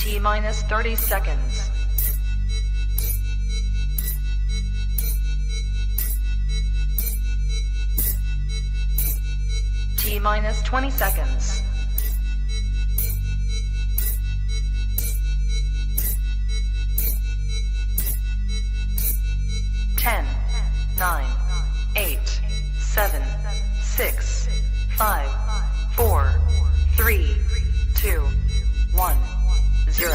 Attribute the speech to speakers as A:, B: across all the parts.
A: T-minus 30 seconds. T-minus 20 seconds. 10, 9, 8, 7, 6, 5, 4, 3, 2, 1, 0.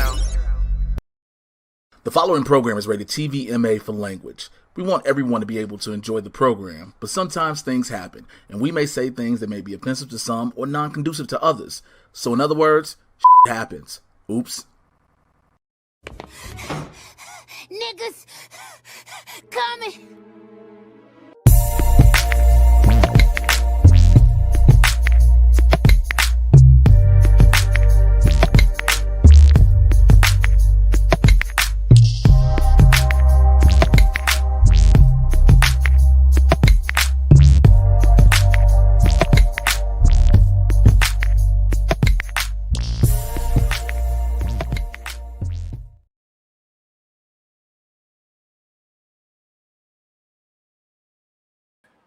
B: The following program is rated TVMA for language. We want everyone to be able to enjoy the program, but sometimes things happen, and we may say things that may be offensive to some or non-conducive to others. So in other words, shit happens. Oops.
C: Niggas coming.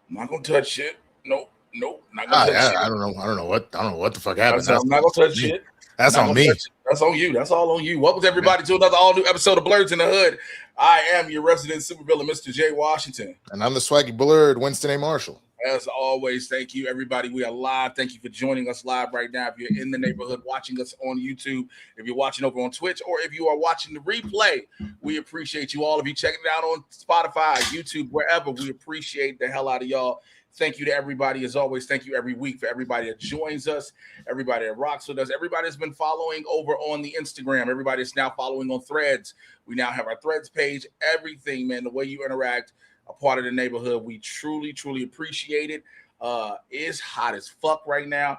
D: I'm not gonna touch shit. Nope. Not gonna touch shit.
E: I don't know what the fuck happened.
D: I'm not gonna touch shit.
E: That's on me.
D: That's on you. That's all on you. Welcome everybody to another all new episode of Blerds N The Hood. I am your resident supervillain, MrJayWashington.
E: And I'm the SwaggyBlerd, Winston A. Marshall.
D: As always, thank you, everybody. We are live. Thank you for joining us live right now. If you're in the neighborhood watching us on YouTube, if you're watching over on Twitch, or if you are watching the replay, we appreciate you all. If you checking it out on Spotify, YouTube, wherever, we appreciate the hell out of y'all. Thank you to everybody. As always, thank you every week for everybody that joins us, everybody that rocks with us, everybody that's been following over on the Instagram, everybody that's now following on Threads. We now have our Threads page, everything, man, the way you interact, a part of the neighborhood. We truly, truly appreciate it. It's hot as fuck right now.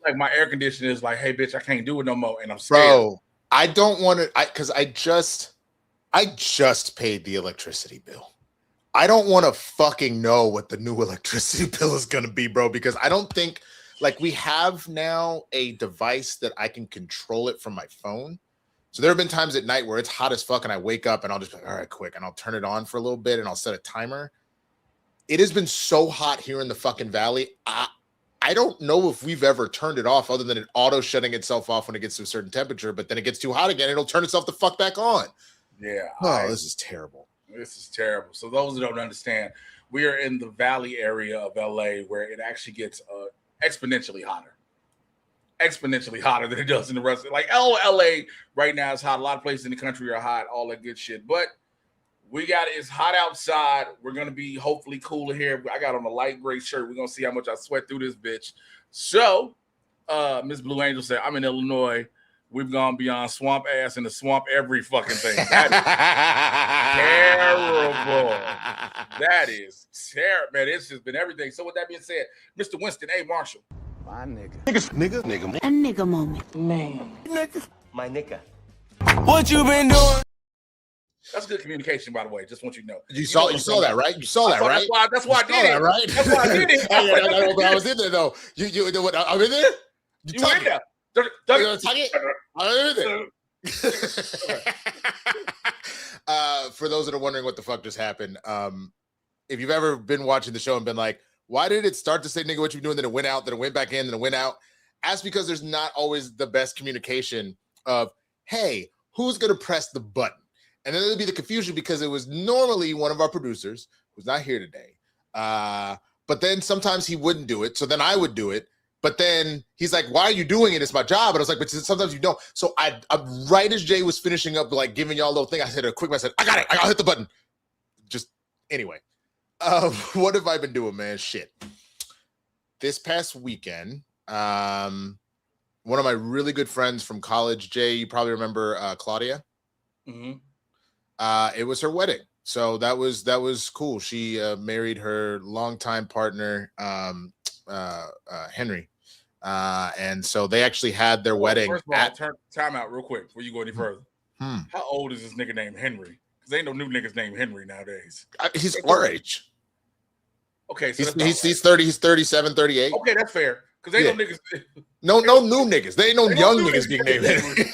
D: Like my air conditioner is like, hey, bitch, I can't do it no more. And I'm scared.
E: Bro, I don't want to, because I just paid the electricity bill. I don't want to fucking know what the new electricity bill is going to be, bro, because I don't think, like, we have now a device that I can control it from my phone. So there have been times at night where it's hot as fuck and I wake up and I'll just be like, all right, quick. And I'll turn it on for a little bit and I'll set a timer. It has been so hot here in the fucking valley. I don't know if we've ever turned it off other than it auto shutting itself off when it gets to a certain temperature, but then it gets too hot again. It'll turn itself the fuck back on.
D: Yeah.
E: Oh, this is terrible.
D: This is terrible. So those who don't understand, we are in the valley area of LA where it actually gets exponentially hotter than it does in the rest of it. Like LA right now is hot. A lot of places in the country are hot, all that good shit. But it's hot outside. We're going to be hopefully cooler here. I got on a light gray shirt. We're going to see how much I sweat through this bitch. So Miss Blue Angel said, I'm in Illinois. We've gone beyond swamp ass in the swamp every fucking thing. That is terrible. That is terrible, man. It's just been everything. So with that being said, Mr. Winston A. Marshall.
F: My nigga.
C: Nigga. A nigga moment.
F: Man.
G: Nigga. My nigga.
F: What you been doing?
D: That's good communication, by the way. Just want you to know.
E: You saw that, right? You saw that, right?
D: That's why I did it.
E: Right?
D: That's why I did it.
E: I was in there, though. I'm in there?
D: You in there.
E: For those that are wondering what the fuck just happened, if you've ever been watching the show and been like, why did it start to say nigga what you doing, then it went out, then it went back in, then it went out? That's because there's not always the best communication of, hey, who's gonna press the button? And then there'd be the confusion because it was normally one of our producers who's not here today. But then sometimes he wouldn't do it, so then I would do it. But then he's like, why are you doing it? It's my job. And I was like, but sometimes you don't. So I right as Jay was finishing up, like giving y'all a little thing, I said a quick message. I got it. I'll hit the button. Just anyway. What have I been doing, man? Shit. This past weekend, one of my really good friends from college, Jay, you probably remember Claudia. Mm-hmm. It was her wedding. So that was cool. She married her longtime partner, Henry. And so they actually had their wedding.
D: First of all, turn time out real quick before you go any further. How old is this nigga named Henry? Because ain't no new niggas named Henry nowadays.
E: He's our age.
D: Okay, so
E: he's 30, he's 37, 38.
D: Okay, that's fair. Because they no niggas.
E: No new niggas. They ain't no young niggas being named Henry.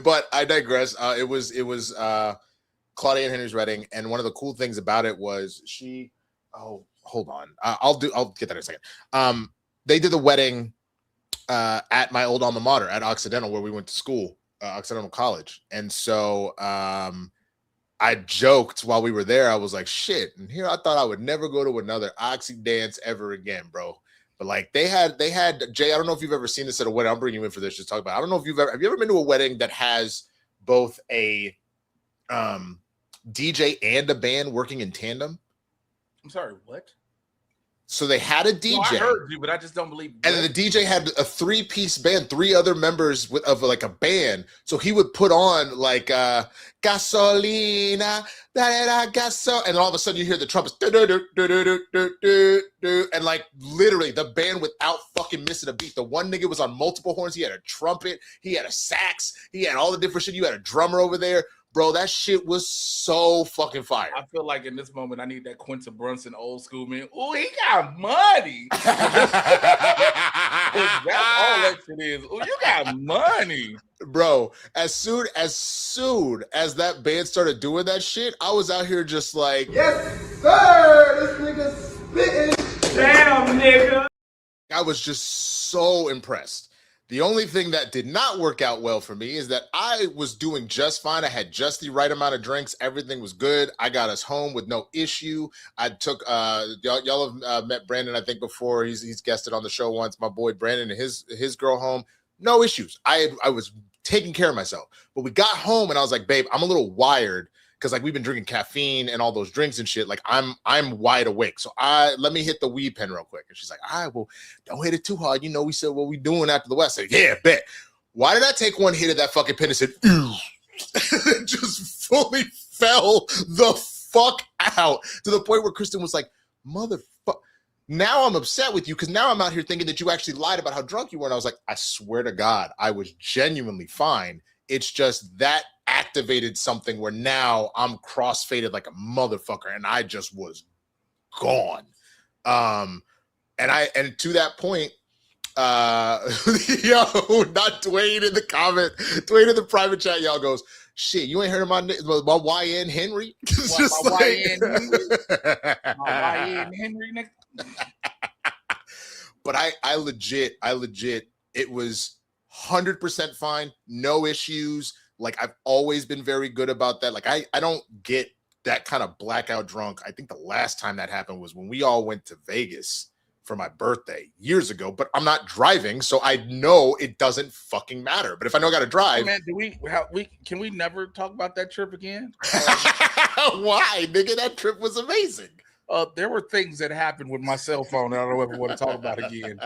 E: But I digress. It was Claudia and Henry's wedding, and one of the cool things about it was she. Oh, hold on. I'll get that in a second. They did the wedding at my old alma mater at Occidental, where we went to school, Occidental College, and so I joked while we were there. I was like, "Shit!" And here I thought I would never go to another Oxy dance ever again, bro. But like they had Jay. I don't know if you've ever seen this at a wedding. I'll bring you in for this to talk about. I don't know if have you ever been to a wedding that has both a DJ and a band working in tandem?
D: I'm sorry, what?
E: So they had a DJ.
D: No, I heard you, but I just don't believe.
E: And then the DJ had a 3-piece band, 3 other members of like a band. So he would put on like gasolina, gaso, and all of a sudden you hear the trumpets, and like literally the band without fucking missing a beat. The one nigga was on multiple horns. He had a trumpet, he had a sax, he had all the different shit. You had a drummer over there. Bro, that shit was so fucking fire.
D: I feel like in this moment, I need that Quinta Brunson old school man. Oh, he got money. That's all that shit is. Oh, you got money.
E: Bro, as soon as that band started doing that shit, I was out here just like,
F: Yes, sir! This nigga spitting. Damn, nigga.
E: I was just so impressed. The only thing that did not work out well for me is that I was doing just fine. I had just the right amount of drinks. Everything was good. I got us home with no issue. I took y'all have met Brandon, I think, before. He's guested on the show once. My boy Brandon and his girl home. No issues. I was taking care of myself. But we got home and I was like, babe, I'm a little wired. Because like we've been drinking caffeine and all those drinks and shit. Like I'm wide awake. So let me hit the weed pen real quick. And she's like, all right, well, don't hit it too hard. You know, we said what we doing after the West. I said, yeah, bet. Why did I take one hit of that fucking pen and said, just fully fell the fuck out to the point where Kristen was like, motherfucker. Now I'm upset with you because now I'm out here thinking that you actually lied about how drunk you were. And I was like, I swear to God, I was genuinely fine. It's just that activated something where now I'm crossfaded like a motherfucker and I just was gone. And to that point, yo, not Dwayne in the comment, Dwayne in the private chat, y'all goes, shit, you ain't heard of my YN Henry?
D: My YN Henry, nigga.
E: But I legit, it was 100% fine, no issues. Like I've always been very good about that. Like I don't get that kind of blackout drunk. I think the last time that happened was when we all went to Vegas for my birthday years ago, but I'm not driving, so I know it doesn't fucking matter. But if I know I gotta drive,
D: man, can we never talk about that trip again?
E: Why, nigga? That trip was amazing.
D: There were things that happened with my cell phone that I don't ever want to talk about again.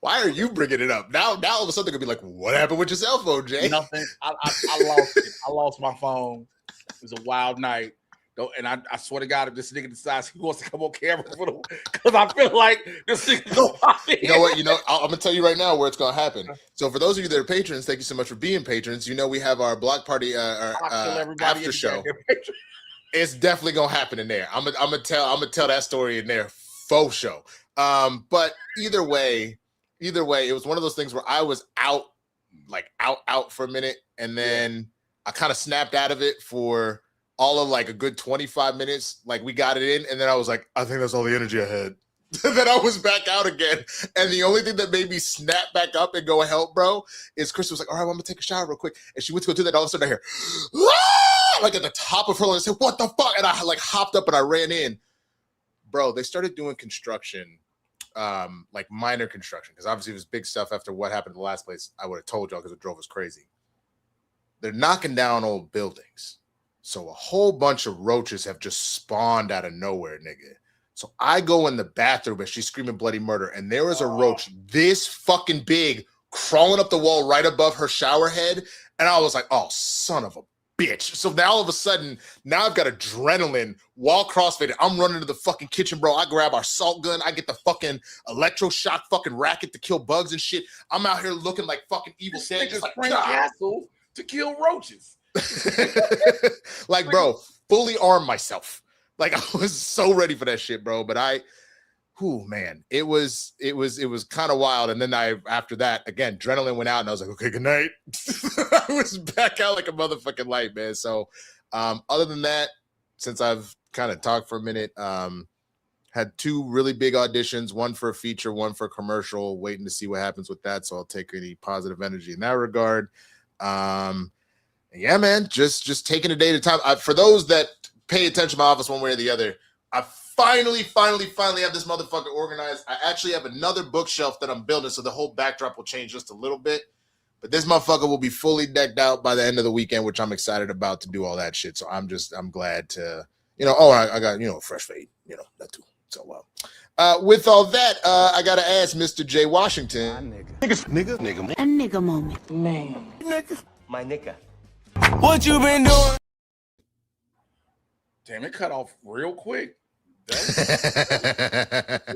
E: Why are you bringing it up now? Now all of a sudden they're gonna be like, "What happened with your cell phone, Jay?"
D: Nothing. I lost it. I lost my phone. It was a wild night. And I swear to God, if this nigga decides he wants to come on camera because I feel like this nigga go out there.
E: You know what? I'm gonna tell you right now where it's gonna happen. So for those of you that are patrons, thank you so much for being patrons. You know we have our block party after show. It's definitely gonna happen in there. I'm gonna tell that story in there, faux show. But either way, it was one of those things where I was out for a minute, and then I kind of snapped out of it for all of like a good 25 minutes. Like we got it in, and then I was like, I think that's all the energy I had. Then I was back out again. And the only thing that made me snap back up and go help, bro, is Chris was like, all right, well, I'm gonna take a shower real quick. And she went to go do that. And all of a sudden I hear, like at the top of her lungs, I said, what the fuck? And I like hopped up and I ran in. Bro, they started doing construction, like minor construction, because obviously it was big stuff after what happened in the last place. I would have told y'all because it drove us crazy. They're knocking down old buildings. So a whole bunch of roaches have just spawned out of nowhere, nigga. So I go in the bathroom and she's screaming bloody murder. And there is a roach this fucking big crawling up the wall right above her shower head. And I was like, oh, son of a bitch. So now all of a sudden, now I've got adrenaline while crossfaded. I'm running to the fucking kitchen, bro. I grab our salt gun. I get the fucking electroshock fucking racket to kill bugs and shit. I'm out here looking like fucking evil Santa.
D: Just like, Frank Castle to kill roaches.
E: Like, bro, fully arm myself. Like I was so ready for that shit, bro. But man, it was kind of wild. And then after that, again, adrenaline went out and I was like, okay, good night. I was back out like a motherfucking light, man. So other than that, since I've kind of talked for a minute, had 2 really big auditions, one for a feature, one for a commercial, waiting to see what happens with that. So I'll take any positive energy in that regard. Yeah, man, just taking a day at a time. For those that pay attention to my office one way or the other, I finally have this motherfucker organized. I actually have another bookshelf that I'm building, so the whole backdrop will change just a little bit. But this motherfucker will be fully decked out by the end of the weekend, which I'm excited about to do all that shit. So I'm glad to, I got, a fresh fade, that too. So, with all that, I got to ask Mr. JayWashington.
C: A nigga moment.
F: Man.
G: My nigga.
F: What you been doing?
D: Damn, it cut off real quick. It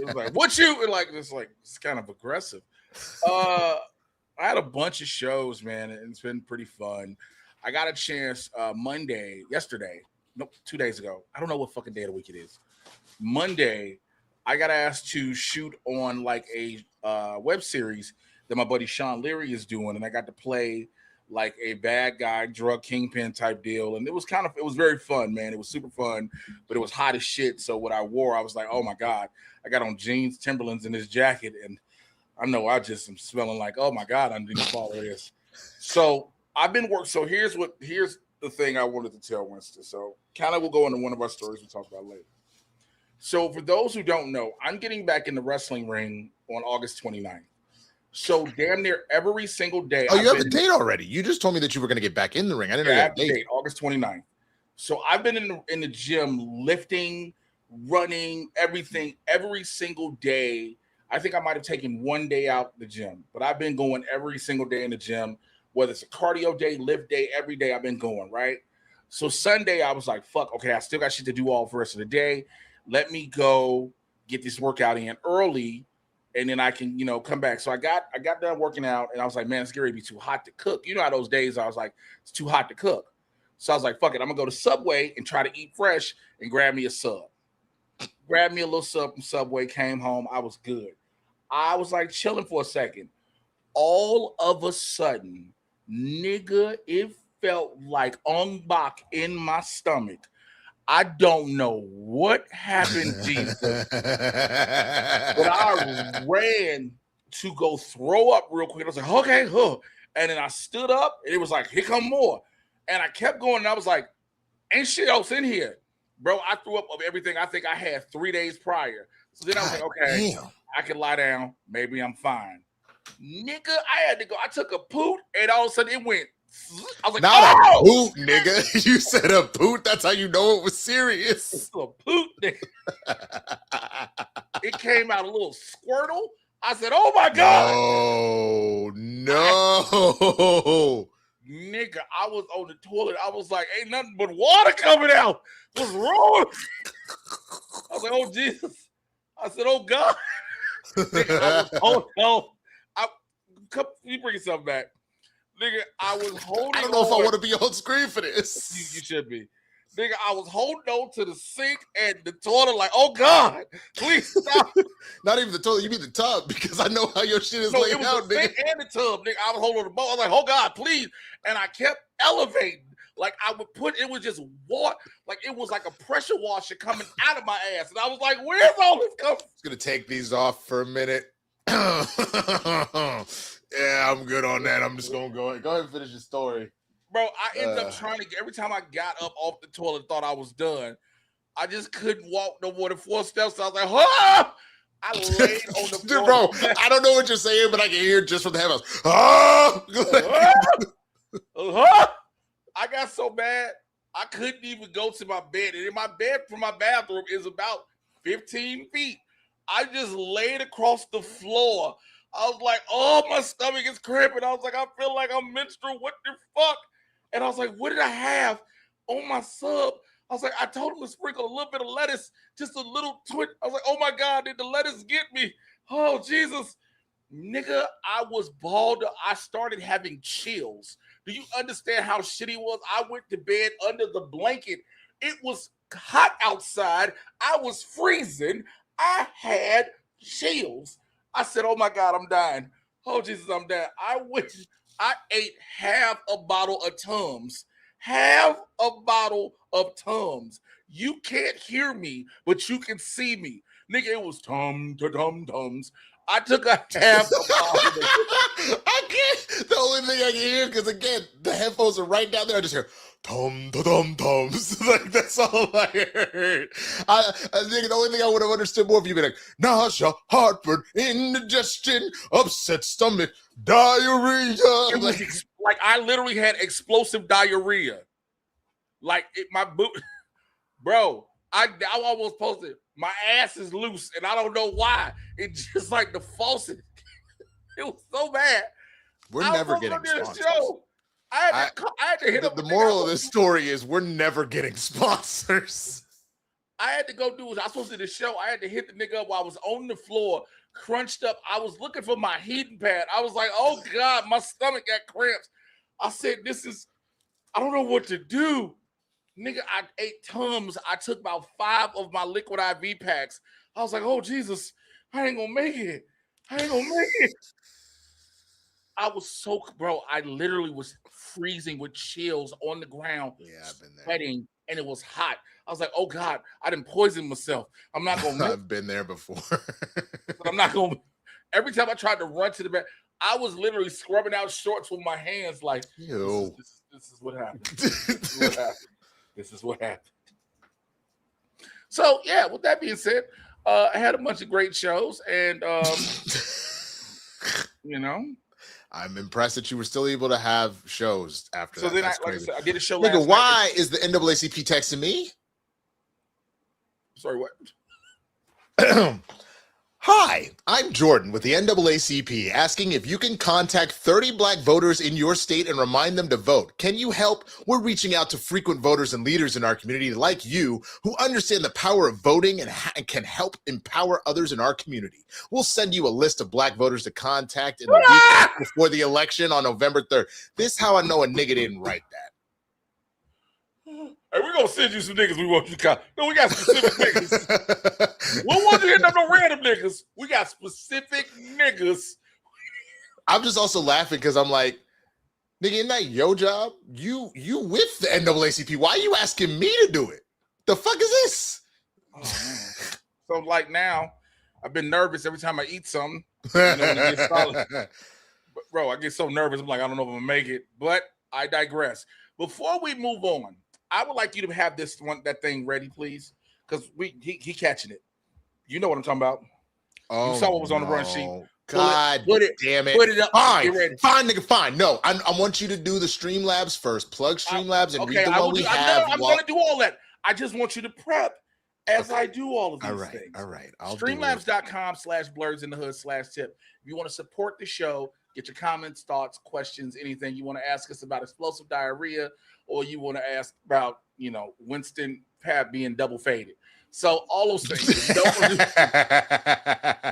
D: was like, what you like? It's kind of aggressive. I had a bunch of shows, man, and it's been pretty fun. I got a chance yesterday, 2 days ago. I don't know what fucking day of the week it is. Monday, I got asked to shoot on like a web series that my buddy Sean Leary is doing, and I got to play like a bad guy, drug kingpin type deal. And it was very fun, man. It was super fun, but it was hot as shit. So what I wore, I was like, oh my God, I got on jeans, Timberlands, and this jacket. And I know I just am smelling like, oh my God, underneath all of this. So I've been working. So here's the thing I wanted to tell Winston. So kind of we'll go into one of our stories we'll talk about later. So for those who don't know, I'm getting back in the wrestling ring on August 29th. So damn near every single day.
E: Oh, you have a date already. You just told me that you were going to get back in the ring. I didn't know you had a date.
D: August 29th. So I've been in the gym lifting, running, everything every single day. I think I might have taken one day out the gym, but I've been going every single day in the gym, whether it's a cardio day, lift day, every day I've been going, right? So Sunday I was like, fuck, okay, I still got shit to do all for the rest of the day. Let me go get this workout in early, and then I can, come back. So I got done working out, and I was like, man, it's going to be too hot to cook. You know how those days I was like, it's too hot to cook. So I was like, fuck it, I'm going to go to Subway and try to eat fresh and grab me a sub. Grabbed me a little sub from Subway, came home. I was good. I was like chilling for a second. All of a sudden, nigga, it felt like ong bak in my stomach. I don't know what happened, Jesus. But I ran to go throw up real quick. I was like, okay, huh. And then I stood up, and it was like, here come more. And I kept going, and I was like, ain't shit else in here. Bro, I threw up of everything I think I had 3 days prior. So then I was like, okay, damn. I can lie down. Maybe I'm fine. Nigga, I had to go. I took a poot, and all of a sudden it went. I was like,
E: not a poot, nigga. You said a poot. That's how you know it was serious.
D: It's a poot, nigga. It came out a little squirtle. I said, oh my God.
E: No.
D: Nigga, I was on the toilet. I was like, ain't nothing but water coming out. What's wrong? I was like, oh, Jesus. I said, oh, God. Nigga, you bring yourself back. Nigga, I was holding on.
E: I don't know if I want to be on screen for this.
D: You should be. Nigga, I was holding on to the sink and the toilet like, oh, God, please stop.
E: Not even the toilet. You mean the tub, because I know how your shit is laid out,
D: the
E: nigga.
D: Sink and the tub, nigga. I was holding on the boat. I was like, oh, God, please. And I kept elevating. Like, it was just water. Like, it was like a pressure washer coming out of my ass. And I was like, where's all this coming?
E: I'm going to take these off for a minute. Yeah, I'm good on that. I'm just going to go ahead and finish your story.
D: Bro, I ended up trying to, every time I got up off the toilet and thought I was done, I just couldn't walk no more than 4 steps. So I was like, ah! I laid on the floor.
E: Bro, I don't know what you're saying, but I can hear it just from the heavens. Ah!
D: I got so bad, I couldn't even go to my bed. And in my bed from my bathroom is about 15 feet. I just laid across the floor. I was like, oh, my stomach is cramping. I was like, I feel like I'm menstrual. What the fuck? And I was like, what did I have on my sub? I was like, I told him to sprinkle a little bit of lettuce, just a little twit. I was like, oh my God, did the lettuce get me? Oh, Jesus. Nigga, I was bald. I started having chills. Do you understand how shitty it was? I went to bed under the blanket. It was hot outside. I was freezing. I had chills. I said, oh my God, I'm dying. Oh Jesus, I'm dying. I wish I ate half a bottle of Tums. Half a bottle of Tums. You can't hear me, but you can see me. Nigga, it was Tums. I took a half a bottle.
E: I can't. The only thing I can hear, because again, the headphones are right down there. I just hear Tums. Like, that's all I heard. I think the only thing I would have understood more if you'd been like, nausea, heartburn, indigestion, upset stomach, diarrhea.
D: Like I literally had explosive diarrhea. Like my boot, bro. I almost posted. My ass is loose, and I don't know why. It's just like the faucet. It was so bad.
E: We're never getting sponsors.
D: I had to hit
E: the moral of this story is we're never getting sponsors.
D: I had to go do it. I was supposed to do the show. I had to hit the nigga up while I was on the floor, crunched up. I was looking for my heating pad. I was like, oh God, my stomach got cramps. I said, I don't know what to do. Nigga, I ate Tums. I took about 5 of my liquid IV packs. I was like, oh Jesus, I ain't gonna make it. I was so, bro, I literally was freezing with chills on the ground,
E: I've been there.
D: sweating, and it was hot. I was like, oh God, I didn't poison myself. I'm not going to.
E: I've been there before.
D: But I'm not going to. Every time I tried to run to the bed, I was literally scrubbing out shorts with my hands like, this is what happened. This is what happened. So, yeah, with that being said, I had a bunch of great shows, and, you know.
E: I'm impressed that you were still able to have shows after that.
D: So then,
E: That's
D: like I
E: crazy.
D: said, I did a show last night.
E: Why is the NAACP texting me?
D: Sorry, what?
E: Hi, I'm Jordan with the NAACP asking if you can contact 30 black voters in your state and remind them to vote. Can you help? We're reaching out to frequent voters and leaders in our community like you who understand the power of voting and can help empower others in our community. We'll send you a list of black voters to contact in the week before the election on November 3rd. This is how I know a nigga didn't write that.
D: Hey, we're going to send you some niggas we want you to call. No, we got specific niggas. We don't want you to hit up no random niggas. We got specific niggas.
E: I'm just also laughing because I'm like, nigga, isn't that your job? You with the NAACP. Why are you asking me to do it? The fuck is this?
D: Oh, man. So, like now, I've been nervous every time I eat something. You know, when it gets solid. But, bro, I get so nervous. I'm like, I don't know if I'm going to make it. But I digress. Before we move on, I would like you to have that thing ready, please, because he catching it. You know what I'm talking about.
E: Oh,
D: you saw what was on the run sheet.
E: God damn it.
D: Put it up.
E: Fine, nigga, fine. No, I want you to do the Streamlabs first. Plug Streamlabs and read the one we have.
D: I'm going to do all that. I just want you to prep as I do all of these things.
E: All right.
D: Streamlabs.com/blerdsndahood/tip. If you want to support the show, get your comments, thoughts, questions, anything you want to ask us about explosive diarrhea, or you want to ask about, Winston Pat being double faded. So all those things. And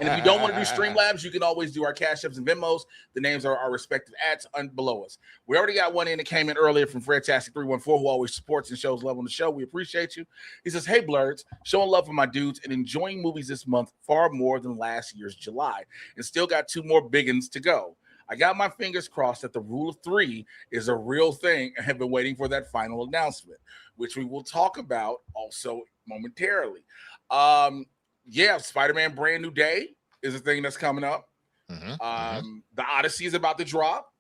D: if you don't want to do Streamlabs, you can always do our CashApps and Venmos. The names are our respective ads below us. We already got one in that came in earlier from Fredtastic314, who always supports and shows love on the show. We appreciate you. He says, hey, Blerds, showing love for my dudes and enjoying movies this month far more than last year's July. And still got 2 more big ones to go. I got my fingers crossed that the rule of 3 is a real thing and have been waiting for that final announcement, which we will talk about also momentarily. Spider-Man Brand New Day is a thing that's coming up. The Odyssey is about to drop,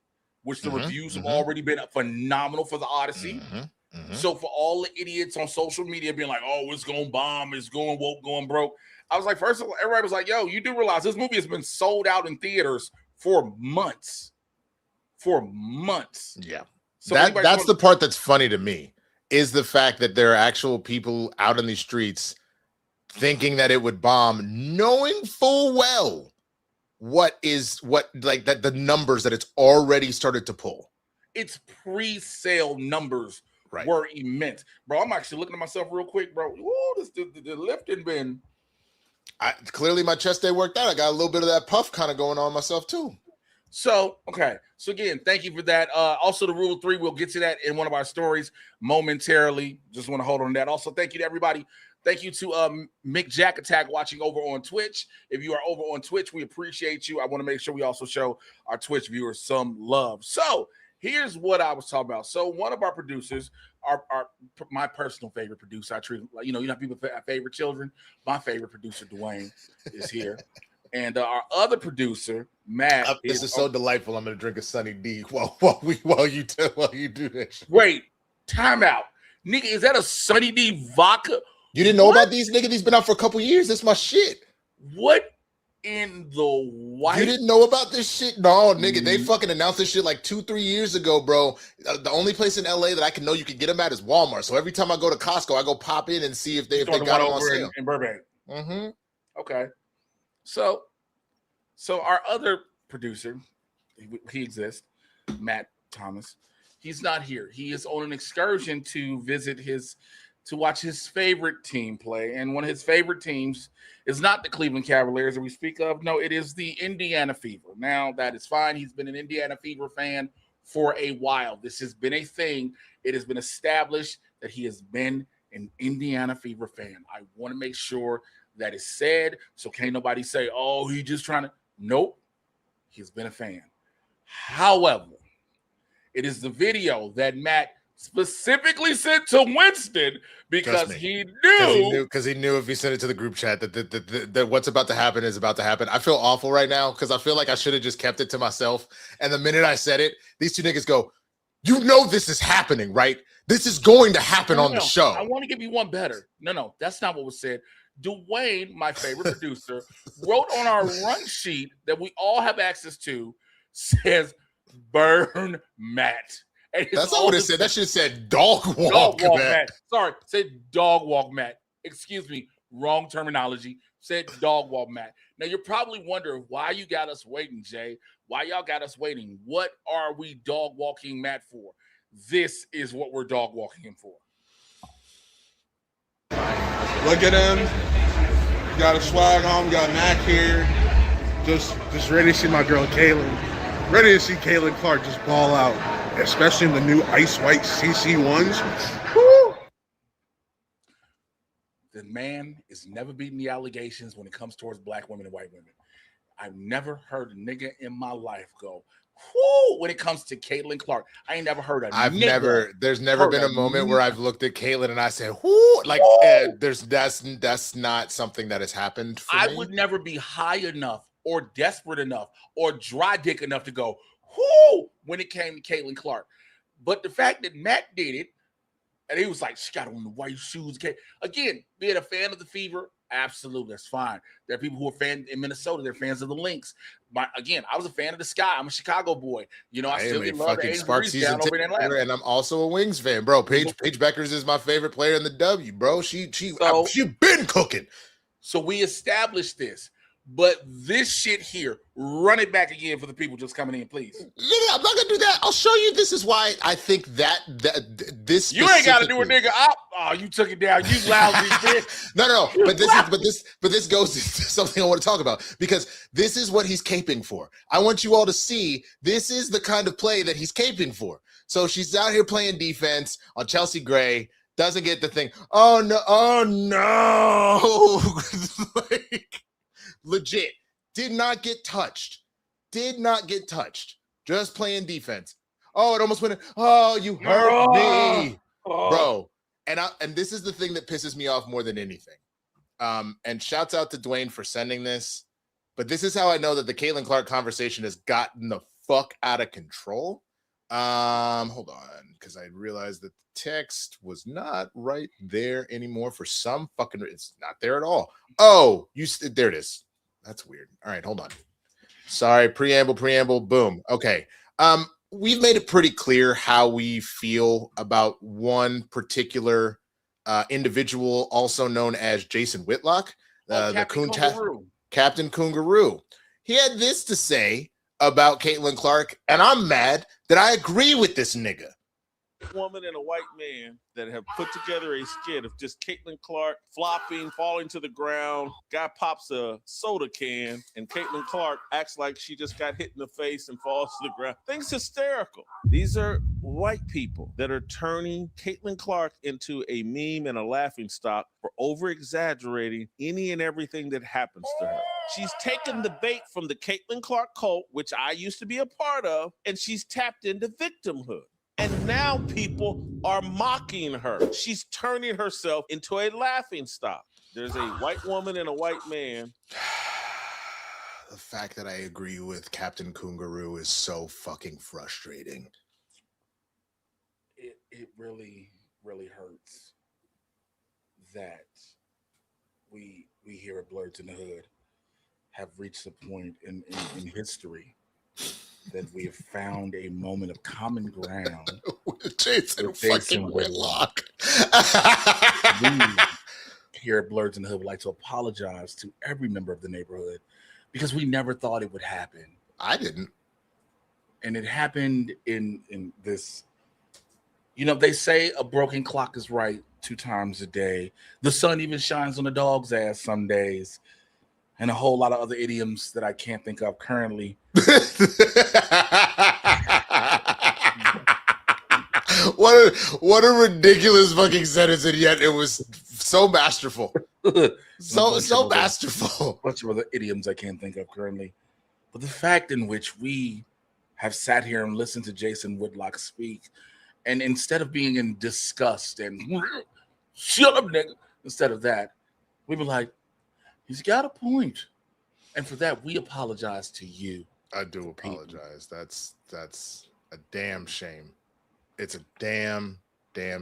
D: which the reviews have already been phenomenal for the Odyssey. So for all the idiots on social media being like, oh, it's going bomb, it's going woke, going broke. I was like, first of all, everybody was like, yo, you do realize this movie has been sold out in theaters for months.
E: Yeah.
D: So
E: that's the part that's funny to me, is the fact that there are actual people out in the streets thinking that it would bomb, knowing full well the numbers that it's already started to pull.
D: Its pre-sale numbers were immense. Bro, I'm actually looking at myself real quick, bro. Ooh, the lifting been...
E: Clearly my chest day worked out. I got a little bit of that puff kind of going on myself too.
D: So So again, thank you for that. Also, the Rule 3, we'll get to that in one of our stories momentarily. Just want to hold on to that. Also, thank you to everybody. Thank you to Mick Jack Attack watching over on Twitch. If you are over on Twitch, we appreciate you. I want to make sure we also show our Twitch viewers some love. So here's what I was talking about. So one of our producers, my personal favorite producer, I treat him like, you know, people have favorite children. My favorite producer, Dwayne, is here. And our other producer, Matt.
E: This is so delightful. I'm gonna drink a Sunny D while you do this.
D: Wait, time out, nigga. Is that a Sunny D vodka?
E: You didn't know about these, nigga? These been out for a couple years. This is my shit.
D: What in the white?
E: You didn't know about this shit? No, nigga. They fucking announced this shit like 2-3 years ago, bro. The only place in LA that I can know you can get them at is Walmart. So every time I go to Costco, I go pop in and see if they got them on sale
D: in Burbank.
E: Mm-hmm.
D: Okay. So our other producer, he exists, Matt Thomas. He's not here. He is on an excursion to watch his favorite team play. And one of his favorite teams is not the Cleveland Cavaliers that we speak of. No, it is the Indiana Fever. Now, that is fine. He's been an Indiana Fever fan for a while. This has been a thing. It has been established that he has been an Indiana Fever fan. I want to make sure that is said, so can't nobody say, oh, he just trying to. Nope. He's been a fan. However, it is the video that Matt specifically sent to Winston because he knew
E: if he sent it to the group chat that what's about to happen is about to happen. I feel awful right now because I feel like I should have just kept it to myself. And the minute I said it, these two niggas go, you know this is happening, right? This is going to happen on the show.
D: I want to give you one better. No, that's not what was said. Dwayne, my favorite producer, wrote on our run sheet that we all have access to, says burn Matt.
E: That's not what it said. That shit said dog walk Matt.
D: Sorry, said dog walk Matt. Excuse me, wrong terminology. Said dog walk Matt. Now you're probably wondering why you got us waiting, Jay. Why y'all got us waiting? What are we dog walking Matt for? This is what we're dog walking him for.
F: Look at him. Got a swag on. Got Mac here. Just ready to see my girl Caitlin. Ready to see Caitlin Clark just ball out, especially in the new ice white CC1s. Woo!
D: The man is never beating the allegations when it comes towards black women and white women. I've never heard a nigga in my life go, whoo, when it comes to Caitlin Clark. I ain't never heard
E: there's never been a moment where I've looked at Caitlin and I said, whoo, like that's not something that has happened for me.
D: I would never be high enough or desperate enough or dry dick enough to go, whoo, when it came to Caitlin Clark. But the fact that Matt did it, and he was like, she got on the white shoes. Again, being a fan of the Fever, absolutely, that's fine. There are people who are fans in Minnesota. They're fans of the Lynx. Again, I was a fan of the Sky. I'm a Chicago boy. You know, I still love the
E: Spark season over in Atlanta. And I'm also a Wings fan, bro. Paige Beckers is my favorite player in the W, bro. She been cooking.
D: So we established this. But this shit here, run it back again for the people just coming in, please.
E: Nigga, I'm not gonna do that. I'll show you. This is why I think that this.
D: You ain't gotta do it, nigga. Oh, you took it down. You lousy bitch.
E: No. But this goes to something I want to talk about because this is what he's caping for. I want you all to see this is the kind of play that he's caping for. So she's out here playing defense on Chelsea Gray. Doesn't get the thing. Oh no. Like, legit, did not get touched. Just playing defense. Oh, it almost went in. Oh, you hurt me, bro. And this is the thing that pisses me off more than anything. And shouts out to Dwayne for sending this. But this is how I know that the Caitlin Clark conversation has gotten the fuck out of control. Hold on, because I realized that the text was not right there anymore for some fucking reason. It's not there at all. Oh, there it is. That's weird. All right, hold on. Sorry, preamble, boom. Okay. We've made it pretty clear how we feel about one particular individual, also known as Jason Whitlock, Captain Kungaroo. He had this to say about Caitlin Clark, and I'm mad that I agree with this nigga.
G: woman and a white man that have put together a skit of just Caitlin Clark flopping, falling to the ground. Guy pops a soda can, and Caitlin Clark acts like she just got hit in the face and falls to the ground. Things hysterical. These are white people that are turning Caitlin Clark into a meme and a laughing stock for over-exaggerating any and everything that happens to her. She's taken the bait from the Caitlin Clark cult, which I used to be a part of, and she's tapped into victimhood. And now people are mocking her. She's turning herself into a laughing stock. There's a white woman and a white man.
E: The fact that I agree with Captain Kungaroo is so fucking frustrating.
D: It really, really hurts that we here at Blerds in the Hood have reached a point in history that we have found a moment of common ground
E: with Jason Whitlock.
D: We here at Blerds in the Hood would like to apologize to every member of the neighborhood because we never thought it would happen.
E: I didn't.
D: And it happened in this, you know, they say a broken clock is right 2 times a day. The sun even shines on the dog's ass some days. And a whole lot of other idioms that I can't think of currently.
E: What a ridiculous fucking sentence, and yet it was so masterful. so masterful.
D: A bunch of other idioms I can't think of currently. But the fact in which we have sat here and listened to Jason Whitlock speak, and instead of being in disgust and shut up, nigga, instead of that, we were like, he's got a point. And for that, we apologize to you.
E: I do apologize. That's a damn shame. It's a damn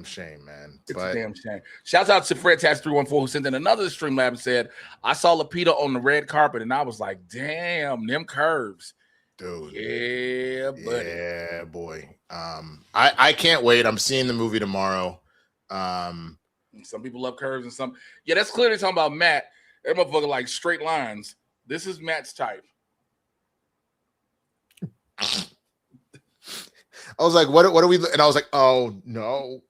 E: shame, man.
D: It's a damn shame. Shouts out to Fred Tax 314 who sent in another Streamlabs and said, I saw Lupita on the red carpet and I was like, damn, them curves.
E: Dude.
D: Yeah, buddy.
E: Yeah, boy. I can't wait. I'm seeing the movie tomorrow.
D: Some people love curves and some. Yeah, that's clearly talking about Matt. That motherfucker like straight lines. This is Matt's type.
E: I was like, what are we? And I was like, oh, no.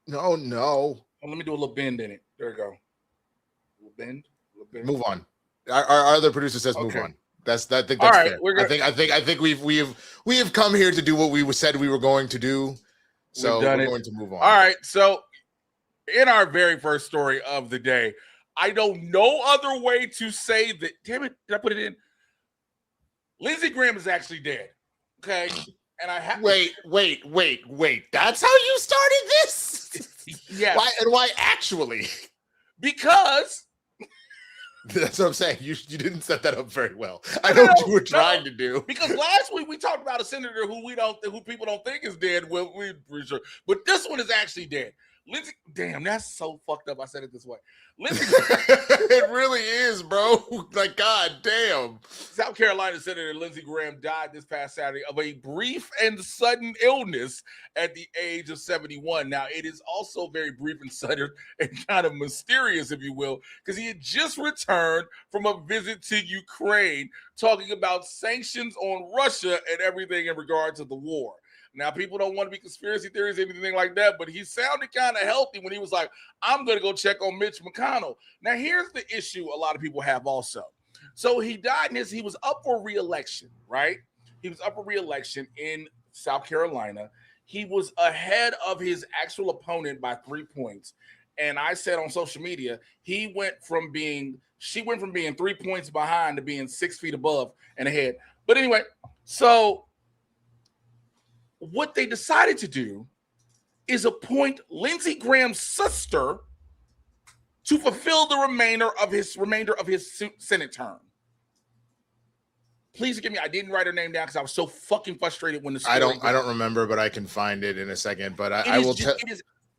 D: Well, let me do a little bend in it. There we go. A little bend.
E: Move on. Our other producer says move on. I think that's
D: all right,
E: fair.
D: we're gonna,
E: I think we have come here to do what we said we were going to do. So we're going to move on.
D: All right. So in our very first story of the day, I know no other way to say that. Damn it! Did I put it in? Lindsey Graham is actually dead. Okay, and I have
E: wait. That's how you started this?
D: Yeah.
E: Why actually?
D: Because
E: that's what I'm saying. You didn't set that up very well. I know what you were trying to do.
D: Because last week we talked about a senator who people don't think is dead. Well, we're pretty sure, but this one is actually dead. Lindsey, damn, that's so fucked up. I said it this way. Lindsey,
E: it really is, bro. Like, god damn.
D: South Carolina Senator Lindsey Graham died this past Saturday of a brief and sudden illness at the age of 71. Now, it is also very brief and sudden and kind of mysterious, if you will, because he had just returned from a visit to Ukraine, talking about sanctions on Russia and everything in regard to the war. Now, people don't want to be conspiracy theories or anything like that, but he sounded kind of healthy when he was like, I'm going to go check on Mitch McConnell. Now, here's the issue a lot of people have also. So he died in he was up for re-election, right? He was up for re-election in South Carolina. He was ahead of his actual opponent by 3 points. And I said on social media, she went from being 3 points behind to being 6 feet above and ahead. But anyway, so what they decided to do is appoint Lindsey Graham's sister to fulfill the remainder of his Senate term. Please forgive me. I didn't write her name down because I was so fucking frustrated when the story
E: I don't remember, but I can find it in a second. But I will tell.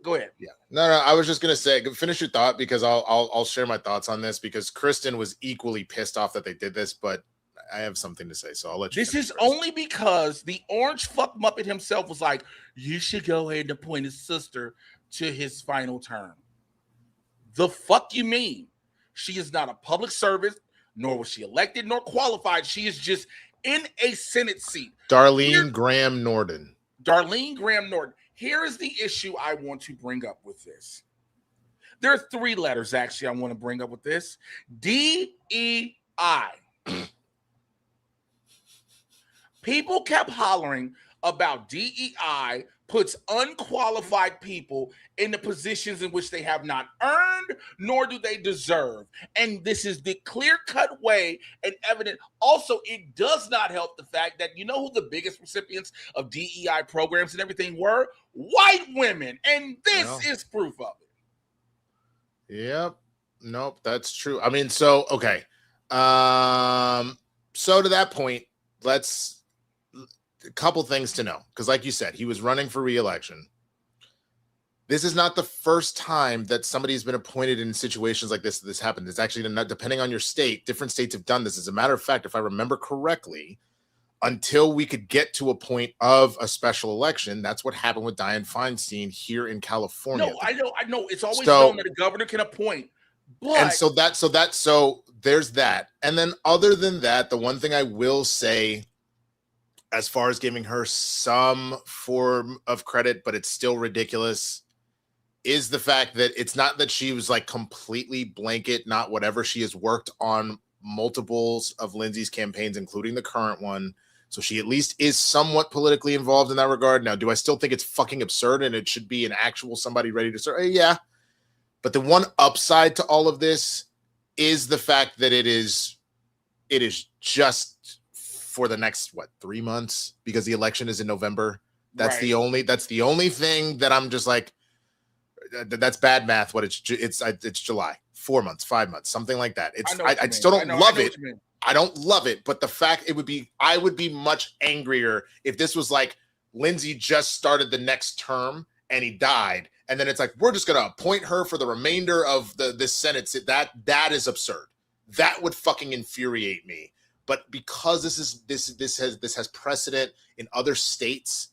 D: Go ahead.
E: Yeah. No. I was just gonna say, finish your thought because I'll share my thoughts on this because Kristen was equally pissed off that they did this, but I have something to say, so I'll let you.
D: This is first. Only because the orange fuck muppet himself was like, you should go ahead and appoint his sister to his final term. The fuck you mean? She is not a public servant, nor was she elected, nor qualified. She is just in a Senate seat.
E: Darlene Graham Norden.
D: Darlene Graham Norton. Here is the issue I want to bring up with this. There are 3 letters, actually, I want to bring up with this. DEI. People kept hollering about DEI puts unqualified people in the positions in which they have not earned, nor do they deserve. And this is the clear-cut way and evident. Also, it does not help the fact that you know who the biggest recipients of DEI programs and everything were? White women. And this is proof of it.
E: Yep. Nope, that's true. I mean, so, okay. So to that point, a couple things to know, because like you said, he was running for re-election. This is not the first time that somebody's been appointed in situations like this happened. It's actually not, depending on your state, different states have done this. As a matter of fact, if I remember correctly, until we could get to a point of a special election, that's what happened with Dianne Feinstein here in California.
D: No, I know. It's always known that a governor can appoint. But...
E: And so there's that. And then other than that, the one thing I will say, as far as giving her some form of credit, but it's still ridiculous, is the fact that it's not that she was like completely blanket, not whatever. She has worked on multiples of Lindsay's campaigns, including the current one. So she at least is somewhat politically involved in that regard. Now, do I still think it's fucking absurd and it should be an actual somebody ready to serve? Yeah. But the one upside to all of this is the fact that it is just for the next 3 months, because the election is in November. That's right. That's the only thing that I'm just like, that's bad math. It's July, 4 months, 5 months, something like that. I still don't love it. I don't love it, but the fact I would be much angrier if this was like Lindsay just started the next term and he died, and then it's like we're just gonna appoint her for the remainder of this Senate. That is absurd. That would fucking infuriate me. But because this has precedent in other states,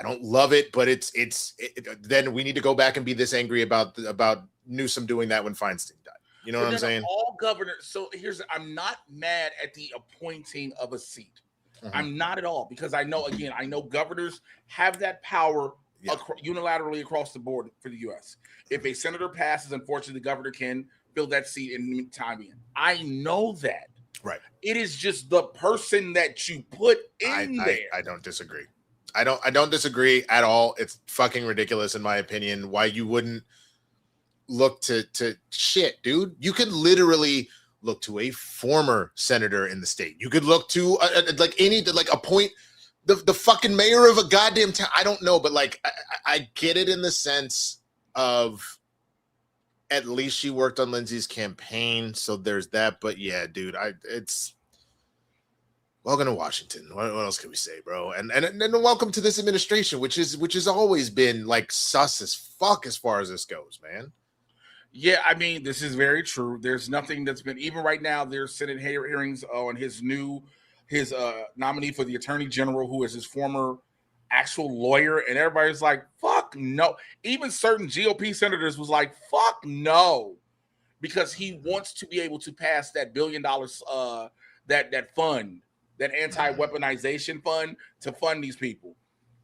E: I don't love it. But then we need to go back and be this angry about Newsom doing that when Feinstein died. You know what I'm saying?
D: All governors. So I'm not mad at the appointing of a seat. Mm-hmm. I'm not at all, because I know governors have that power unilaterally across the board for the U.S. If a senator passes, unfortunately, the governor can fill that seat in time in. I know that.
E: Right.
D: It is just the person that you put in there.
E: I don't disagree. I don't disagree at all. It's fucking ridiculous, in my opinion, why you wouldn't look to shit, dude. You could literally look to a former senator in the state. You could look to appoint the fucking mayor of a goddamn town. I don't know, but I get it in the sense of at least she worked on Lindsay's campaign, so there's that. But yeah, dude, it's welcome to Washington. What else can we say, bro? And welcome to this administration, which has always been like sus as fuck as far as this goes, man.
D: Yeah, I mean, this is very true. There's nothing that's been, even right now, there's Senate hearings on his nominee for the Attorney General, who is his former actual lawyer, and everybody's like, fuck no. Even certain GOP senators was like, fuck no, because he wants to be able to pass that $1 billion that fund, that anti-weaponization fund, to fund these people.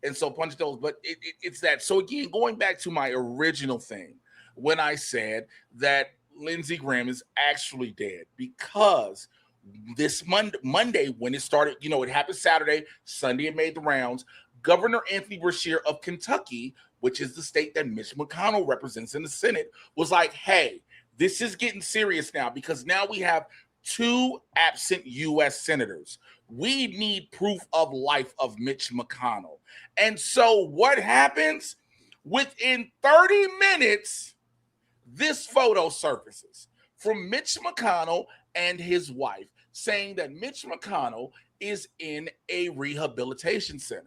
D: And so punch those, but it's that. So again, going back to my original thing, when I said that Lindsey Graham is actually dead, because this Monday when it started, it happened Saturday, Sunday it made the rounds. Governor Anthony Beshear of Kentucky, which is the state that Mitch McConnell represents in the Senate, was like, hey, this is getting serious now, because now we have 2 absent U.S. senators. We need proof of life of Mitch McConnell. And so what happens? Within 30 minutes, this photo surfaces from Mitch McConnell and his wife, saying that Mitch McConnell is in a rehabilitation center.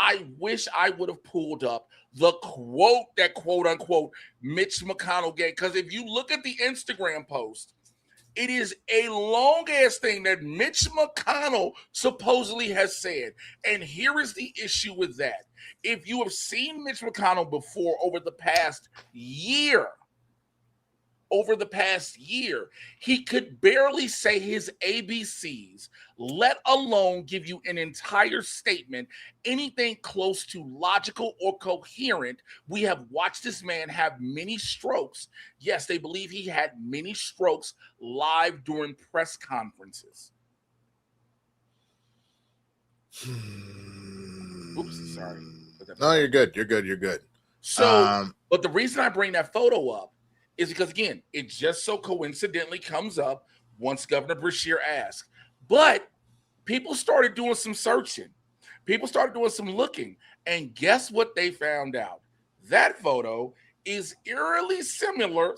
D: I wish I would have pulled up the quote that quote unquote Mitch McConnell gave, because if you look at the Instagram post, it is a long ass thing that Mitch McConnell supposedly has said. And here is the issue with that. If you have seen Mitch McConnell before over the past year, over the past year. He could barely say his ABCs, let alone give you an entire statement, anything close to logical or coherent. We have watched this man have many strokes. Yes, they believe he had many strokes live during press conferences. Oops, sorry.
E: No, you're good. You're good. You're good.
D: So, but the reason I bring that photo up is because, again, it just so coincidentally comes up once Governor Beshear asked. But people started doing some searching. People started doing some looking. And guess what they found out? That photo is eerily similar,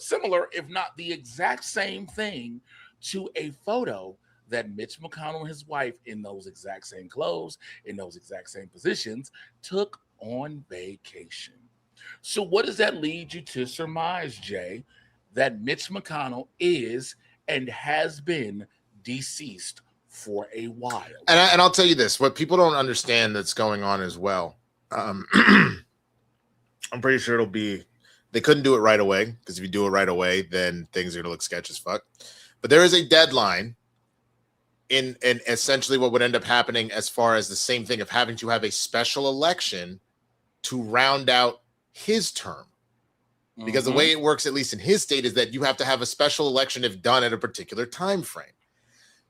D: if not the exact same thing, to a photo that Mitch McConnell and his wife, in those exact same clothes, in those exact same positions, took on vacation. So what does that lead you to surmise, Jay? That Mitch McConnell is and has been deceased for a while.
E: And I'll tell you this, what people don't understand that's going on as well. I'm pretty sure it'll be, they couldn't do it right away, because if you do it right away, then things are going to look sketch as fuck. But there is a deadline in essentially what would end up happening as far as the same thing of having to have a special election to round out his term. Because the way it works, at least in his state, is that you have to have a special election if done at a particular time frame.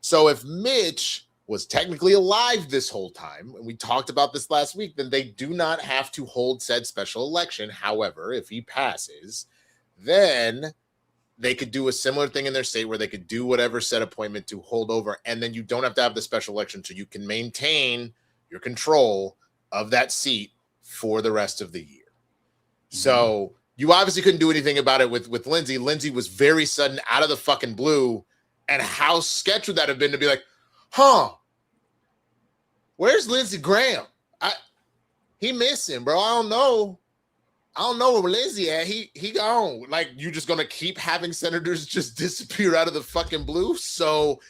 E: So if Mitch was technically alive this whole time, and we talked about this last week, then they do not have to hold said special election. However, if he passes, then they could do a similar thing in their state where they could do whatever set appointment to hold over, and then you don't have to have the special election, so you can maintain your control of that seat for the rest of the year. So you obviously couldn't do anything about it with Lindsey. Lindsey was very sudden, out of the fucking blue. And how sketch would that have been to be like, where's Lindsey Graham? He missing, bro. I don't know where Lindsey at. He gone. Like, you just gonna keep having senators just disappear out of the fucking blue? So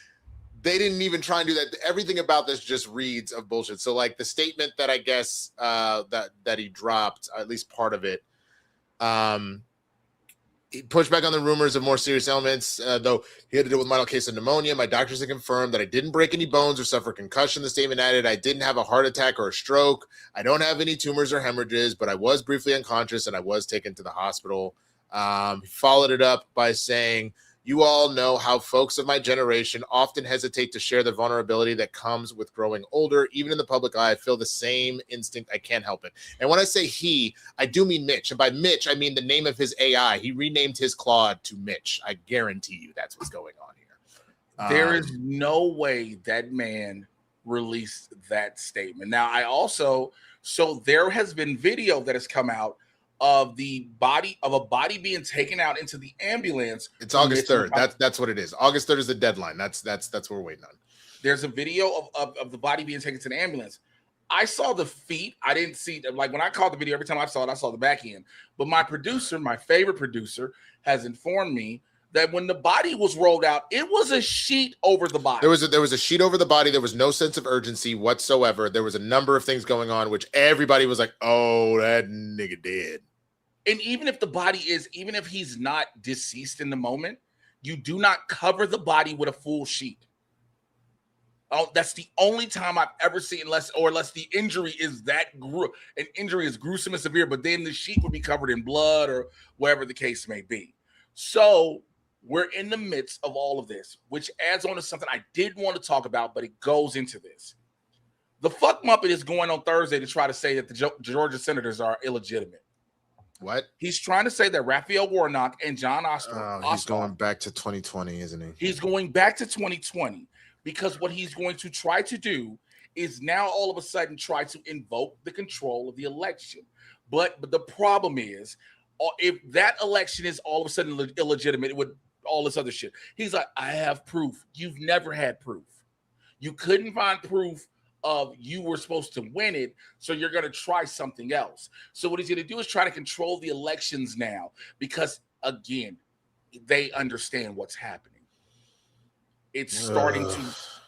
E: they didn't even try and do that. Everything about this just reads of bullshit. So like the statement that I guess that he dropped, at least part of it, he pushed back on the rumors of more serious ailments, though he had to deal with a mild case of pneumonia. My doctors have confirmed that I didn't break any bones or suffer concussion. The statement added, I didn't have a heart attack or a stroke. I don't have any tumors or hemorrhages, but I was briefly unconscious and I was taken to the hospital. He followed it up by saying, you all know how folks of my generation often hesitate to share the vulnerability that comes with growing older. Even in the public eye, I feel the same instinct. I can't help it. And when I say he, I do mean Mitch. And by Mitch, I mean the name of his AI. He renamed his Claude to Mitch. I guarantee you that's what's going on here.
D: There is no way that man released that statement. Now, so there has been video that has come out of a body being taken out into the ambulance.
E: It's August 3rd. That's what it is. August 3rd is the deadline. That's what we're waiting on.
D: There's a video of the body being taken to the ambulance. I saw the feet. I didn't see, like, when I caught the video, every time I saw it, I saw the back end. But my producer, my favorite producer, has informed me that when the body was rolled out, it was a sheet over the body.
E: There was a sheet over the body. There was no sense of urgency whatsoever. There was a number of things going on, which everybody was like, oh, that nigga dead.
D: And even if he's not deceased in the moment, you do not cover the body with a full sheet. Oh, that's the only time I've ever seen, unless the injury is an injury is gruesome and severe, but then the sheet would be covered in blood or whatever the case may be. So we're in the midst of all of this, which adds on to something I did want to talk about, but it goes into this. The fuck Muppet is going on Thursday to try to say that the Georgia senators are illegitimate.
E: What? He's
D: trying to say that Raphael Warnock and John Ossoff.
E: He's going back to 2020, isn't he?
D: He's going back to 2020 because what he's going to try to do is now all of a sudden try to invoke the control of the election. But the problem is, if that election is all of a sudden illegitimate with all this other shit, he's like, I have proof. You've never had proof. You couldn't find proof of you were supposed to win it, so you're going to try something else. So what he's going to do is try to control the elections now because, again, they understand what's happening. It's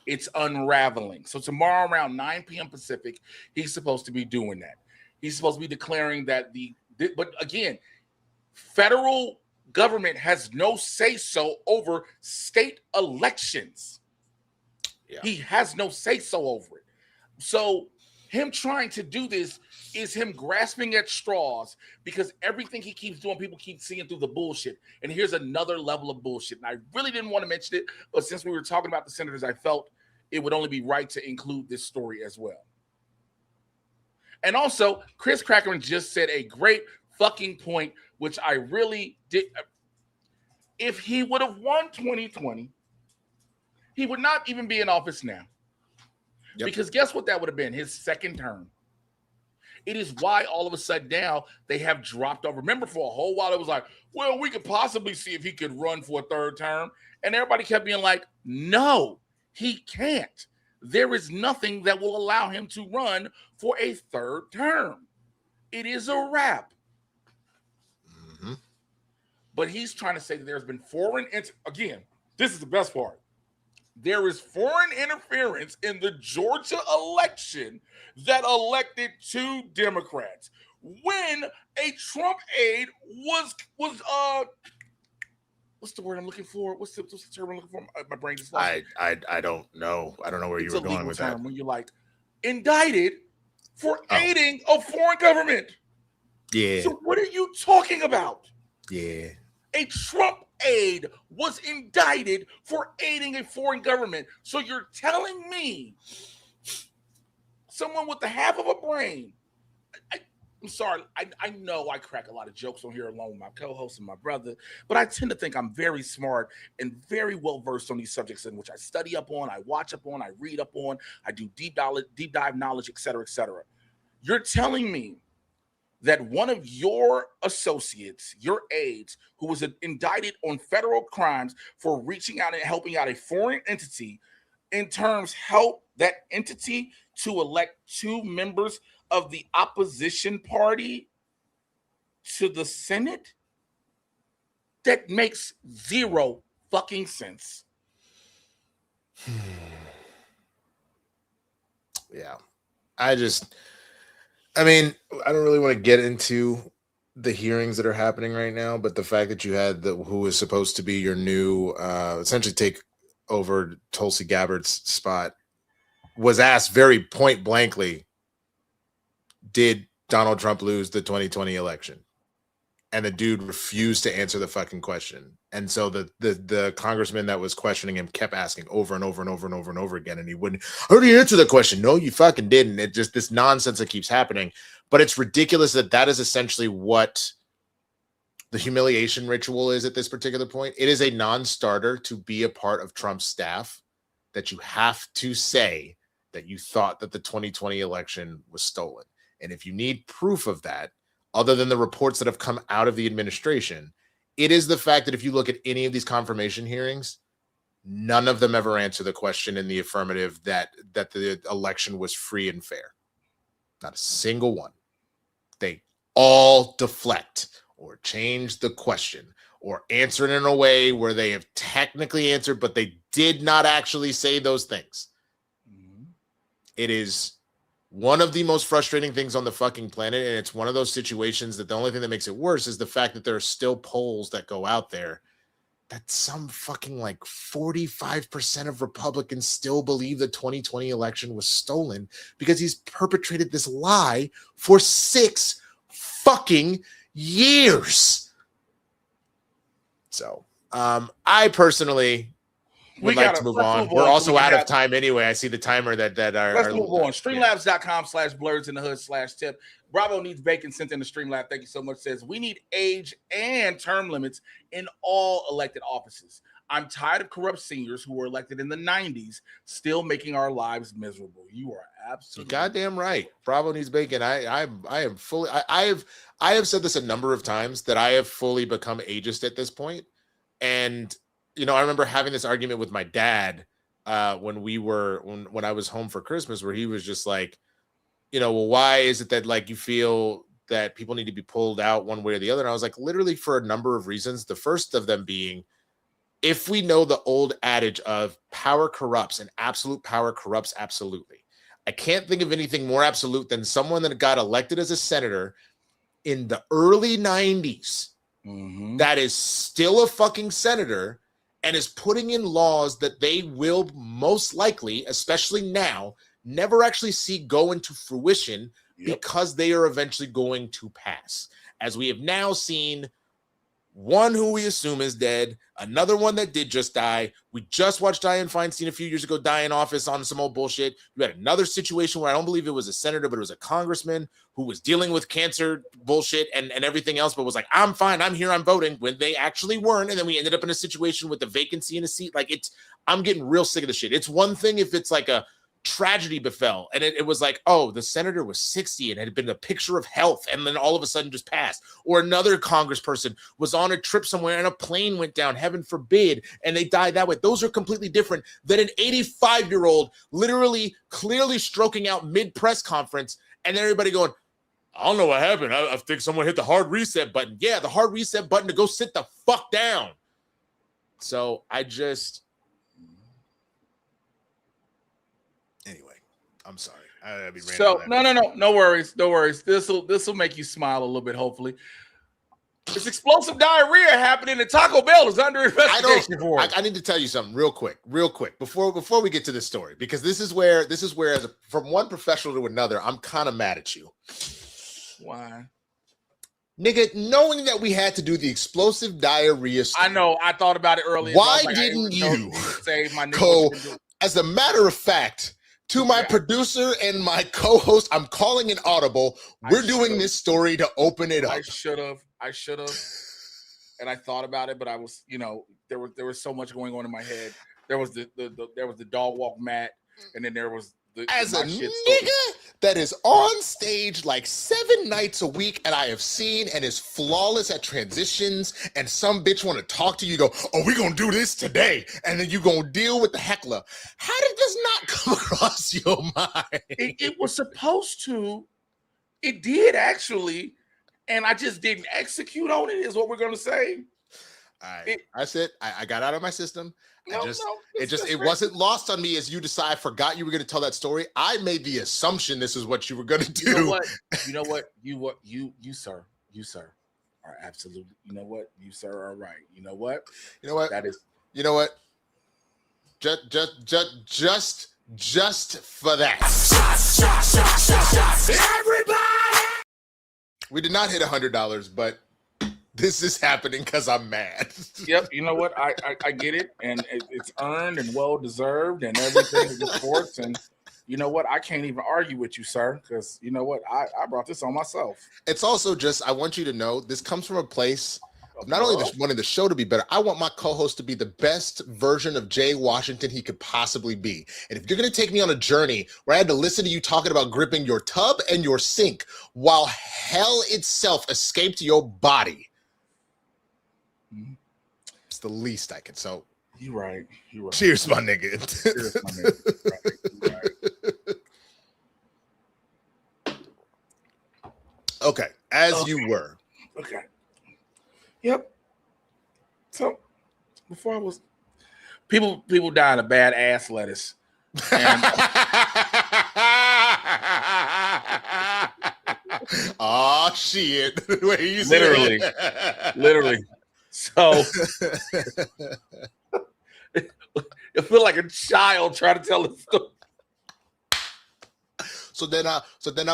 D: it's unraveling. So tomorrow around 9 p.m. Pacific, he's supposed to be doing that. He's supposed to be declaring that but again, federal government has no say-so over state elections. Yeah. He has no say-so over it. So him trying to do this is him grasping at straws because everything he keeps doing, people keep seeing through the bullshit. And here's another level of bullshit. And I really didn't want to mention it, but since we were talking about the senators, I felt it would only be right to include this story as well. And also, Chris Crackerman just said a great fucking point, which I really did. If he would have won 2020, he would not even be in office now. Yep. Because guess what that would have been? His second term. It is why all of a sudden now they have dropped off. Remember, for a whole while it was like, well, we could possibly see if he could run for a third term. And everybody kept being like, no, he can't. There is nothing that will allow him to run for a third term. It is a wrap. Mm-hmm. But he's trying to say that there's been foreign, again, this is the best part. There is foreign interference in the Georgia election that elected 2 Democrats. When a Trump aide was what's the word I'm looking for? What's the term I'm looking for? My brain just lost.
E: I don't know. I don't know where you were going with that.
D: When you're like indicted for aiding a foreign government.
E: Yeah.
D: So what are you talking about?
E: Yeah.
D: A Trump aide was indicted for aiding a foreign government. So you're telling me someone with the half of a brain, I'm sorry, I know I crack a lot of jokes on here along with my co-host and my brother, but I tend to think I'm very smart and very well versed on these subjects in which I study up on, I watch up on, I read up on, I do deep dive knowledge, et cetera, et cetera. You're telling me that one of your associates, your aides, who was indicted on federal crimes for reaching out and helping out a foreign entity, in terms help that entity to elect 2 members of the opposition party to the Senate? That makes 0 fucking sense.
E: Yeah. I mean, I don't really want to get into the hearings that are happening right now, but the fact that you had who was supposed to be your new, essentially take over Tulsi Gabbard's spot, was asked very point blankly, did Donald Trump lose the 2020 election? And the dude refused to answer the fucking question. And so the congressman that was questioning him kept asking over and over and over and over and over again. And he wouldn't, how do you answer the question? No, you fucking didn't. It just, this nonsense that keeps happening. But it's ridiculous that is essentially what the humiliation ritual is at this particular point. It is a non-starter to be a part of Trump's staff that you have to say that you thought that the 2020 election was stolen. And if you need proof of that, other than the reports that have come out of the administration, it is the fact that if you look at any of these confirmation hearings, none of them ever answer the question in the affirmative that the election was free and fair. Not a single one. They all deflect or change the question or answer it in a way where they have technically answered, but they did not actually say those things. Mm-hmm. It is one of the most frustrating things on the fucking planet, and it's one of those situations that the only thing that makes it worse is the fact that there are still polls that go out there that some fucking like 45% of Republicans still believe the 2020 election was stolen because he's perpetrated this lie for 6 fucking years. So, I personally would like to move on. We're also out of time anyway. I see the timer that
D: let's move on. Streamlabs.com/blerds-in-the-hood/tip. Bravo needs bacon sent in the Streamlab. Thank you so much. Says we need age and term limits in all elected offices. I'm tired of corrupt seniors who were elected in the 90s still making our lives miserable. You are absolutely
E: goddamn right. Bravo needs bacon. I am fully. I have said this a number of times that I have fully become ageist at this point. And you know, I remember having this argument with my dad when I was home for Christmas, where he was just like, you know, well, why is it that like you feel that people need to be pulled out one way or the other? And I was like, literally for a number of reasons. The first of them being, if we know the old adage of power corrupts and absolute power corrupts absolutely. I can't think of anything more absolute than someone that got elected as a senator in the early 90s that is still a fucking senator and is putting in laws that they will most likely, especially now, never actually see go into fruition because they are eventually going to pass. As we have now seen one who we assume is dead, another one that did just die. We just watched Dianne Feinstein a few years ago die in office on some old bullshit. You had another situation where I don't believe it was a senator, but it was a congressman who was dealing with cancer bullshit and everything else, but was like, I'm fine, I'm here, I'm voting, when they actually weren't. And then we ended up in a situation with a vacancy in a seat. Like, I'm getting real sick of the shit. It's one thing if it's like a tragedy befell and it was like, oh, the senator was 60 and had been a picture of health and then all of a sudden just passed, or another congressperson was on a trip somewhere and a plane went down, heaven forbid, and they died that way. Those are completely different than an 85-year-old literally clearly stroking out mid-press conference and everybody going, I don't know what happened, I think someone hit the hard reset button. Yeah, the hard reset button to go sit the fuck down. So anyway, I'm sorry.
D: No worries. This will make you smile a little bit, hopefully. This explosive diarrhea happening at Taco Bell is under investigation for it.
E: I need to tell you something real quick, before we get to this story, because this is where from one professional to another, I'm kind of mad at you.
D: Why?
E: Nigga, knowing that we had to do the explosive diarrhea story,
D: I know. I thought about it earlier.
E: Why didn't you
D: save my
E: go? As a matter of fact, to my producer and my co-host, I'm calling an audible. We're doing this story to open it up.
D: I should have. And I thought about it, but I was, there was so much going on in my head. There was the dog walk mat, and then there was
E: as a nigga that is on stage like 7 nights a week, and I have seen and is flawless at transitions, and some bitch want to talk to you, go, oh, we gonna do this today, and then you gonna deal with the heckler. How did this not come across your mind?
D: It was supposed to. It did actually, and I just didn't execute on it, is what we're gonna say.
E: I said I got out of my system. It wasn't lost on me as you decide. I forgot you were going to tell that story. I made the assumption this is what you were going to do.
D: You know what? You sir are absolutely. You know what? You sir are right. You know what? That is.
E: You know what? Just for that. Everybody. We did not hit $100, but this is happening because I'm mad.
D: Yep, you know what? I get it, and it's earned and well deserved, and everything is sports. And you know what? I can't even argue with you, sir, because you know what? I brought this on myself.
E: It's also just, I want you to know, this comes from a place of not only wanting the show to be better. I want my co-host to be the best version of Jay Washington he could possibly be. And if you're going to take me on a journey where I had to listen to you talking about gripping your tub and your sink while hell itself escaped your body, it's the least I can. So
D: you're right.
E: Cheers, my nigga.
D: Cheers, my nigga. Right.
E: Okay, you were.
D: Okay. Yep. So before I was, people dying of bad ass lettuce. And
E: oh shit! Wait, you
D: literally. So I feel like a child trying to tell a story.
E: So then I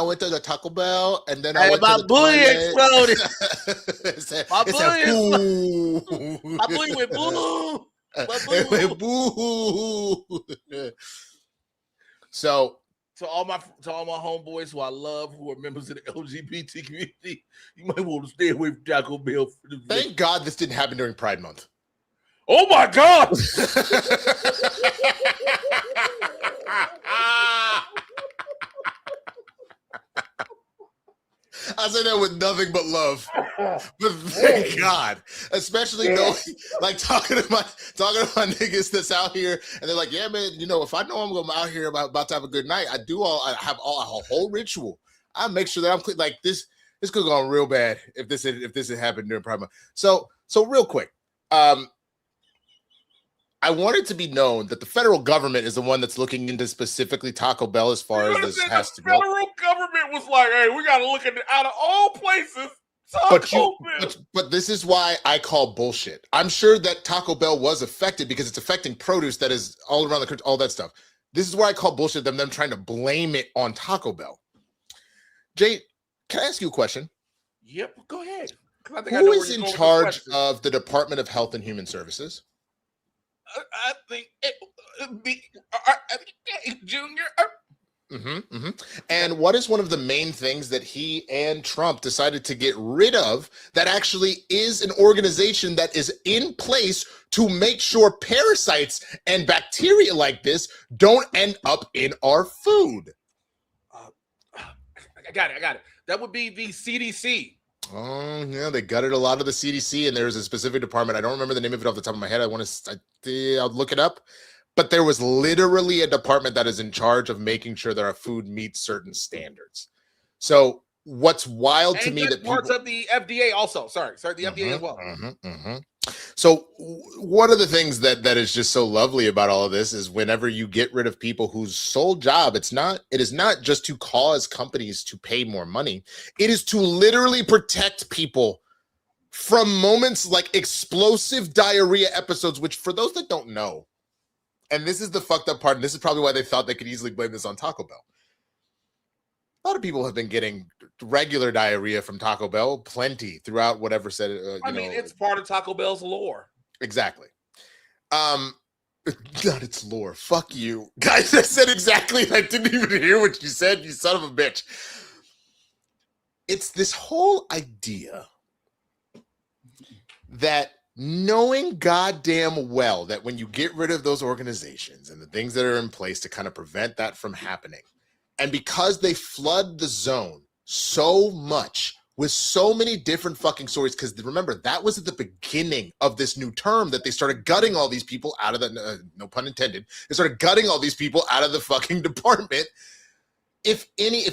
E: went to the Taco Bell, and then I went
D: my
E: to the
D: booty
E: toilet.
D: Exploded. My booty went boo.
E: It went boo. So
D: to all my homeboys who I love, who are members of the LGBT community, you might want to stay away from Taco Bell.
E: Thank God this didn't happen during Pride Month.
D: Oh my God!
E: I say that with nothing but love, but thank God, especially knowing, like talking to my niggas that's out here, and they're like, yeah, man, if I know I'm going out here about to have a good night, I have a whole ritual. I make sure that I'm clean. Like this could have gone real bad if this had happened during Pride Month. So real quick, I want it to be known that the federal government is the one that's looking into specifically Taco Bell as far as this has to go.
D: The federal government was like, hey, we got to look at it out of all places.
E: But this is why I call bullshit. I'm sure that Taco Bell was affected because it's affecting produce that is all around the country, all that stuff. This is why I call bullshit them trying to blame it on Taco Bell. Jay, can I ask you a question?
D: Yep, go ahead.
E: Who is in charge of the Department of Health and Human Services?
D: I think it would be Junior.
E: And what is one of the main things that he and Trump decided to get rid of that actually is an organization that is in place to make sure parasites and bacteria like this don't end up in our food?
D: I got it. That would be the CDC.
E: Oh, yeah, they gutted a lot of the CDC, and there's a specific department. I don't remember the name of it off the top of my head. I'll look it up. But there was literally a department that is in charge of making sure that our food meets certain standards. So what's wild to me that
D: parts of the FDA also. Sorry, the FDA as well.
E: So one of the things that is just so lovely about all of this is whenever you get rid of people whose sole job, it is not just to cause companies to pay more money. It is to literally protect people from moments like explosive diarrhea episodes, which for those that don't know, and this is the fucked up part, and this is probably why they thought they could easily blame this on Taco Bell. A lot of people have been getting regular diarrhea from Taco Bell, plenty throughout whatever said.
D: It's part of Taco Bell's lore.
E: Exactly. Not its lore. Fuck you, guys. I said exactly. I didn't even hear what you said. You son of a bitch. It's this whole idea that knowing goddamn well that when you get rid of those organizations and the things that are in place to kind of prevent that from happening, and because they flood the zone so much with so many different fucking stories, because remember, that was at the beginning of this new term that they started gutting all these people out of the, no pun intended, they started gutting all these people out of the fucking department. If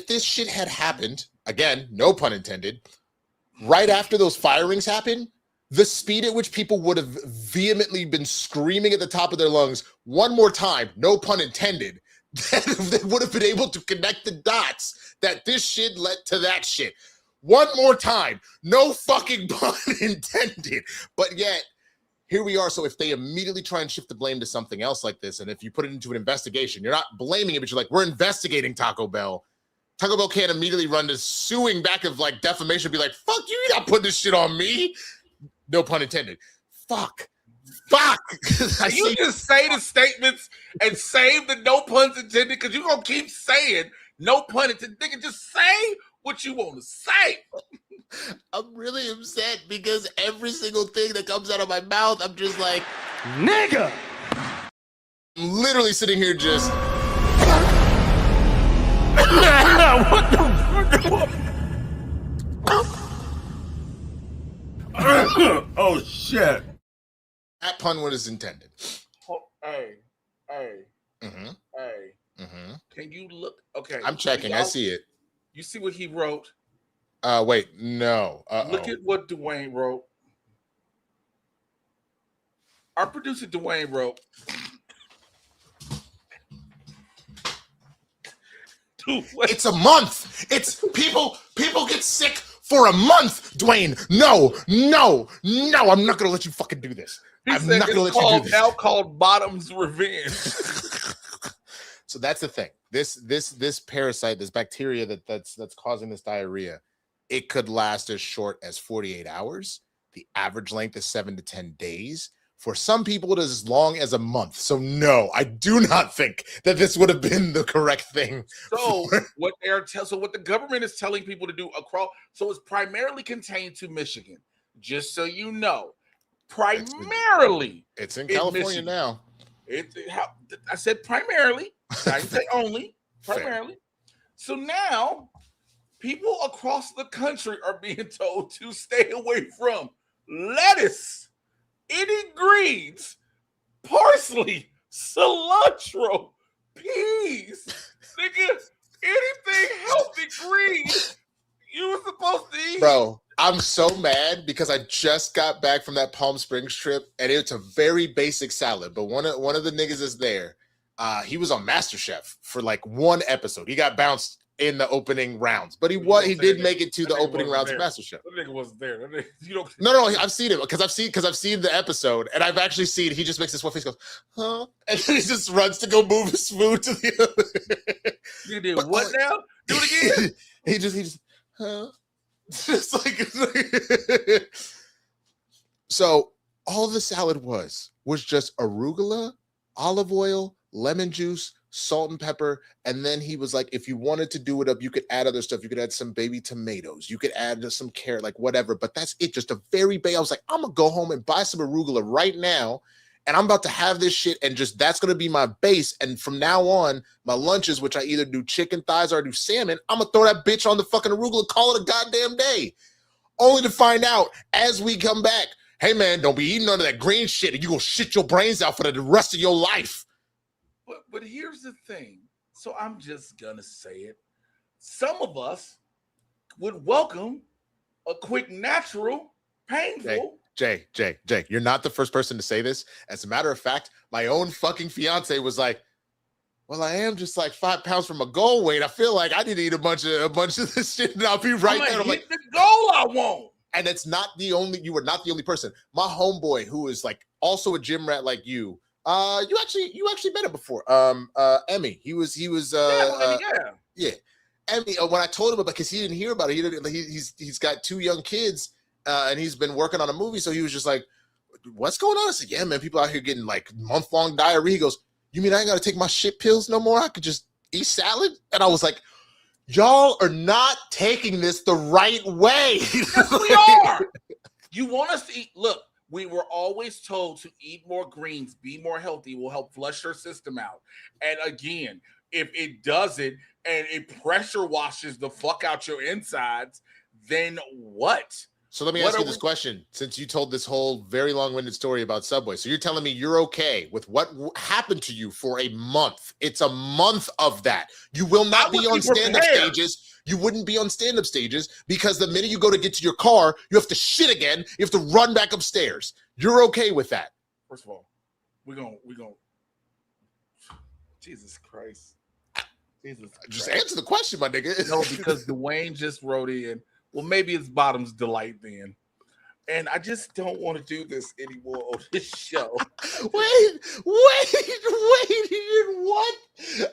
E: this shit had happened, again, no pun intended, right after those firings happened, the speed at which people would have vehemently been screaming at the top of their lungs, one more time, no pun intended, they would have been able to connect the dots that this shit led to that shit. One more time, no fucking pun intended. But yet, here we are. So if they immediately try and shift the blame to something else like this, and if you put it into an investigation, you're not blaming it, but you're like, we're investigating Taco Bell. Taco Bell can't immediately run to suing back of like defamation, be like, fuck you, you're not putting this shit on me. No pun intended. Fuck.
D: You just say the statements and save the no puns intended because you're going to keep saying no pun intended. Nigga, just say what you want to say.
E: I'm really upset because every single thing that comes out of my mouth, I'm just like,
C: Nigga!
E: I'm literally sitting here just.
C: What the Oh shit!
E: That pun was intended.
D: Hey. Can you look? Okay.
E: I'm checking. I see it.
D: You see what he wrote?
E: Wait, no.
D: Look at what Dwayne wrote. Our producer Dwayne wrote. Dude,
E: it's a month. It's people get sick for a month, Dwayne. No. I'm not gonna let you fucking do this. I'm not gonna let you do this.
D: Now called Bottom's Revenge.
E: So that's the thing. This parasite, this bacteria that's causing this diarrhea, it could last as short as 48 hours. The average length is 7 to 10 days. For some people, it is as long as a month. So no, I do not think that this would have been the correct thing.
D: So what the government is telling people to do across, so it's primarily contained to Michigan. Just so you know, primarily
E: it's in California
D: Michigan.
E: now.
D: I said primarily. I didn't say only. Primarily. Fair. So now people across the country are being told to stay away from lettuce, any greens, parsley, cilantro, peas, nigga, anything healthy green you were supposed to eat.
E: Bro, I'm so mad because I just got back from that Palm Springs trip and it's a very basic salad. But one of the niggas is there. He was on MasterChef for like one episode. He got bounced in the opening rounds, but he did make it to the opening rounds of MasterChef.
D: That nigga wasn't there. That nigga, you don't.
E: No, I've seen it because I've seen the episode, and I've actually seen he just makes this one face, goes, huh, and then he just runs to go move his food to the other.
D: You did what now? Do it again.
E: he just, huh? Just like so. All the salad was just arugula, olive oil, lemon juice, salt and pepper, and then he was like, if you wanted to do it up, you could add other stuff. You could add some baby tomatoes. You could add some carrot, like whatever. But that's it. Just a very big. I was like, I'm gonna go home and buy some arugula right now, and I'm about to have this shit, and just that's gonna be my base. And from now on, my lunches, which I either do chicken thighs or I do salmon, I'm gonna throw that bitch on the fucking arugula, call it a goddamn day. Only to find out as we come back, hey man, don't be eating none of that green shit, and you gonna shit your brains out for the rest of your life.
D: But here's the thing. So I'm just gonna say it. Some of us would welcome a quick, natural, painful.
E: Jay, you're not the first person to say this. As a matter of fact, my own fucking fiance was like, well, I am just like 5 pounds from a goal weight. I feel like I need to eat a bunch of this shit, and I'll be right there. I'm like,
D: the goal I want.
E: And it's not the only. You were not the only person. My homeboy, who is like also a gym rat like you. You actually met him before. Emmy. He was. Yeah. Emmy. When I told him about, because he didn't hear about it. He's got 2 young kids, and he's been working on a movie. So he was just like, "What's going on?" I said, "Yeah, man. People out here getting like month-long diarrhea." He goes, "You mean I ain't got to take my shit pills no more? I could just eat salad?" And I was like, y'all are not taking this the right way.
D: Yes, we are. You want us to eat? Look, we were always told to eat more greens, be more healthy, will help flush your system out. And again, if it doesn't and it pressure washes the fuck out your insides, then what?
E: So let me ask you this question, since you told this whole very long-winded story about Subway. So you're telling me you're okay with what happened to you for a month. It's a month of that. You will not be on stand-up stages. You wouldn't be on stand-up stages because the minute you go to get to your car, you have to shit again. You have to run back upstairs. You're okay with that?
D: First of all, we're going Jesus Christ.
E: Just answer the question, my nigga.
D: No, because Dwayne just wrote in, well, maybe it's Bottom's delight then. And I just don't want to do this anymore on this show.
E: Wait, what?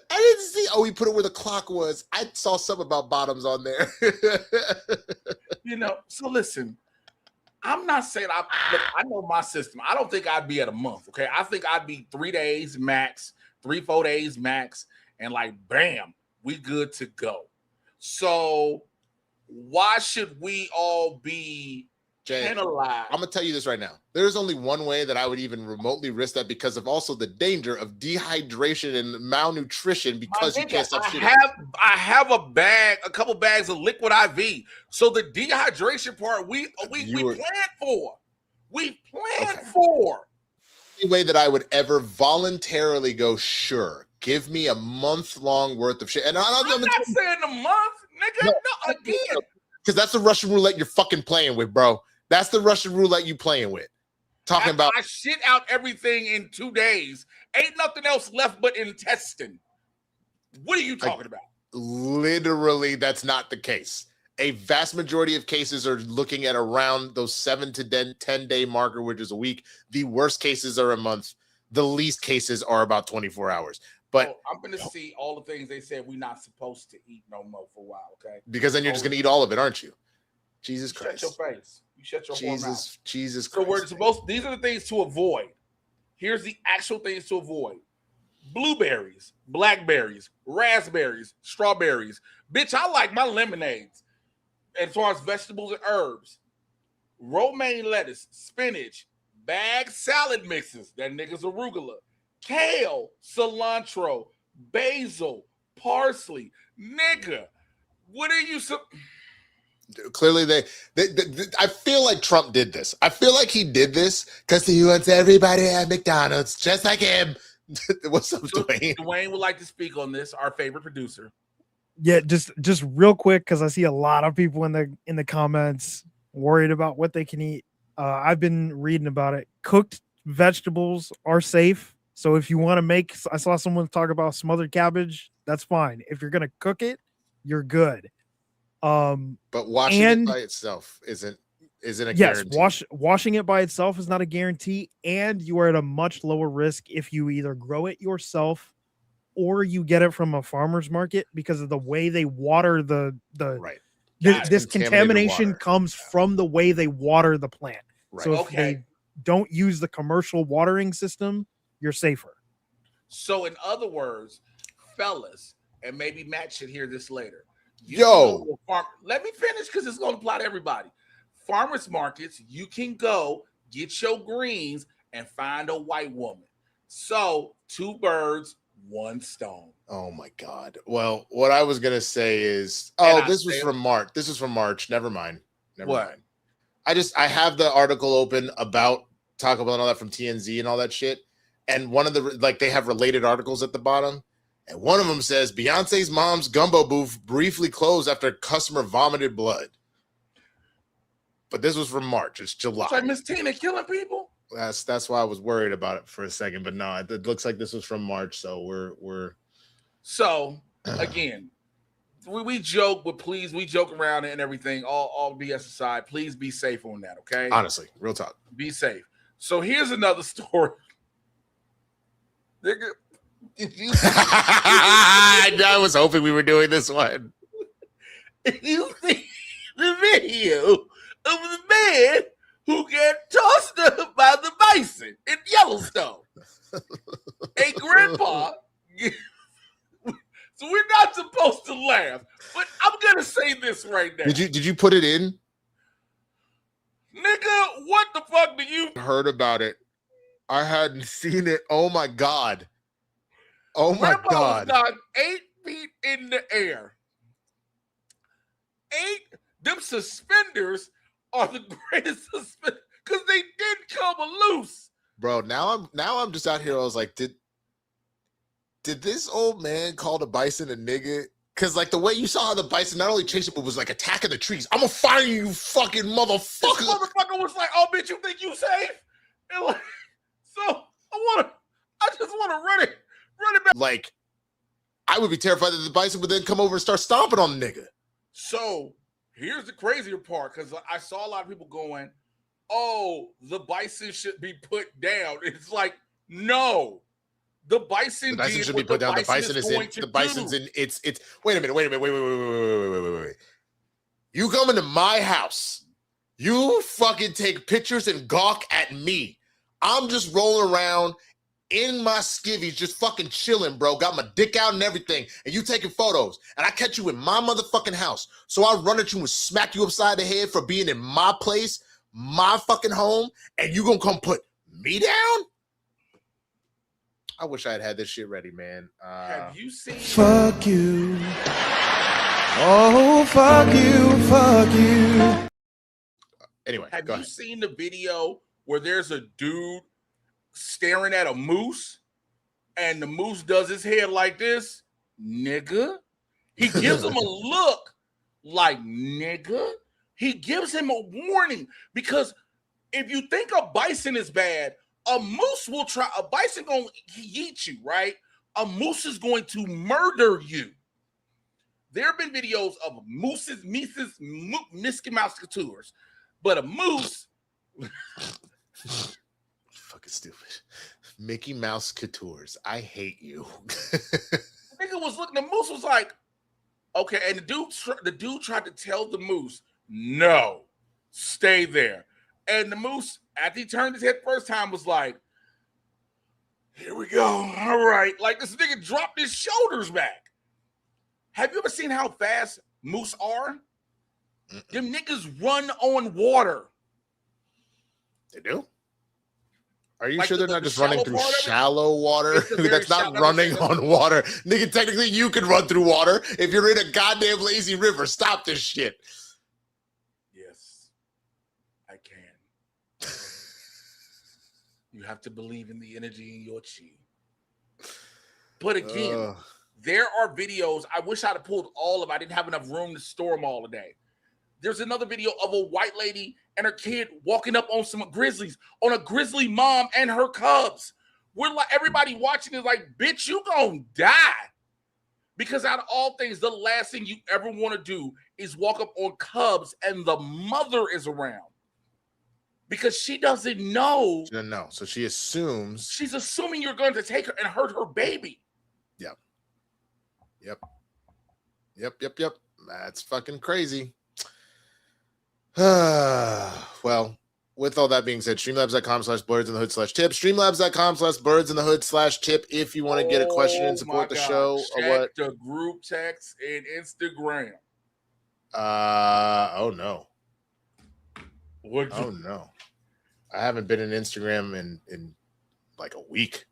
E: I didn't see. Oh, he put it where the clock was. I saw something about Bottoms on there.
D: So listen, I'm not saying I know my system. I don't think I'd be at a month, okay? I think I'd be 3 days max, 3-4 days max, and like, bam, we good to go. So why should we all be penalized?
E: I'm gonna tell you this right now. There's only one way that I would even remotely risk that, because of also the danger of dehydration and malnutrition, because you can't stop shooting.
D: I have a couple bags of liquid IV. So the dehydration part we planned for. We planned for.
E: The way that I would ever voluntarily go, sure, give me a month-long worth of shit. And I'm not
D: saying a month, nigga. No, again.
E: Because that's the Russian roulette you're fucking playing with, bro. That's the Russian roulette you playing with. I
D: shit out everything in 2 days. Ain't nothing else left but intestine. What are you talking about?
E: Literally, that's not the case. A vast majority of cases are looking at around those 7 to 10 day marker, which is a week. The worst cases are a month. The least cases are about 24 hours. But
D: I'm going to see all the things they said we're not supposed to eat no more for a while, okay?
E: Because then you're just going to eat all of it, aren't you? Jesus Christ.
D: Shut your face. You shut your whole mouth.
E: Jesus
D: Christ. So these are the things to avoid. Here's the actual things to avoid. Blueberries, blackberries, raspberries, strawberries. Bitch, I like my lemonades. As far as vegetables and herbs. Romaine lettuce, spinach, bagged salad mixes. That nigga's arugula. Kale, cilantro, basil, parsley. Nigga, what are you...
E: Clearly, I feel like Trump did this. I feel like he did this because he wants everybody at McDonald's, just like him. What's up, Dwayne?
D: Dwayne would like to speak on this, our favorite producer.
H: Yeah, just real quick, because I see a lot of people in the comments worried about what they can eat. I've been reading about it. Cooked vegetables are safe. So if you want to I saw someone talk about smothered cabbage, that's fine. If you're going to cook it, you're good.
E: But washing
H: and-
E: it by itself isn't a
H: Yes,
E: guarantee.
H: washing it by itself is not a guarantee, and you are at a much lower risk if you either grow it yourself or you get it from a farmer's market because of the way they water the
E: Right.
H: this
E: Contaminated
H: contamination
E: water.
H: comes from the way they water the plant.
E: Right.
H: So if
D: Okay.
H: they don't use the commercial watering system, you're safer.
D: So in other words, fellas, and maybe Matt should hear this later. You
E: Yo.
D: can go to a farm- let me finish because it's going to apply to everybody. Farmers markets, you can go get your greens and find a white woman. So 2 birds, 1 stone.
E: Oh my God. Well, what I was gonna say is,
D: And I
E: this was
D: say-
E: from March. This is from March. Never mind. Never
D: What?
E: mind. I have the article open about Taco Bell and all that from TNZ and all that shit. And one of the they have related articles at the bottom. And one of them says Beyonce's mom's gumbo booth briefly closed after a customer vomited blood. But this was from March. It's July.
D: It's like Miss Tina killing people.
E: That's why I was worried about it for a second. But no, it looks like this was from March. So we're
D: So again, we joke, but please, we joke around and everything. All BS aside, please be safe on that. Okay,
E: honestly, real talk.
D: be safe. So here's another story. Nigga, if you
E: I was hoping we were doing this one.
D: if you see the video of the man who got tossed up by the bison in Yellowstone, a grandpa. So we're not supposed to laugh, but I'm gonna say this right now.
E: Did you put it in?
D: Nigga, what the fuck do you
E: Heard about it. I hadn't seen it. Oh my God. Oh my
D: Grandpa
E: God.
D: was knocked 8 feet in the air. 8, them suspenders are the greatest suspenders because they did come loose.
E: Bro, now I'm just out here. I was like, did this old man call the bison a nigga? Because like the way you saw how the bison not only chased it, but was like attacking the trees. I'm gonna fire you, fucking
D: This
E: motherfucker.
D: motherfucker was like, "Oh, bitch, you think you safe?" And like, so I just wanna run it back.
E: Like, I would be terrified that the bison would then come over and start stomping on the nigga.
D: So here's the crazier part, because I saw a lot of people going, "Oh, the bison should be put down." It's like, no, the bison.
E: The bison
D: did
E: should be
D: what
E: put down. The
D: is
E: bison is in.
D: going to
E: The bison's
D: do.
E: in. It's. Wait a minute. Wait. You come into my house. You fucking take pictures and gawk at me. I'm just rolling around in my skivvies, just fucking chilling, bro. Got my dick out and everything, and you taking photos. And I catch you in my motherfucking house. So I run at you and smack you upside the head for being in my place, my fucking home, and you gonna come put me down? I wish I had this shit ready, man.
D: Have you seen?
C: Fuck you. Oh, fuck you.
E: Anyway,
D: Have
E: go
D: you
E: ahead.
D: seen the video where there's a dude staring at a moose, and the moose does his head like this, nigga? He gives him a look like nigga. He gives him a warning, because if you think a bison is bad, a moose will try. A bison gonna eat you, right? A moose is going to murder you. There have been videos of mooses, Mickey Mouse couture, but a moose.
E: Fucking stupid. Mickey Mouse coutures. I hate you.
D: Nigga was looking. The moose was like, okay, and the dude tried to tell the moose, no, stay there. And the moose, after he turned his head the first time, was like, here we go. All right. Like, this nigga dropped his shoulders back. Have you ever seen how fast moose are? Them niggas run on water.
E: They do? Are you
D: Like
E: sure they're
D: the
E: not just running
D: shallow
E: through
D: part of it?
E: shallow water?
D: It's a very
E: That's not
D: shallow-
E: running on water. Nigga, technically you can run through water if you're in a goddamn lazy river. Stop this shit.
D: Yes, I can. You have to believe in the energy in your chi. But again, there are videos. I wish I'd have pulled all of them. I didn't have enough room to store them all today. There's another video of a white lady and her kid walking up on some grizzlies, on a grizzly mom and her cubs. We're like, everybody watching is like, bitch, you gonna die. Because out of all things, the last thing you ever want to do is walk up on Cubs and the mother is around. Because she doesn't know.
E: She doesn't know. So she assumes.
D: She's assuming you're going to take her and hurt her baby.
E: Yep. That's fucking crazy. Well, with all that being said, streamlabs.com/blerdsndahood/tip, streamlabs.com/blerdsndahood/tip if you want to get a question and support the show
D: Check
E: or what.
D: the group text and Instagram.
E: Oh no.
D: Oh
E: no. I haven't been in Instagram in like a week.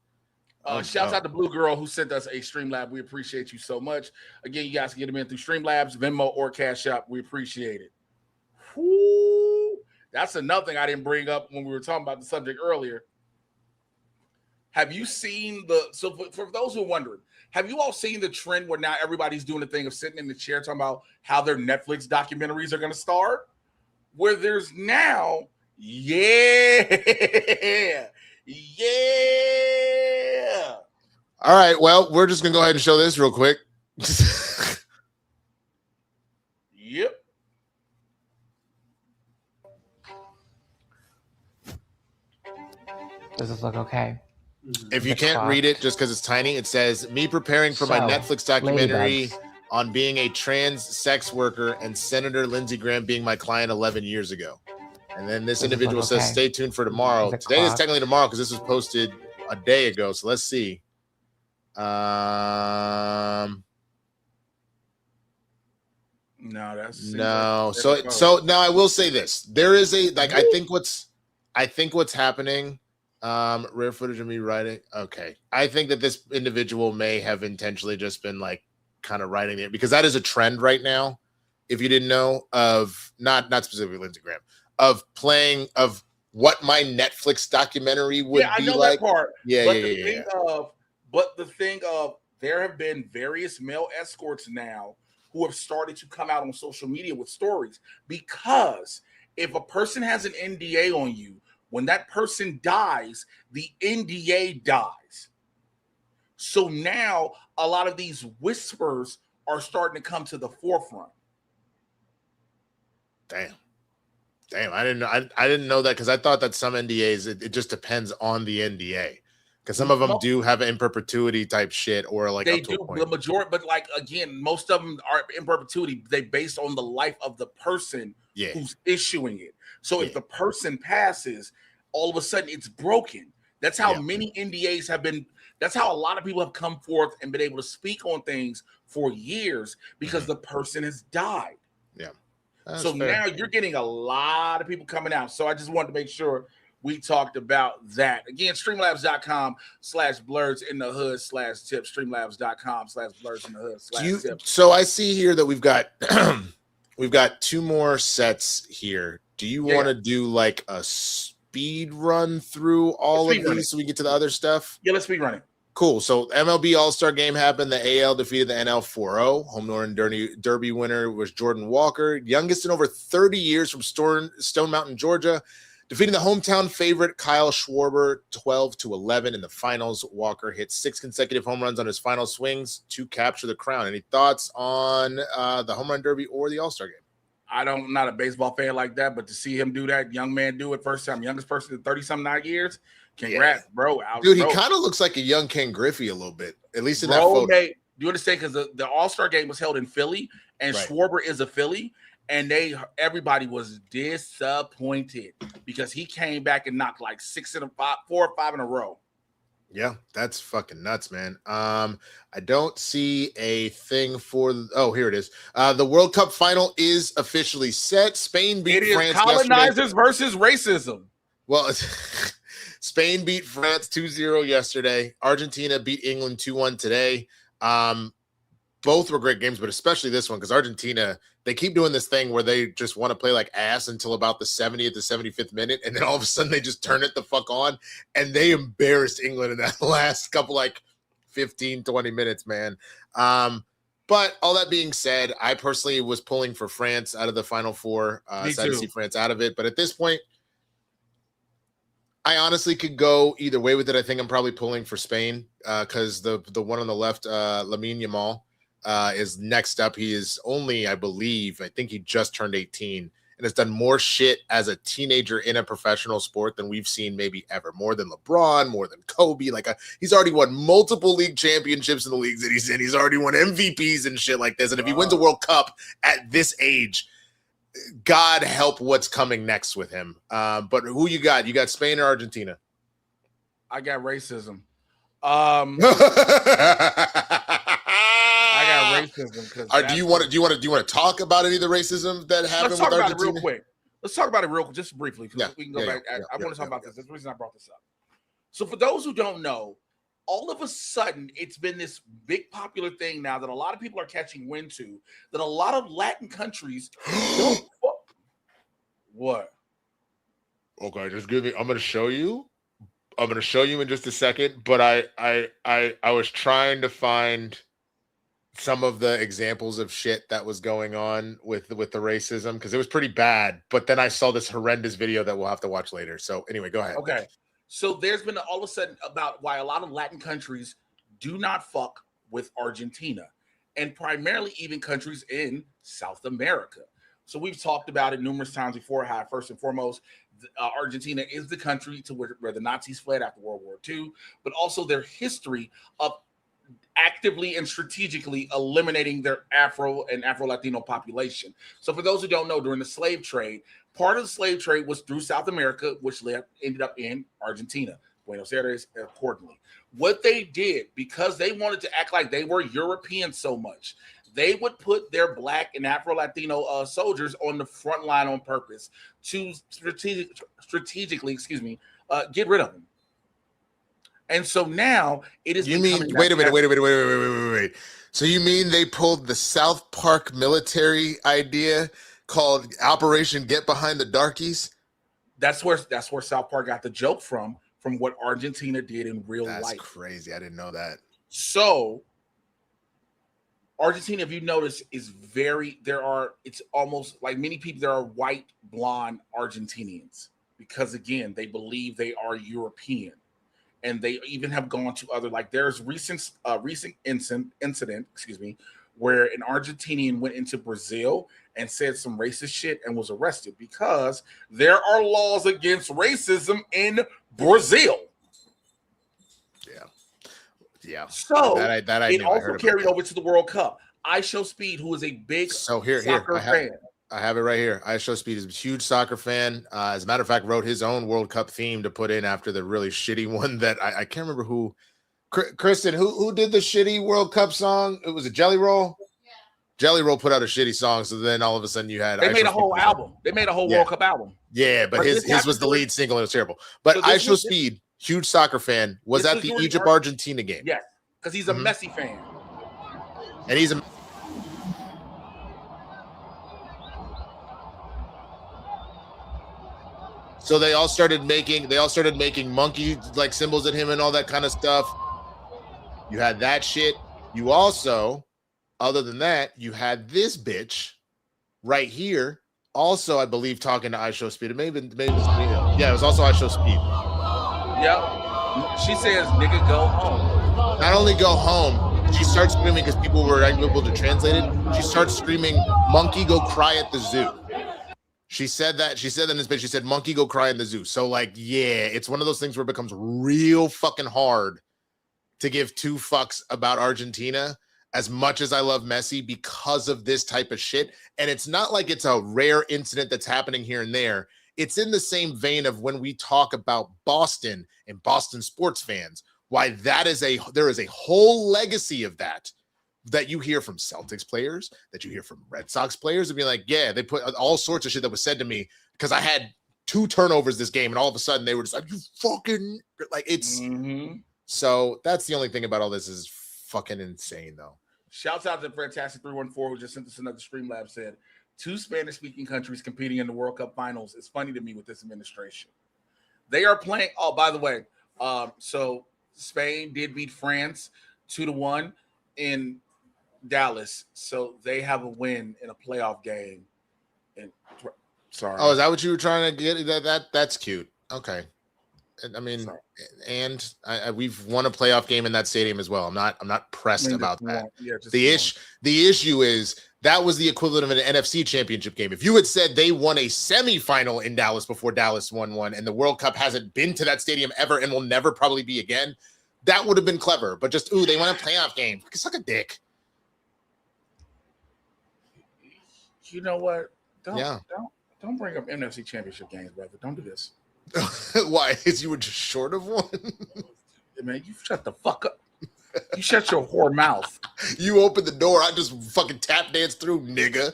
D: Shouts out to Blue Girl who sent us a Streamlab. We appreciate you so much. Again, you guys can get them in through Streamlabs, Venmo, or CashApp. We appreciate it. Whoo! That's another thing I didn't bring up when we were talking about the subject earlier. Have you seen for those who are wondering, have you all seen the trend where now everybody's doing the thing of sitting in the chair talking about how their Netflix documentaries are going to start? Where there's now, yeah.
E: All right, well, we're just gonna go ahead and show this real quick.
D: Yep.
I: Does this look okay?
E: If you can't read it just because it's tiny, it says, me preparing for my Netflix documentary on being a trans sex worker and Senator Lindsey Graham being my client 11 years ago. And then this individual says, stay tuned for tomorrow. Today is technically tomorrow because this was posted a day ago. So let's see.
D: No, that's
E: no. So now I will say this. There is a I think what's happening. Rare footage of me writing. Okay. I think that this individual may have intentionally just been like kind of writing it because that is a trend right now. If you didn't know, of not specifically Lindsey Graham, of playing of what my Netflix documentary would be like. Yeah, I know that part.
D: But the thing of there have been various male escorts now who have started to come out on social media with stories, because if a person has an NDA on you, when that person dies, the NDA dies. So now a lot of these whispers are starting to come to the forefront.
E: Damn, I didn't know that, because I thought that some NDAs it just depends on the NDA. Because some of them do have in perpetuity type shit, or like
D: they do the majority, but like again, most of them are in perpetuity. They based on the life of the person who's issuing it. So if the person passes, all of a sudden it's broken. That's how many NDAs have been. That's how a lot of people have come forth and been able to speak on things for years because the person has died.
E: Yeah.
D: So now you're getting a lot of people coming out. So I just wanted to make sure we talked about that. Again, streamlabs.com/blerdsndahood/tip, streamlabs.com/blerdsndahood/tip.
E: So I see here that we've got we've got two more sets here. Do you want to do like a speed run through all of these so we get to the other stuff?
D: Yeah, let's speed run it.
E: Cool. So MLB All-Star Game happened. The AL defeated the NL 4-0. Home run derby winner was Jordan Walker, youngest in over 30 years, from Stone Mountain, Georgia, defeating the hometown favorite Kyle Schwarber 12-11 in the finals. Walker hit 6 consecutive home runs on his final swings to capture the crown. Any thoughts on the home run derby or the All-Star Game?
D: I'm not a baseball fan like that, but to see him do that, young man do it first time, youngest person in 30-something years, congrats, bro.
E: Dude, he kind of looks like a young Ken Griffey a little bit, at least in that photo.
D: Do you understand? Because the All-Star Game was held in Philly, and Schwarber is a Philly, and everybody was disappointed because he came back and knocked like 4 or 5 in a row.
E: Yeah, that's fucking nuts, man. I don't see a thing for. Oh, here it is. The World Cup final is officially set. Spain beat France.
D: Colonizers versus racism.
E: Well, Spain beat France 2-0 yesterday. Argentina beat England 2-1 today. Both were great games, but especially this one because Argentina, they keep doing this thing where they just want to play like ass until about the 70th to 75th minute, and then all of a sudden they just turn it the fuck on, and they embarrassed England in that last couple like 15, 20 minutes, man. But all that being said, I personally was pulling for France out of the Final Four. Sad to see France out of it, but at this point, I honestly could go either way with it. I think I'm probably pulling for Spain because the one on the left, Lamine Yamal, is next up. He is only, I think he just turned 18 and has done more shit as a teenager in a professional sport than we've seen maybe ever. More than LeBron, more than Kobe. He's already won multiple league championships in the leagues that he's in. He's already won MVPs and shit like this. And if he wins a World Cup at this age, God help what's coming next with him. But who you got? You got Spain or Argentina?
D: I got racism. I got racism.
E: Do you want to talk about any of the racism that happened with Argentina?
D: Let's talk about it real quick. Let's talk about it real quick, just briefly, because we can go back. I want to talk about this. That's the reason I brought this up. So for those who don't know, all of a sudden, it's been this big popular thing now that a lot of people are catching wind to, that a lot of Latin countries don't fuck. What?
E: Okay, just give me. I'm going to show you in just a second, but I was trying to find some of the examples of shit that was going on with the racism, because it was pretty bad. But then I saw this horrendous video that we'll have to watch later. So anyway, go ahead.
D: Okay. So there's been all of a sudden about why a lot of Latin countries do not fuck with Argentina, and primarily even countries in South America. So we've talked about it numerous times before, how first and foremost, Argentina is the country to where the Nazis fled after World War II, but also their history of actively and strategically eliminating their Afro and Afro-Latino population. So for those who don't know, during the slave trade, part of the slave trade was through South America, which ended up in Argentina, Buenos Aires, accordingly. What they did, because they wanted to act like they were European so much, they would put their Black and Afro-Latino soldiers on the front line on purpose to strategically, get rid of them. And so now it is.
E: You mean? Wait a minute. So you mean they pulled the South Park military idea called Operation Get Behind the Darkies?
D: That's where South Park got the joke from what Argentina did in real life.
E: That's crazy. I didn't know that.
D: So Argentina, if you notice, it's almost like many people, there are white, blonde Argentinians, because again, they believe they are European. And they even have gone to other, like there's recent incident, where an Argentinian went into Brazil and said some racist shit and was arrested because there are laws against racism in Brazil.
E: Yeah.
D: So
E: that I
D: it
E: knew. I
D: also carried over to the World Cup. I Show Speed, who is a big soccer fan.
E: I have it right here. I Show Speed is a huge soccer fan. As a matter of fact, wrote his own World Cup theme to put in after the really shitty one that I can't remember who. Kristen, who did the shitty World Cup song? It was a Jelly Roll. Yeah. Jelly Roll put out a shitty song, so then all of a sudden you had.
D: They made a whole album. They made a whole World Cup album.
E: Yeah, but his was the lead single. It was terrible. But so I Show Speed, huge soccer fan, was at the Egypt-Argentina game.
D: Yes, because he's a Messi fan.
E: And he's a. So they all started making monkey like symbols at him and all that kind of stuff. You had that shit. You also, other than that, you had this bitch right here. Also, I believe talking to I Show Speed. Maybe yeah, it was also I Show Speed.
D: Yep. She says, "Nigga, go home."
E: Not only go home, she starts screaming because people were unable to translate it. She starts screaming, "Monkey, go cry at the zoo." She said that in this bitch. She said, "Monkey, go cry in the zoo." So, like, yeah, it's one of those things where it becomes real fucking hard to give two fucks about Argentina as much as I love Messi because of this type of shit. And it's not like it's a rare incident that's happening here and there. It's in the same vein of when we talk about Boston and Boston sports fans, why there is a whole legacy of that you hear from Celtics players, that you hear from Red Sox players, and be like, yeah, they put all sorts of shit that was said to me because I had 2 turnovers this game, and all of a sudden they were just like, you fucking, like, it's So that's the only thing about all this is fucking insane, though.
D: Shouts out to Fantastic 314 who just sent us another Streamlabs, said 2 Spanish-speaking countries competing in the World Cup finals. It's funny to me with this administration. They are playing. Oh, by the way, so Spain did beat France 2-1 in Dallas, so they have a win in a playoff game. And sorry.
E: Oh, is that what you were trying to get? That's cute. Okay. I mean,
D: So,
E: and we've won a playoff game in that stadium as well. I'm not pressed about that. The issue is that was the equivalent of an NFC championship game. If you had said they won a semifinal in Dallas before Dallas won one, and the World Cup hasn't been to that stadium ever and will never probably be again, that would have been clever. But just, they won a playoff game. Suck a dick.
D: You know what? Don't bring up NFC championship games, brother. Don't do this.
E: Why? Is you were just short of one?
D: Man, you shut the fuck up. You shut your whore mouth.
E: You open the door, I just fucking tap dance through, nigga.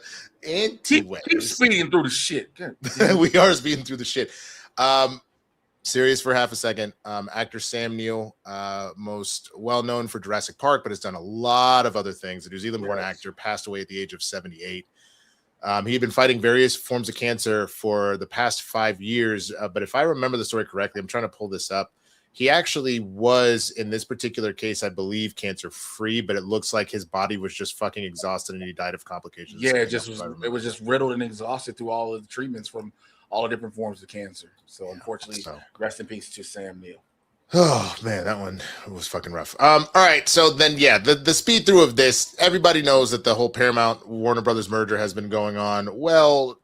E: And
D: keep speeding through the shit.
E: We are speeding through the shit. Serious for half a second. Actor Sam Neill, most well known for Jurassic Park, but has done a lot of other things. A New Zealand-born actor, passed away at the age of 78. He had been fighting various forms of cancer for the past 5 years. But if I remember the story correctly, I'm trying to pull this up. He actually was, in this particular case, I believe, cancer-free, but it looks like his body was just fucking exhausted and he died of complications.
D: Yeah, it was just riddled and exhausted through all of the treatments from all the different forms of cancer. So unfortunately, rest in peace to Sam Neill.
E: Oh man, that one was fucking rough. All right, so then the speed through of this, everybody knows that the whole Paramount Warner Brothers merger has been going on. Well,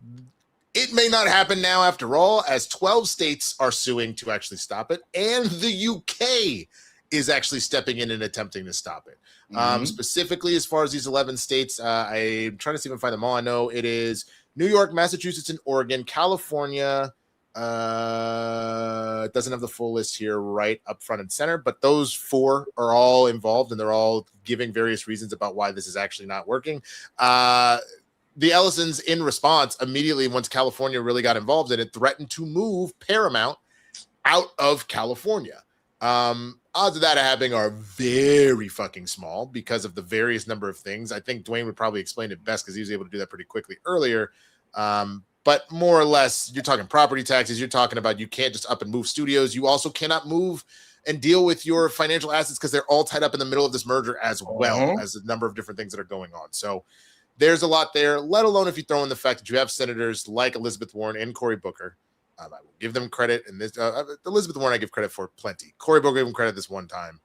E: it may not happen now after all, as 12 states are suing to actually stop it, and the UK is actually stepping in and attempting to stop it. Specifically, as far as these 11 states, I'm trying to see if I can find them all. I know it is New York, Massachusetts, and Oregon. California doesn't have the full list here right up front and center, but those 4 are all involved, and they're all giving various reasons about why this is actually not working. The Ellisons, in response, immediately once California really got involved in it, threatened to move Paramount out of California. Odds of that happening are very fucking small because of the various number of things. I think Dwayne would probably explain it best because he was able to do that pretty quickly earlier. But more or less, you're talking property taxes. You're talking about you can't just up and move studios. You also cannot move and deal with your financial assets because they're all tied up in the middle of this merger as well as a number of different things that are going on. So there's a lot there, let alone if you throw in the fact that you have senators like Elizabeth Warren and Cory Booker. I will give them credit. And this Elizabeth Warren, I give credit for plenty. Cory Booker gave him credit this one time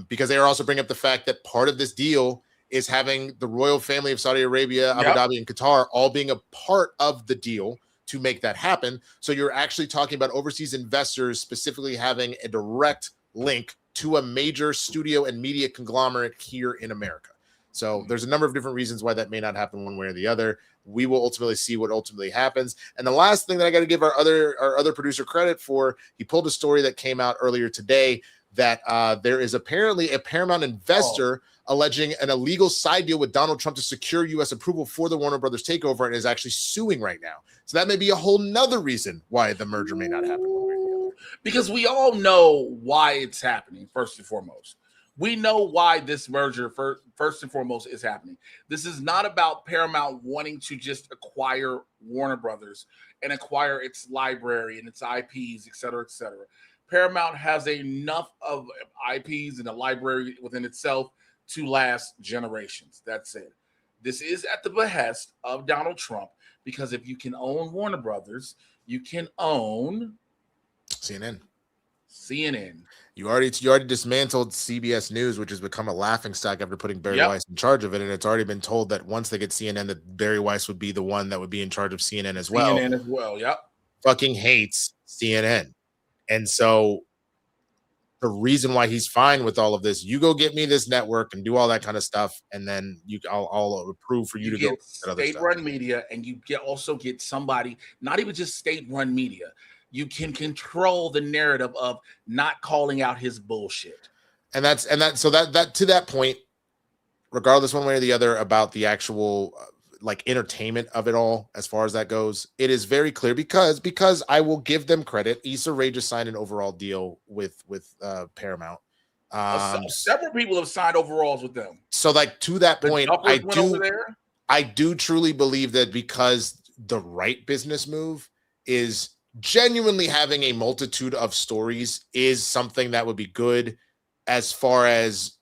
E: because they are also bringing up the fact that part of this deal is having the royal family of Saudi Arabia, Abu Dhabi, and Qatar all being a part of the deal to make that happen. So you're actually talking about overseas investors specifically having a direct link to a major studio and media conglomerate here in America. So there's a number of different reasons why that may not happen one way or the other. We will ultimately see what ultimately happens. And the last thing that I got to give our other producer credit for, he pulled a story that came out earlier today that there is apparently a Paramount investor alleging an illegal side deal with Donald Trump to secure U.S. approval for the Warner Brothers takeover and is actually suing right now. So that may be a whole nother reason why the merger may not happen one way or the other.
D: Because we all know why it's happening, first and foremost. We know why this merger, first and foremost, is happening. This is not about Paramount wanting to just acquire Warner Brothers and acquire its library and its IPs, et cetera, et cetera. Paramount has enough of IPs and a library within itself to last generations. That's it. This is at the behest of Donald Trump, because if you can own Warner Brothers, you can own
E: CNN. You already dismantled CBS News, which has become a laughingstock after putting Barry Weiss in charge of it. And it's already been told that once they get CNN, that Barry Weiss would be the one that would be in charge of CNN as well. Fucking hates CNN. And so the reason why he's fine with all of this, you go get me this network and do all that kind of stuff, and then I'll approve for you to go
D: state-run media, and you also get somebody, not even just state-run media. You can control the narrative of not calling out his bullshit.
E: And that to that point, regardless one way or the other about the actual like entertainment of it all, as far as that goes, it is very clear because I will give them credit. Issa Rae just signed an overall deal with Paramount.
D: Several people have signed overalls with them.
E: So like to that point, I do truly believe that because the right business move is genuinely having a multitude of stories is something that would be good, as far as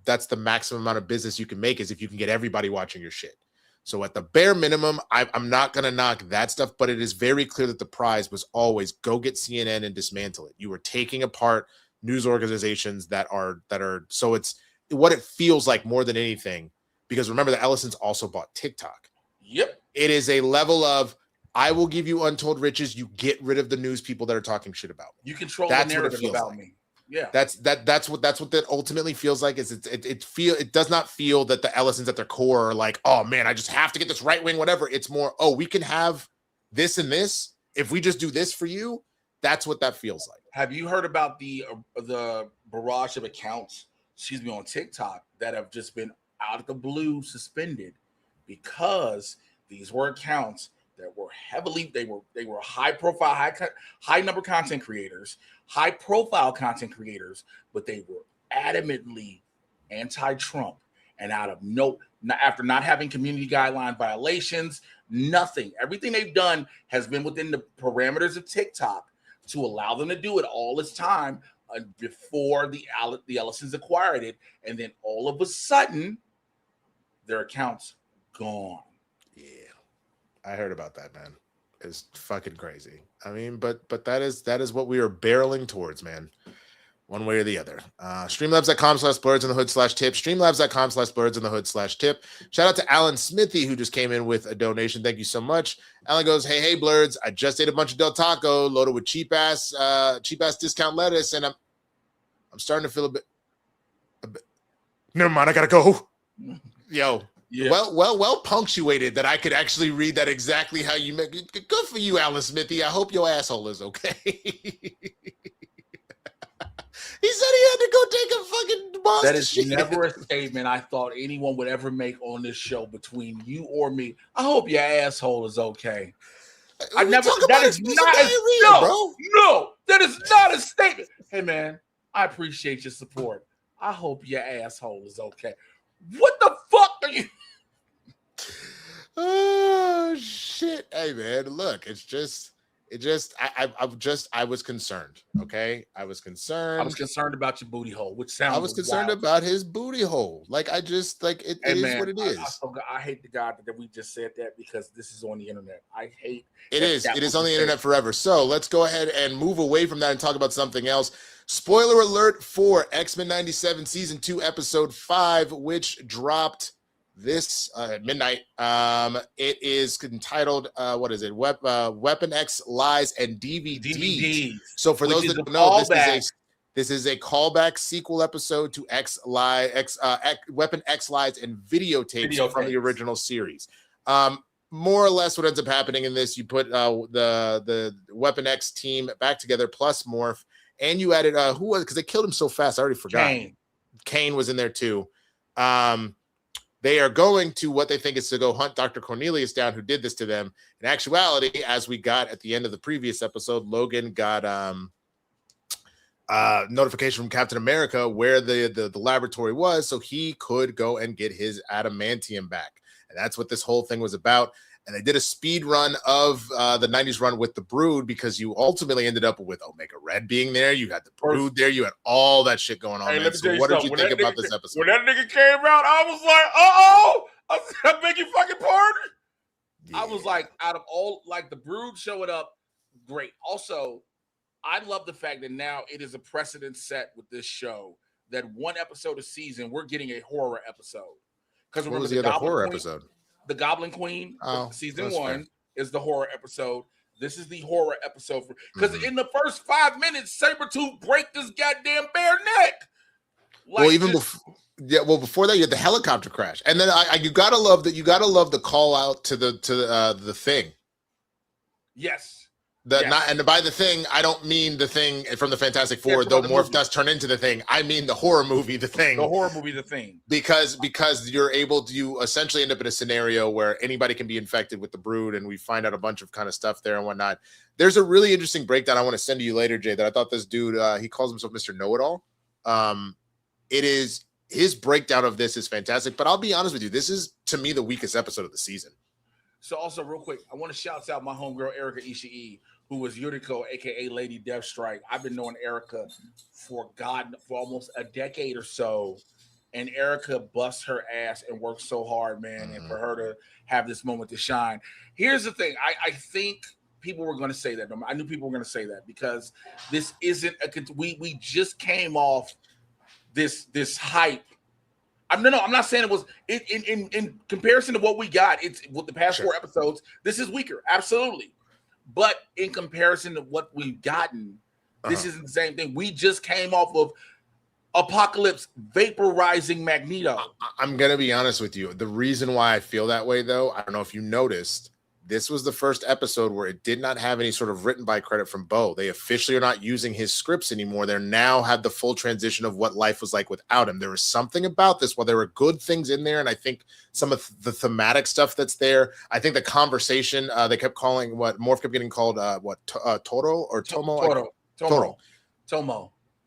E: that's the maximum amount of business you can make is if you can get everybody watching your shit. So at the bare minimum, I'm not going to knock that stuff, but it is very clear that the prize was always go get CNN and dismantle it. You were taking apart news organizations that are so it's what it feels like more than anything, because remember the Ellisons also bought TikTok.
D: Yep.
E: It is a level of, I will give you untold riches. You get rid of the news people that are talking shit about me.
D: You control
E: That's
D: the narrative about
E: like.
D: me. Yeah.
E: That's what that ultimately feels like. Is it does not feel that the Ellisons at their core are like, oh man, I just have to get this right wing, whatever. It's more, oh, we can have this and this if we just do this for you. That's what that feels like.
D: Have you heard about the barrage of accounts, on TikTok that have just been out of the blue suspended because these were accounts that were they were high profile, high number content creators, high profile content creators, but they were adamantly anti-Trump, and after not having community guideline violations, nothing. Everything they've done has been within the parameters of TikTok to allow them to do it all this time before the Ellisons acquired it, and then all of a sudden their accounts gone.
E: Yeah, I heard about that, man. It's fucking crazy. I mean, but that is what we are barreling towards, man. One way or the other. Streamlabs.com/blerdsndahood/tip. Streamlabs.com/blerdsndahood/tip. Shout out to Alan Smithy, who just came in with a donation. Thank you so much. Alan goes, hey, Blerds, I just ate a bunch of Del Taco loaded with cheap ass discount lettuce, and I'm starting to feel a bit. Never mind, I gotta go. Yo. Yeah. Well punctuated that I could actually read that exactly how you make it. Good for you, Alan Smithy. I hope your asshole is okay. He said he had to go take a fucking monster.
D: That is never a statement I thought anyone would ever make on this show between you or me. I hope your asshole is okay. I never. That is not diarrhea, bro. No, that is not a statement. Hey man, I appreciate your support. I hope your asshole is okay. What the fuck are you?
E: Oh shit! Hey man, look, I was concerned. Okay, I was concerned.
D: I was concerned about your booty hole, which sounds.
E: I was concerned about his booty hole. Like it is what it is.
D: I hate the God that we just said that because this is on the internet. I hate
E: it. It is on the internet forever. So let's go ahead and move away from that and talk about something else. Spoiler alert for X-Men 97 Season 2 Episode 5, which dropped this midnight. It is entitled what is it? Weapon X Lies and DVDs. So for those that don't know, this is a callback sequel episode to Weapon X Lies and videotapes from the original series. More or less what ends up happening in this, you put the Weapon X team back together plus Morph, and you added who was, because they killed him so fast I already forgot. Kane was in there too. They are going to what they think is to go hunt Dr. Cornelius down, who did this to them. In actuality, as we got at the end of the previous episode, Logan got notification from Captain America where the laboratory was, so he could go and get his adamantium back. And that's what this whole thing was about. And they did a speed run of the 90s run with the Brood, because you ultimately ended up with Omega Red being there. You got the Brood there. You had all that shit going on.
D: Hey,
E: so what did you think about this episode?
D: When that nigga came out, I was like, uh-oh. I beg your fucking pardon. Yeah. I was like, out of all, like the Brood showing up, great. Also, I love the fact that now it is a precedent set with this show that one episode a season, we're getting a horror episode. Because
E: what was the other horror episode?
D: The Goblin Queen, season 1 is the horror episode. This is the horror episode because in the first 5 minutes, Sabretooth break this goddamn bare neck.
E: Like, well, before that, you had the helicopter crash, and then you gotta love that. You gotta love the call out to the Thing.
D: Yes.
E: And by the Thing, I don't mean the Thing from the Fantastic Four, though Morph does turn into the Thing. I mean the horror movie, The Thing.
D: The horror movie, The Thing.
E: Because you're able to, you essentially end up in a scenario where anybody can be infected with the Brood, and we find out a bunch of kind of stuff there and whatnot. There's a really interesting breakdown I want to send to you later, Jay, that I thought this dude, he calls himself Mr. Know-It-All. It is, his breakdown of this is fantastic, but I'll be honest with you, this is, to me, the weakest episode of the season.
D: So also, real quick, I want to shout out my homegirl, Erica Ishii, who was Yuriko, a.k.a. Lady Deathstrike. I've been knowing Erica for almost a decade or so. and Erica busts her ass and works so hard, man, and for her to have this moment to shine. Here's the thing. I think people were going to say that. I knew people were going to say that because this isn't we just came off this hype. I'm not saying it was in comparison to what we got. It's with the past 4 episodes. This is weaker, absolutely. But in comparison to what we've gotten, this isn't the same thing. We just came off of Apocalypse vaporizing Magneto.
E: I'm gonna be honest with you. The reason why I feel that way, though, I don't know if you noticed, this was the first episode where it did not have any sort of written by credit from Bo. They officially are not using his scripts anymore. They're now had the full transition of what life was like without him. There was something about this. While there were good things in there, and I think some of the thematic stuff that's there. I think the conversation they kept calling what Morph kept getting called Toro or Tomo.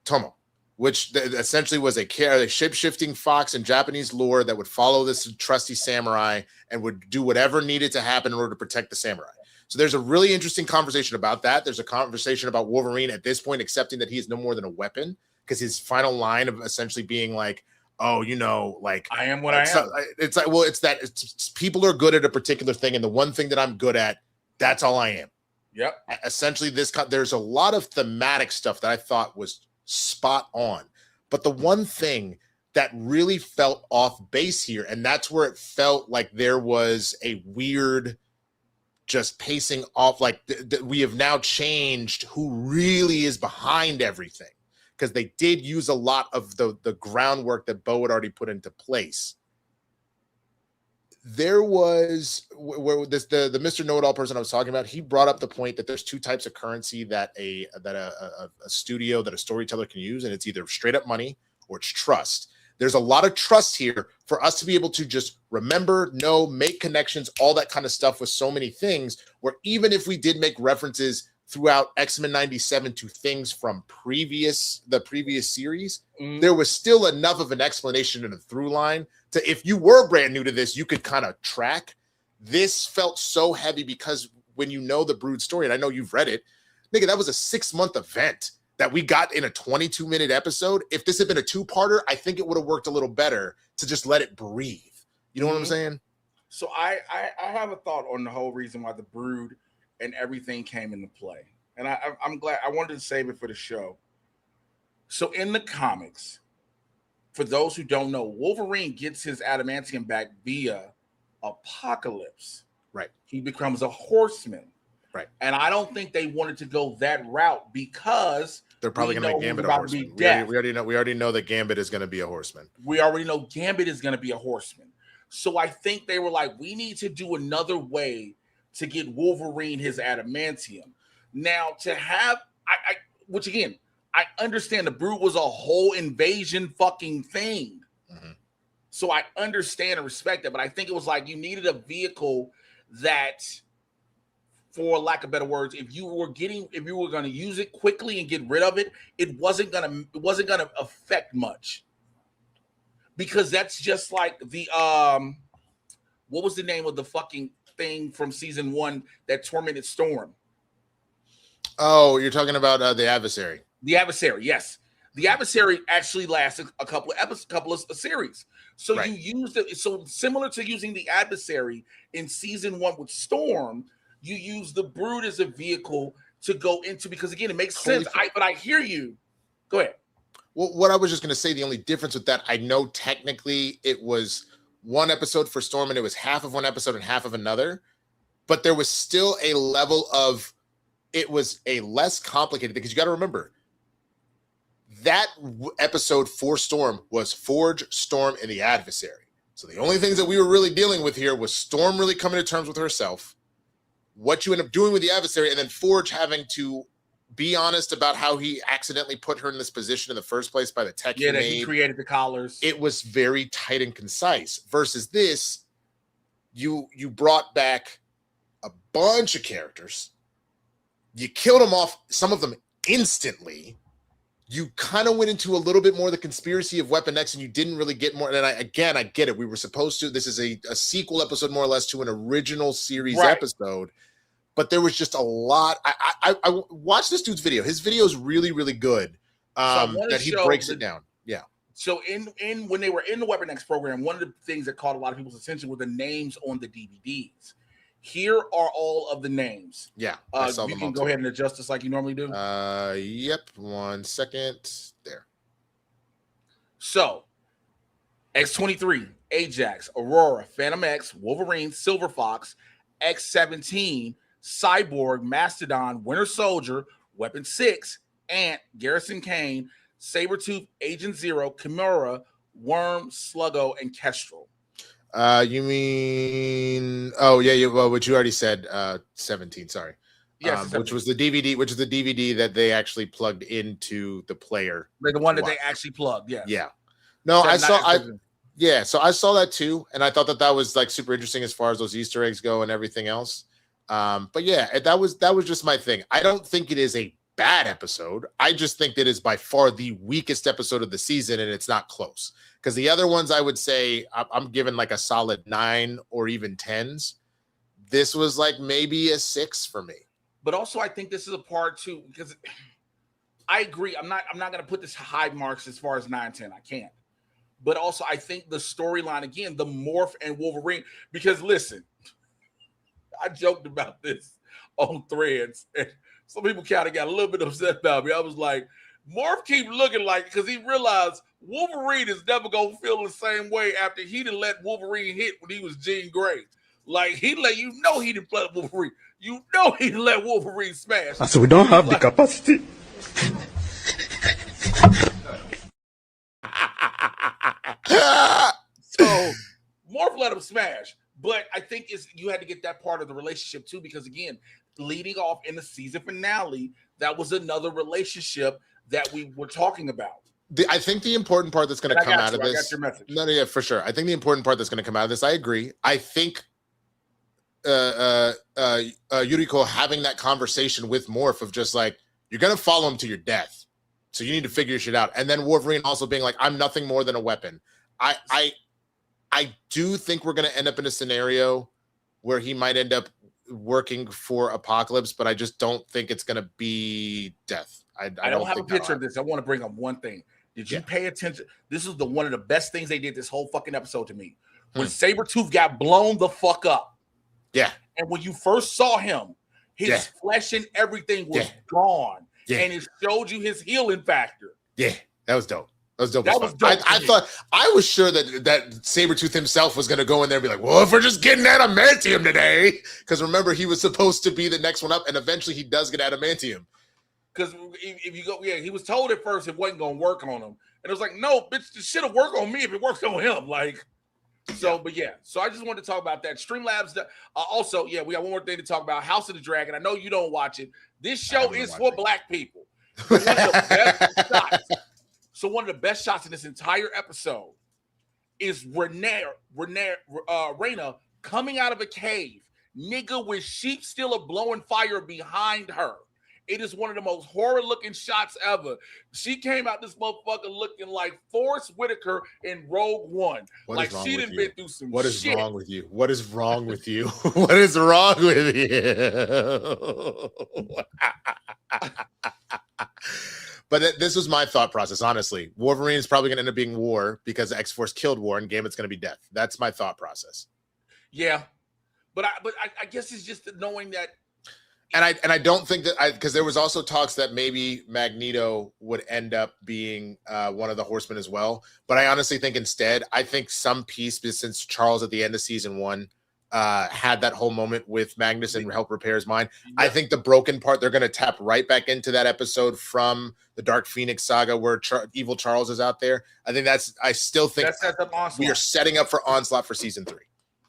E: Tomo. Which essentially was a shape-shifting fox in Japanese lore that would follow this trusty samurai and would do whatever needed to happen in order to protect the samurai. So there's a really interesting conversation about that. There's a conversation about Wolverine at this point accepting that he is no more than a weapon, because his final line of essentially being like, oh, like
D: I am what I am.
E: It's like, well, it's people are good at a particular thing, and the one thing that I'm good at, that's all I am.
D: Yep.
E: Essentially, there's a lot of thematic stuff that I thought was spot on, but the one thing that really felt off base here, and that's where it felt like there was a weird just pacing off, like we have now changed who really is behind everything, because they did use a lot of the groundwork that Bo had already put into place. There was where the Mr. Know-It-All person I was talking about, he brought up the point that there's 2 types of currency that a studio, that a storyteller can use, and it's either straight up money or it's trust. There's a lot of trust here for us to be able to just remember, know, make connections, all that kind of stuff with so many things, where even if we did make references throughout X-Men 97 to things from the previous series, there was still enough of an explanation and a through line to, if you were brand new to this, you could kind of track. This felt so heavy because when you know the Brood story, and I know you've read it, nigga, that was a 6-month event that we got in a 22-minute episode. If this had been a 2-parter, I think it would have worked a little better to just let it breathe. You know what I'm saying?
D: So I have a thought on the whole reason why the Brood and everything came into play. And I'm glad. I wanted to save it for the show. So in the comics, for those who don't know, Wolverine gets his adamantium back via Apocalypse.
E: Right.
D: He becomes a horseman.
E: Right.
D: And I don't think they wanted to go that route because
E: they're probably going to make Gambit a horseman. We already know that Gambit is going to be a horseman.
D: We already know Gambit is going to be a horseman. So I think they were like, we need to do another way to get Wolverine his adamantium. Now, to have, which again, I understand the Brood was a whole invasion fucking thing. So I understand and respect that, but I think it was like you needed a vehicle that, for lack of better words, if you were going to use it quickly and get rid of it, it wasn't gonna affect much. Because that's just like the what was the name of the fucking thing from season 1 that tormented Storm?
E: Oh, you're talking about the Adversary.
D: The Adversary, yes. The Adversary actually lasted a couple of series. So right. You used it. So similar to using the Adversary in season 1 with Storm, you use the Brood as a vehicle to go into, because again, it makes sense. But I hear you. Go ahead.
E: Well, what I was just going to say, the only difference with that, I know technically it was 1 episode for Storm and it was half of 1 episode and half of another, but there was still a level of, it was a less complicated thing, because you got to remember that episode for Storm was Forge, Storm, and the Adversary. So the only things that we were really dealing with here was Storm really coming to terms with herself, what you end up doing with the Adversary, and then Forge having to be honest about how he accidentally put her in this position in the first place by the tech he made.
D: He created the collars.
E: It was very tight and concise. Versus this, you brought back a bunch of characters. You killed them off, some of them instantly. You kind of went into a little bit more of the conspiracy of Weapon X, and you didn't really get more. And I get it. We were supposed to. This is a sequel episode, more or less, to an original series episode. But there was just a lot. I watched this dude's video. His video is really, really good. That he breaks it down. Yeah.
D: So in when they were in the Weapon X program, one of the things that caught a lot of people's attention were the names on the DVDs. Here are all of the names.
E: Yeah, I saw
D: you
E: them
D: can
E: all
D: go
E: too.
D: ahead and adjust this like you normally do.
E: Yep. 1 second. There.
D: So, X-23, Ajax, Aurora, Phantom X, Wolverine, Silver Fox, X-17, Cyborg, Mastodon, Winter Soldier, Weapon 6, Ant, Garrison Kane, Sabretooth, Agent Zero, Kimura, Worm, Sluggo, and Kestrel.
E: You mean? Oh yeah, well, which you already said. 17. Sorry.
D: Yes,
E: which was the DVD? Which is the DVD that they actually plugged into the player.
D: Like the one that they actually plugged. Yes.
E: Yeah. No,
D: So
E: I saw.
D: not-
E: Yeah, so I saw that too, and I thought that was like super interesting as far as those Easter eggs go and everything else. But yeah, that was just my thing. I don't think it is a bad episode. I just think that is by far the weakest episode of the season, and it's not close. Because the other ones, I would say I'm giving like a solid 9 or even 10s. This was like maybe a 6 for me.
D: But also, I think this is a part too, because I agree. I'm not going to put this high marks as far as 9, 10. I can't. But also, I think the storyline again, the Morph and Wolverine. Because listen, I joked about this on Threads, and some people kind of got a little bit upset about me. I was like, Morph keep looking like, because he realized Wolverine is never gonna feel the same way after he didn't let Wolverine hit when he was Jean Grey. Like he let you know he didn't play Wolverine. You know he didn't let Wolverine smash.
C: So we don't have the capacity.
D: So Morph let him smash, but I think you had to get that part of the relationship too, because again, leading off in the season finale, that was another relationship that we were talking about.
E: I think the important part that's going to come out of this.
D: I got your message.
E: No, yeah, for sure. I think the important part that's going to come out of this. I agree. I think Yuriko having that conversation with Morph of just like, you're going to follow him to your death, so you need to figure your shit out. And then Wolverine also being like, I'm nothing more than a weapon. I do think we're going to end up in a scenario where he might end up working for Apocalypse, but I just don't think it's going to be death. I
D: don't have a picture of this. I want to bring up one thing. Did you pay attention? This is one of the best things they did this whole fucking episode to me. When Sabretooth got blown the fuck up.
E: Yeah.
D: And when you first saw him, his flesh and everything was gone. Yeah. And it showed you his healing factor.
E: Yeah, that was dope. That was dope.
D: I
E: thought I was sure that Sabretooth himself was going to go in there and be like, well, if we're just getting adamantium today. Because remember, he was supposed to be the next one up, and eventually he does get adamantium.
D: Because if you go, he was told at first it wasn't going to work on him. And it was like, no, bitch, this shit will work on me if it works on him. Like, so, but yeah. So I just wanted to talk about that. Streamlabs, also, we got one more thing to talk about. House of the Dragon. I know you don't watch it. This show is for black people. One of the best shots. So one of the best shots in this entire episode is Reyna coming out of a cave, nigga, with sheep still blowing fire behind her. It is one of the most horror-looking shots ever. She came out this motherfucker looking like Forrest Whitaker in Rogue One. Like she done been through some shit.
E: What is wrong with you? What is wrong with you? What is wrong with you? But this was my thought process, honestly. Wolverine is probably going to end up being War because X-Force killed War, and Gambit's going to be Death. That's my thought process.
D: Yeah, but I guess it's just knowing that.
E: And I don't think that because there was also talks that maybe Magneto would end up being one of the Horsemen as well. But I honestly think instead, I think some piece, since Charles at the end of season 1 had that whole moment with Magnus and help repair his mind. Yeah. I think the broken part, they're going to tap right back into that episode from the Dark Phoenix saga where Evil Charles is out there. I still think we are setting up for Onslaught for season 3.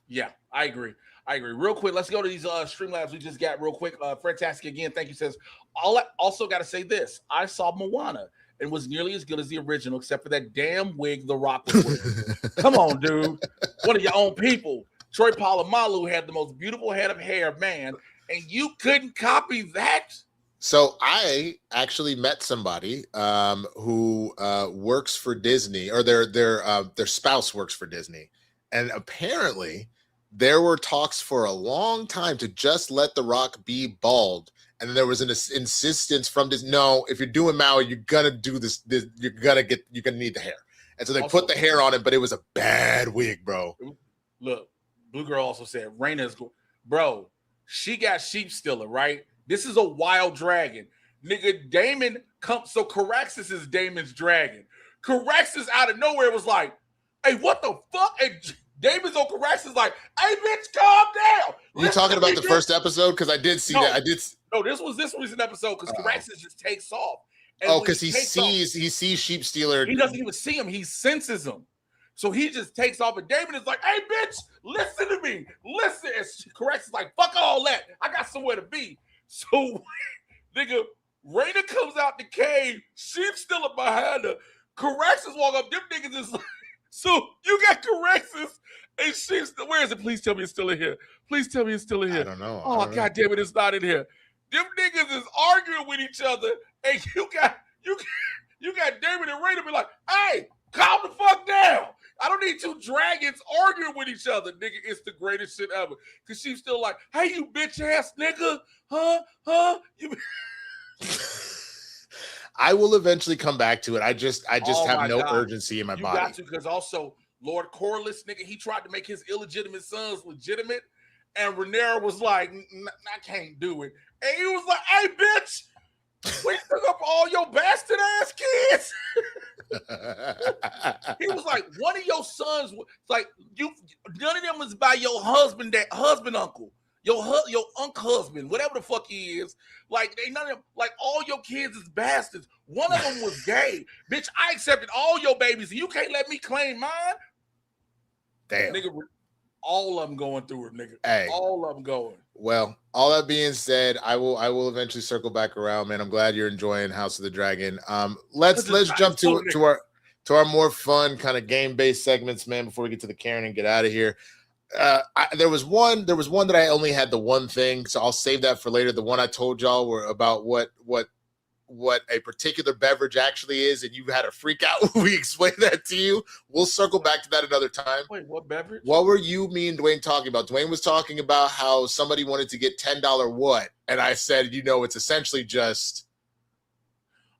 D: Yeah, I agree. Real quick, let's go to these Streamlabs we just got real quick. Fantastic again. Thank you. Says, I also got to say this. I saw Moana and was nearly as good as the original, except for that damn wig The Rock was wearing. Come on, dude. One of your own people. Troy Polamalu had the most beautiful head of hair, man, and you couldn't copy that?
E: So I actually met somebody who works for Disney, or their spouse works for Disney, and apparently there were talks for a long time to just let The Rock be bald, and then there was an insistence from Disney. No, if you're doing Maui, you're gonna do this. You're gonna need the hair. And so they
D: Also-
E: put the hair on it, but it was a bad wig, bro.
D: Look, Blue Girl also said Raina's bro. She got sheep stealer, right? This is a wild dragon, nigga. Damon comes, so Caraxus is Damon's dragon. Caraxus out of nowhere was like, "Hey, what the fuck?" And Damon's on Caraxus like, "Hey, bitch, calm down."
E: You talking about the first episode? Because I did see that. I did.
D: No, this was an episode because Caraxus just takes off. And
E: Oh,
D: when
E: because he
D: takes off,
E: sees sheep stealer.
D: he doesn't even see him. He senses him. So he just takes off, and Damon is like, "Hey, bitch, listen to me. Listen." And Caraxus is like, "Fuck all that. I got somewhere to be." So, nigga, Raina comes out the cave. Sheep still behind her. Caraxus walk up. Them niggas is like, so you got Caraxus and Sheep still. Where is it? Please tell me it's still in here. Please tell me it's still in here.
E: I don't know.
D: Oh, God damn it, it's not in here. Them niggas is arguing with each other, and you got Damon and Raina be like, "Hey, calm the fuck down. I don't need two dragons arguing with each other, nigga. It's the greatest shit ever." Cause she's still like, "Hey, you bitch ass nigga, huh? You."
E: I will eventually come back to it. I just
D: Oh
E: have
D: my
E: no
D: God.
E: urgency in my
D: You
E: body.
D: got to, because also Lord Corliss, nigga, he tried to make his illegitimate sons legitimate, and Rhaenyra was like, "I can't do it," and he was like, "Hey, bitch, we took up all your bastard ass kids." He was like, "One of your sons, like you, none of them was by your husband, uncle, your uncle husband, whatever the fuck he is. Like they none of them, like all your kids is bastards. One of them was gay, bitch. I accepted all your babies, and you can't let me claim mine."
E: Damn.
D: Nigga, all of them going through it, nigga.
E: Hey.
D: All of them going.
E: Well, all that being said, I will eventually circle back around, man. I'm glad you're enjoying House of the Dragon. Let's jump to our more fun kind of game-based segments, man, before we get to the Karen and get out of here. There was one that I only had the one thing, so I'll save that for later. The one I told y'all were about what a particular beverage actually is, and you had a freak out when we explained that to you. We'll circle back to that another time.
D: Wait, what beverage?
E: What were you, me, and Dwayne talking about? Dwayne was talking about how somebody wanted to get $10 what? And I said, it's essentially just...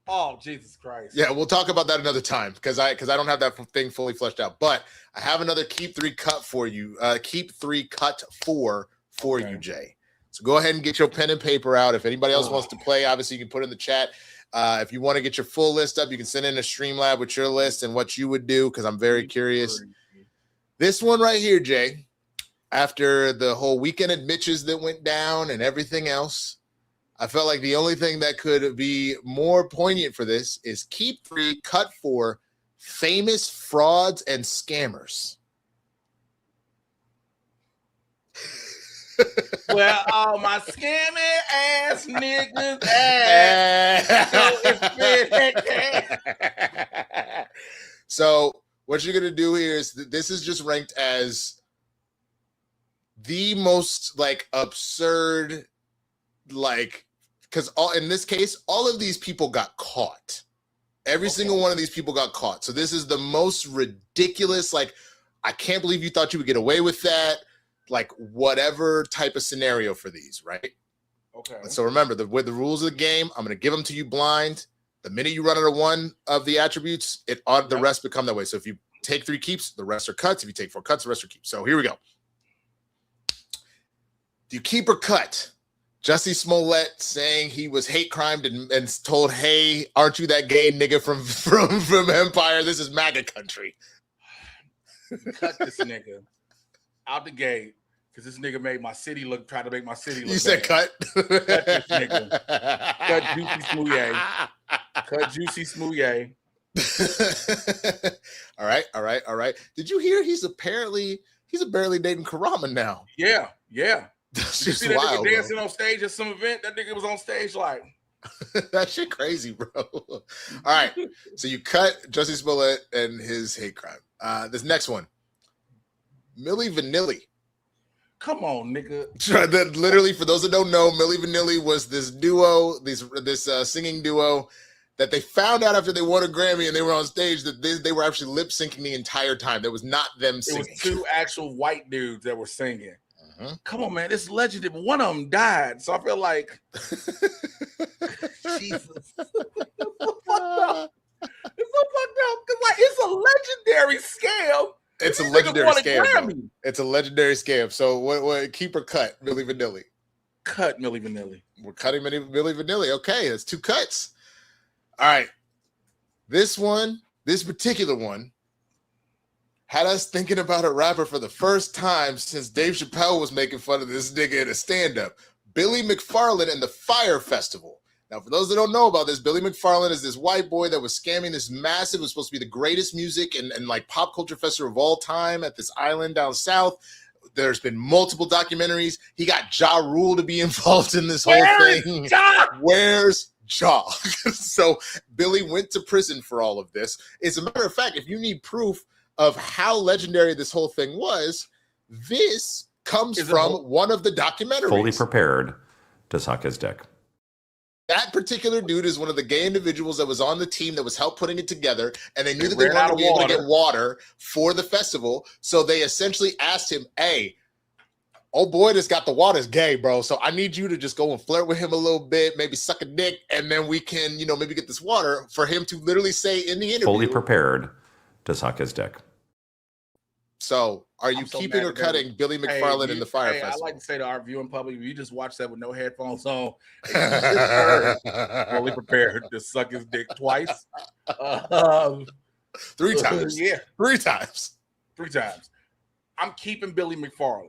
D: Oh, Jesus Christ.
E: Yeah, we'll talk about that another time because I don't have that thing fully fleshed out. But I have another Keep 3 cut for you. Keep 3 cut 4 for you, Jay. So go ahead and get your pen and paper out. If anybody else wants to play, obviously you can put in the chat. If you want to get your full list up, you can send in a Streamlab with your list and what you would do, because I'm very curious. This one right here, Jay, after the whole weekend at Mitch's that went down and everything else, I felt like the only thing that could be more poignant for this is Keep 3 cut 4 famous frauds and scammers.
D: Well, all my scammy ass niggas ass.
E: So what you're gonna do here is this is just ranked as the most like absurd, like, because in this case, all of these people got caught. Every single one of these people got caught. So this is the most ridiculous. Like, I can't believe you thought you would get away with that. Like, whatever type of scenario for these, right?
D: Okay.
E: So remember, with the rules of the game, I'm going to give them to you blind. The minute you run out of one of the attributes, the rest become that way. So if you take 3 keeps, the rest are cuts. If you take 4 cuts, the rest are keeps. So here we go. Do you keep or cut? Jussie Smollett saying he was hate crimed and told, "Hey, aren't you that gay nigga from Empire? This is MAGA country."
D: Cut this nigga out the gate, because this nigga made my city look. Tried to make my city look.
E: You said
D: bad.
E: cut.
D: Cut this nigga. Cut Juicy Smoothie. Cut Juicy Smoothie.
E: All right. Did you hear he's apparently dating Karama now?
D: Yeah.
E: That's
D: You
E: just
D: see that
E: wild,
D: nigga
E: bro.
D: dancing on stage at some event? That nigga was on stage like.
E: That shit crazy, bro. All right. So you cut Jussie Smollett and his hate crime. This next one. Milli Vanilli.
D: Come on, nigga.
E: That literally, for those that don't know, Milli Vanilli was this duo, this singing duo that they found out after they won a Grammy and they were on stage that they were actually lip syncing the entire time. That was not them singing.
D: It was 2 actual white dudes that were singing. Come on, man. It's legendary. But one of them died. So I feel like Jesus. It's so fucked because like it's a legendary scam.
E: It's a
D: These niggas
E: legendary
D: won a
E: scam.
D: Grammy.
E: Bro. It's a legendary scam. So what? Keep or cut, Milli Vanilli.
D: Cut Milli Vanilli.
E: We're cutting Milli Vanilli. Okay, that's 2 cuts. All right. This particular one, had us thinking about a rapper for the first time since Dave Chappelle was making fun of this nigga in a stand-up. Billy McFarland and the Fire Festival. Now, for those that don't know about this, Billy McFarland is this white boy that was scamming this massive, it was supposed to be the greatest music and like pop culture festival of all time at this island down south. There's been multiple documentaries. He got Ja Rule to be involved in this whole thing. Ja? Where's Ja? So Billy went to prison for all of this. As a matter of fact, if you need proof of how legendary this whole thing was, this comes from one of the documentaries.
I: Fully prepared to suck his dick.
E: That particular dude is one of the gay individuals that was on the team that was helped putting it together, and they knew that they wanted to be able to get water for the festival, so they essentially asked him, hey, old boy that's got the water's gay, bro, so I need you to just go and flirt with him a little bit, maybe suck a dick, and then we can, maybe get this water, for him to literally say in the interview.
I: Fully prepared to suck his dick.
E: So, are you keeping or cutting Billy McFarland in the Fire Festival?
D: I like to say to our viewing public, if you just watch that with no headphones on, fully prepared to suck his dick twice.
E: 3 times.
D: Yeah.
E: 3 times.
D: 3 times. I'm keeping Billy McFarland.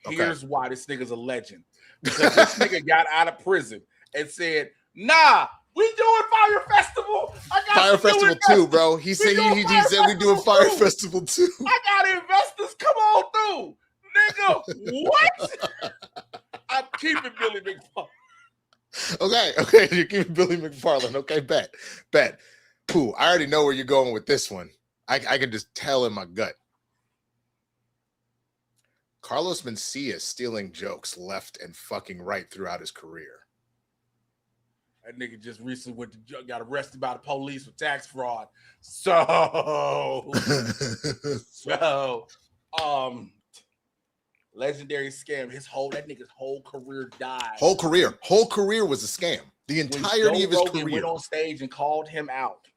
D: Here's why this nigga's a legend. Because this nigga got out of prison and said, nah, we doing Fire Festival.
E: Fire Festival 2, bro. He said he said we doing Fire Festival 2.
D: I got investors. Come on through. Nigga, what? I'm keeping Billy McFarland.
E: Okay. You're keeping Billy McFarland. Okay, bet. Pooh, I already know where you're going with this one. I can just tell in my gut. Carlos Mencia stealing jokes left and fucking right throughout his career.
D: That nigga just recently got arrested by the police for tax fraud. Legendary scam. That nigga's whole career died.
E: Whole career was a scam. The entirety of his career.
D: Went on stage and called him out.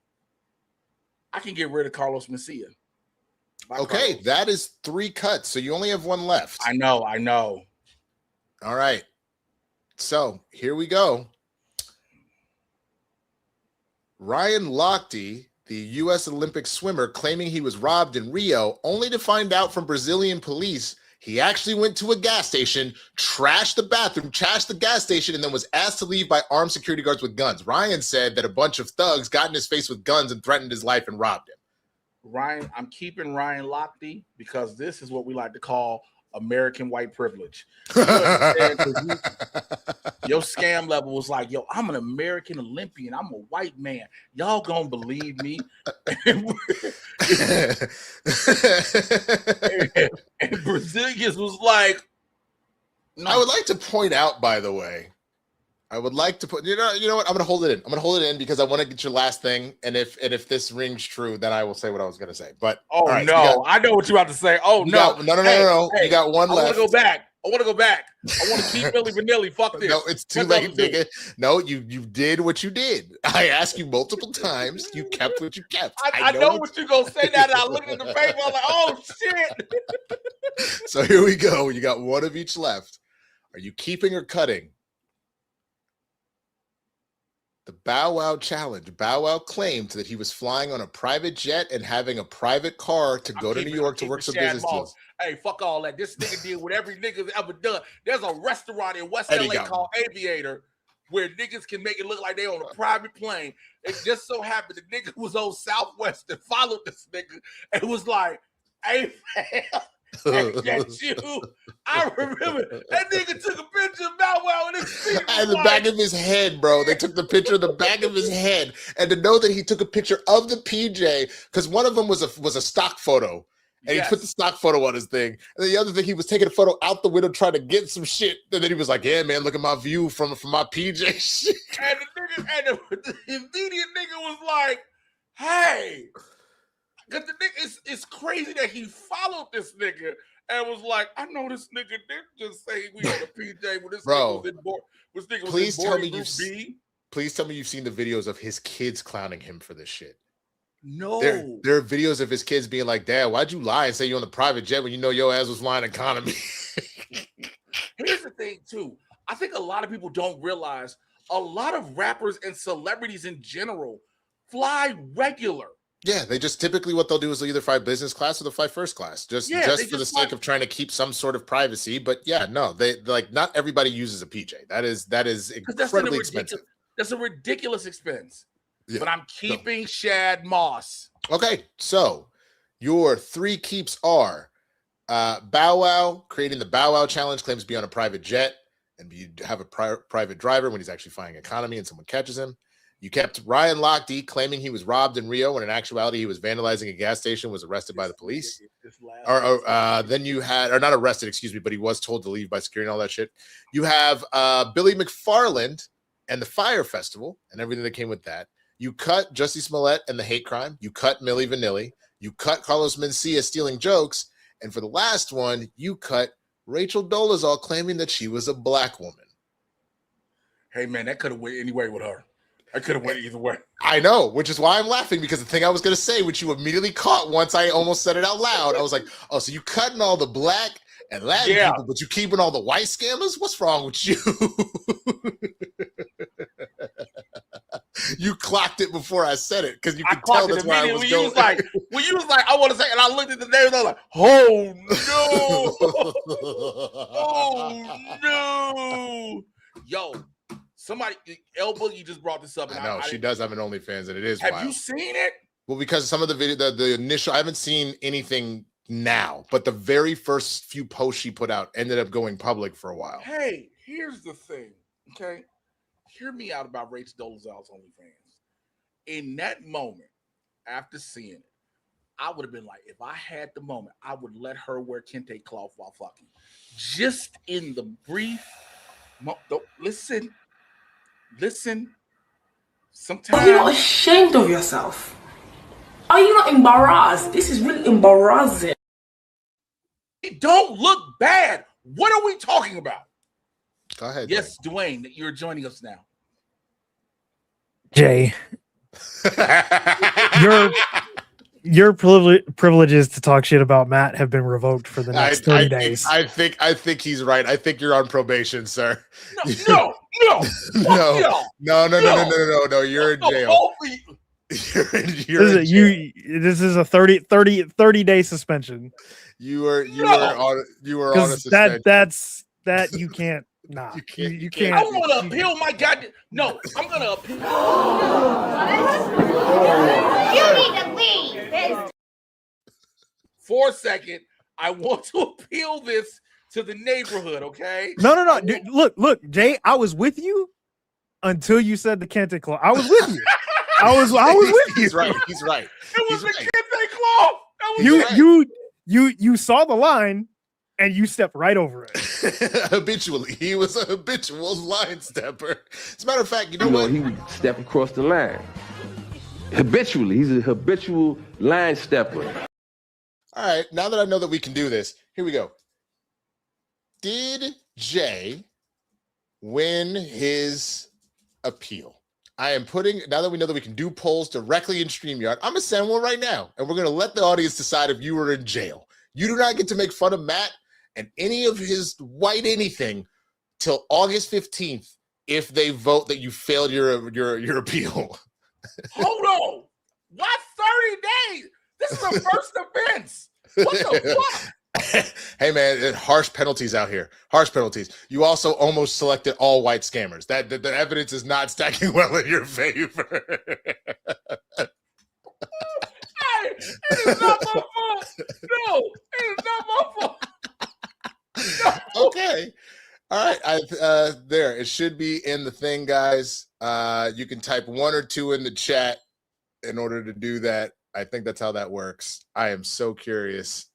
D: I can get rid of Carlos Mencia.
E: Okay, Carlos. That is 3 cuts, so you only have 1 left.
D: I know.
E: All right. So here we go. Ryan Lochte, the U.S. Olympic swimmer, claiming he was robbed in Rio, only to find out from Brazilian police he actually went to a gas station, trashed the bathroom, trashed the gas station, and then was asked to leave by armed security guards with guns. Ryan said that a bunch of thugs got in his face with guns and threatened his life and robbed him.
D: I'm keeping Ryan Lochte because this is what we like to call American white privilege. Your scam level was like, yo, I'm an American Olympian. I'm a white man. Y'all gonna believe me. And Brazilians was like,
E: no. I would like to point out, by the way, I would like to put, you know what? I'm going to hold it in. Because I want to get your last thing. And if this rings true, then I will say what I was going to say. But
D: I know what you're about to say. No.
E: Hey, you got 1 left.
D: I want to go back. I want to keep Billy Vanilli. Fuck this.
E: No, it's too late, nigga. No, you did what you did. I asked you multiple times. You kept what you kept.
D: I know what you're going to say now that I looked at the paper. I'm like, oh, shit.
E: So here we go. You got 1 of each left. Are you keeping or cutting the Bow Wow challenge? Bow Wow claimed that he was flying on a private jet and having a private car to go to New York to work some business deals.
D: Hey, fuck all that. This nigga did what every nigga's ever done. There's a restaurant in West LA called Aviator where niggas can make it look like they on a private plane. It just so happened the nigga was on Southwest and followed this nigga and was like, hey, fam. That's you. I remember that nigga took a picture of Bow Wow in his feet.
E: And the back of his head, bro. They took the picture of the back of his head. And to know that he took a picture of the PJ, because one of them was a stock photo. And he put the stock photo on his thing. And then the other thing, he was taking a photo out the window trying to get some shit. And then he was like, yeah, man, look at my view from my PJ shit.
D: And the immediate nigga was like, hey. Because the nigga, it's crazy that he followed this nigga and was like, I know this nigga didn't just say we on a PJ when this nigga was in boarding group B.
E: Please tell me you've seen the videos of his kids clowning him for this shit.
D: No.
E: There are videos of his kids being like, Dad, why'd you lie and say you're on the private jet when you know your ass was flying economy?
D: Here's the thing, too. I think a lot of people don't realize a lot of rappers and celebrities in general fly regular.
E: Yeah, they just typically what they'll do is they'll either fly business class or they'll fly first class, just for the sake of trying to keep some sort of privacy. But yeah, no, they like not everybody uses a PJ. That is incredibly expensive.
D: That's a ridiculous expense.
E: Yeah.
D: But I'm keeping Shad Moss.
E: Okay, so your 3 keeps are Bow Wow creating the Bow Wow challenge, claims to be on a private jet and you have a private driver when he's actually flying economy and someone catches him. You kept Ryan Lochte claiming he was robbed in Rio when in actuality he was vandalizing a gas station, was arrested by the police. Then you had, or not arrested, excuse me, but he was told to leave by security and all that shit. You have Billy McFarland and the Fire Festival and everything that came with that. You cut Jussie Smollett and the hate crime. You cut Milli Vanilli. You cut Carlos Mencia stealing jokes. And for the last one, you cut Rachel Dolezal claiming that she was a black woman.
D: Hey, man, that could have went any way with her. I could have went either way.
E: I know, which is why I'm laughing, because the thing I was going to say, which you immediately caught once I almost said it out loud, I was like, oh, so you cutting all the black and Latin people, but you keeping all the white scammers? What's wrong with you? You clocked it before I said it, because you could tell that's where I was going.
D: When you was like, I want to say, and I looked at the name and I was like, oh, no. Oh, no. Yo. Somebody, Elba, you just brought this up. And
E: I know she does have an OnlyFans, and it is.
D: Have you seen it?
E: Well, because some of the video, the initial, I haven't seen anything now, but the very first few posts she put out ended up going public for a while.
D: Hey, here's the thing, okay? Hear me out about Rachel Dolezal's OnlyFans. In that moment, after seeing it, I would have been like, if I had the moment, I would let her wear kente cloth while fucking. Just in the brief, listen. Sometimes.
J: Are you not ashamed of yourself? Are you not embarrassed? This is really embarrassing.
D: It don't look bad. What are we talking about?
E: Go ahead.
D: Yes, Dwayne, you're joining us now.
H: Jay, your privileges to talk shit about Matt have been revoked for the next 30 days.
E: I think he's right. I think you're on probation, sir.
D: No.
E: No. You're in jail.
H: This is a 30-day suspension.
E: You were on a suspension.
H: That you can't. Nah, you can't.
D: I want to appeal my goddamn. No, I'm gonna appeal.
K: You need to leave.
D: For a second, I want to appeal this to the neighborhood. Okay?
H: No. Dude, look, Jay. I was with you until you said the kente cloth. I was with you. I was with you.
E: He's right.
D: It was the kente cloth.
H: You saw the line. And you stepped right over it.
E: Habitually. He was a habitual line stepper. As a matter of fact, you know what?
L: He would step across the line. Habitually. He's a habitual line stepper.
E: All right. Now that I know that we can do this, here we go. Did Jay win his appeal? I am putting, now that we know that we can do polls directly in StreamYard, I'm going to send one right now. And we're going to let the audience decide if you were in jail. You do not get to make fun of Matt and any of his white anything till August 15th if they vote that you failed your appeal.
D: Hold on. What 30 days? This is the first offense. What the fuck?
E: Hey man, harsh penalties out here. Harsh penalties. You also almost selected all white scammers. That the evidence is not stacking well in your favor.
D: It is not my fault. No, it is not my fault. No.
E: Okay. All right. There. It should be in the thing, guys. You can type 1 or 2 in the chat in order to do that. I think that's how that works. I am so curious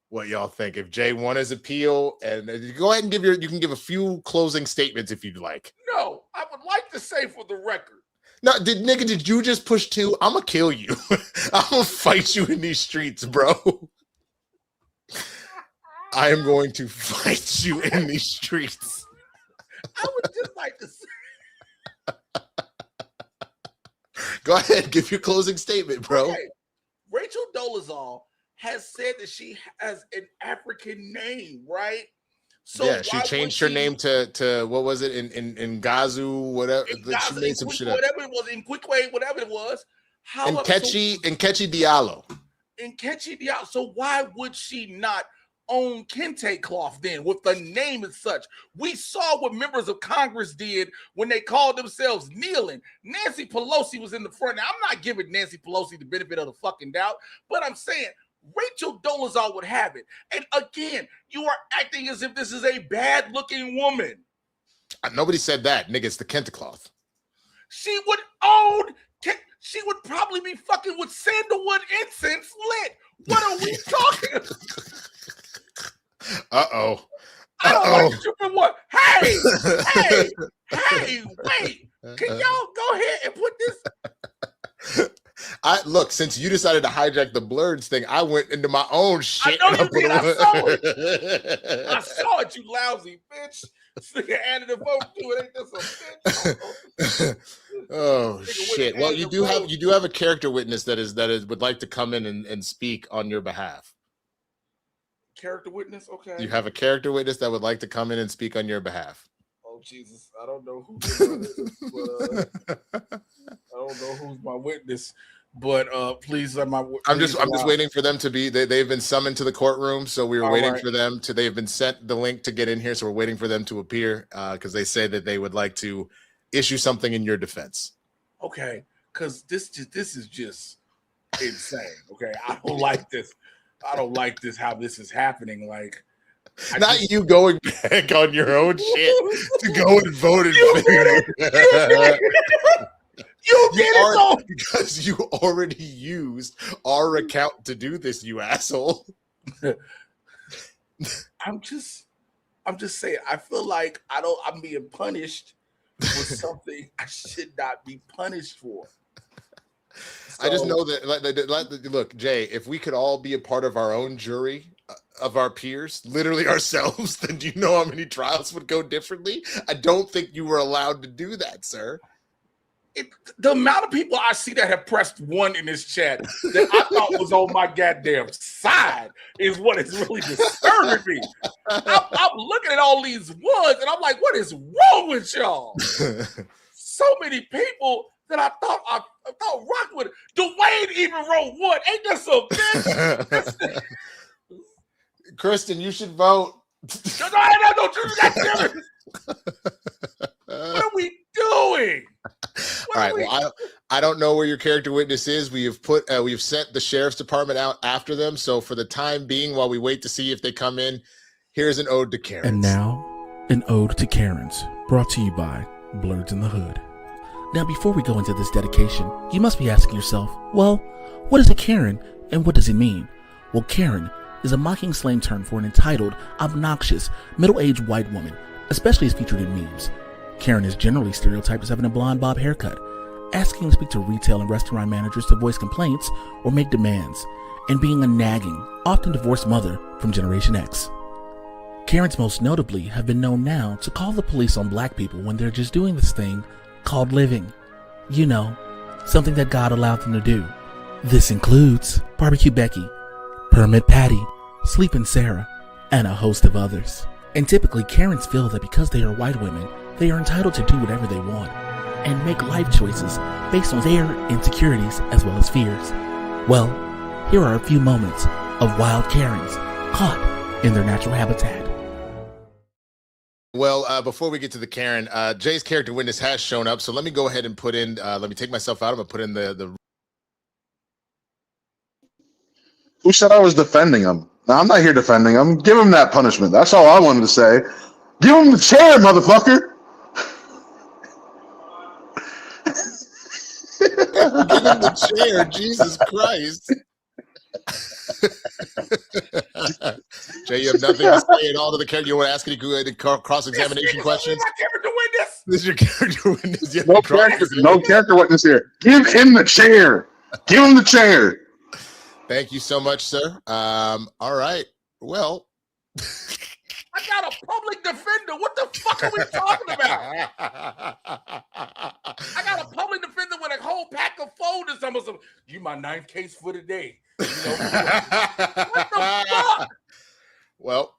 E: what y'all think. If Jay won his appeal, and go ahead and you can give a few closing statements if you'd like.
D: No, I would like to say for the record.
E: No, did you just push 2? I'm gonna kill you. I'm gonna fight you in these streets, bro. I am going to fight you in these streets.
D: I would just like to say.
E: Go ahead, give your closing statement, bro.
D: Okay. Rachel Dolezal has said that she has an African name, right? So
E: yeah, she changed her name to what was it in Gazu, whatever. She made some shit up.
D: Whatever it was, in Quikwe, whatever it was.
E: Nkechi Diallo.
D: Nkechi Diallo. So why would she not own Kente cloth then with the name as such? We saw what members of Congress did when they called themselves kneeling. Nancy Pelosi was in the front. Now, I'm not giving Nancy Pelosi the benefit of the fucking doubt, but I'm saying Rachel Dolezal would have it. And again, you are acting as if this is a bad-looking woman.
E: Nobody said that, nigga. It's the Kente cloth.
D: She would own. She would probably be fucking with sandalwood incense lit. What are we talking?
E: Uh-oh.
D: I don't like you for what? Hey, wait. Can y'all go ahead and put this?
E: Look, since you decided to hijack the Blerds thing, I went into my own shit.
D: I know you did. I saw it. I saw it, you lousy bitch. Added a vote to it. Ain't this a bitch?
E: Oh shit. Well, you do have a character witness that would like to come in and speak on your behalf.
D: Character witness? Okay.
E: You have a character witness that would like to come in and speak on your behalf.
D: Oh Jesus. I don't know who but, I don't know who's my witness. But please let my.
E: I'm just waiting for them to be. They've been summoned to the courtroom, so we were waiting for them to. They've been sent the link to get in here, so we're waiting for them to appear because they say that they would like to issue something in your defense.
D: Okay, because this is just insane. Okay, I don't like this. I don't like this. How this is happening? Like,
E: you going back on your own shit to go and vote in favor.
D: You did it though,
E: because you already used our account to do this, you asshole.
D: I'm just saying. I feel like I'm being punished for something I should not be punished for. So,
E: I just know that. Look, Jay, if we could all be a part of our own jury of our peers, literally ourselves, then do you know how many trials would go differently? I don't think you were allowed to do that, sir.
D: The amount of people I see that have pressed 1 in this chat that I thought was on my goddamn side is what is really disturbing me. I'm looking at all these ones and I'm like, what is wrong with y'all? So many people that I thought rock with. Dwayne even wrote 1. Ain't that some bitch?
E: Kristen, you should vote.
D: No, don't do that. What are we doing?
E: All right. Well, I don't know where your character witness is. We have sent the sheriff's department out after them. So for the time being, while we wait to see if they come in, here's an ode to Karens.
B: And now, an ode to Karens, brought to you by Blerds N The Hood. Now, before we go into this dedication, you must be asking yourself, well, what is a Karen and what does it mean? Well, Karen is a mocking slang term for an entitled, obnoxious, middle-aged white woman, especially as featured in memes. Karen is generally stereotyped as having a blonde bob haircut, asking to speak to retail and restaurant managers to voice complaints or make demands, and being a nagging, often divorced mother from Generation X. Karens most notably have been known now to call the police on black people when they're just doing this thing called living. You know, something that God allowed them to do. This includes Barbecue Becky, Permit Patty, Sleepin' Sarah, and a host of others. And typically Karens feel that because they are white women, they are entitled to do whatever they want and make life choices based on their insecurities as well as fears. Well, here are a few moments of wild Karens caught in their natural habitat.
E: Well, before we get to the Karen, Jay's character witness has shown up, so let me go ahead and put in, let me take myself out. I'm going to put in the...
F: Who said I was defending him? No, I'm not here defending him. Give him that punishment. That's all I wanted to say. Give him the chair, motherfucker.
E: Give him the chair, Jesus Christ. Jay, you have nothing to say at all to the character. You want to ask any good cross-examination questions? This is your character witness.
F: No character witness here. Give him the chair. Give him the chair.
E: Thank you so much, sir. All right. Well,
D: I got a public defender. What the fuck are we talking about? I got a public defender with a whole pack of folders. You my 9th case for the day. You know? What the fuck?
E: Well,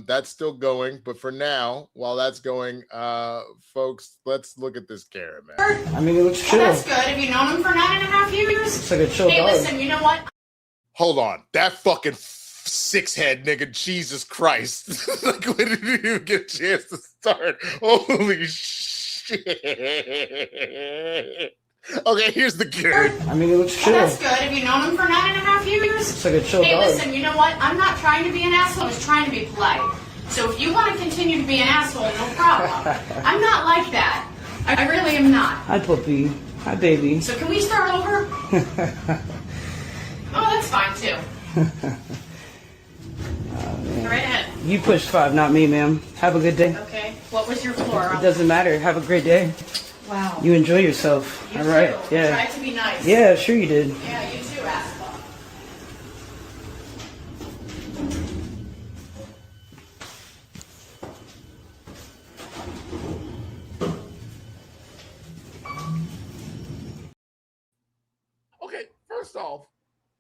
E: that's still going, but for now, while that's going, folks, let's look at this carrot, man.
M: I mean, it looks chill.
J: That's good. Have you known him for 9.5 years?
M: It's like a chill
J: Hey,
M: dog.
J: listen, you know what?
E: Hold on, that fucking 6-head nigga, Jesus Christ! Like, when did you even get a chance to start? Holy shit! Okay, here's the carrot.
M: I mean, it looks chill.
J: That's good. Have you known him for 9.5 years?
M: It's like a chill
J: Hey,
M: dog.
J: listen, you know what? I'm not trying to be an asshole. I was trying to be polite. So if you want to continue to be an asshole, no problem. I'm not like that. I really am not.
M: Hi, puppy. Hi, baby.
J: So can we start over? Oh, that's fine too. Go right ahead.
M: You pushed 5, not me, ma'am. Have a good day.
J: Okay. What was your floor?
M: It doesn't matter. Have a great day.
J: Wow.
M: You enjoy yourself.
J: You
M: All right.
J: too.
M: Yeah.
J: Try to be nice.
M: Yeah, sure you did.
J: Yeah, you too, asshole.
D: Okay, first off,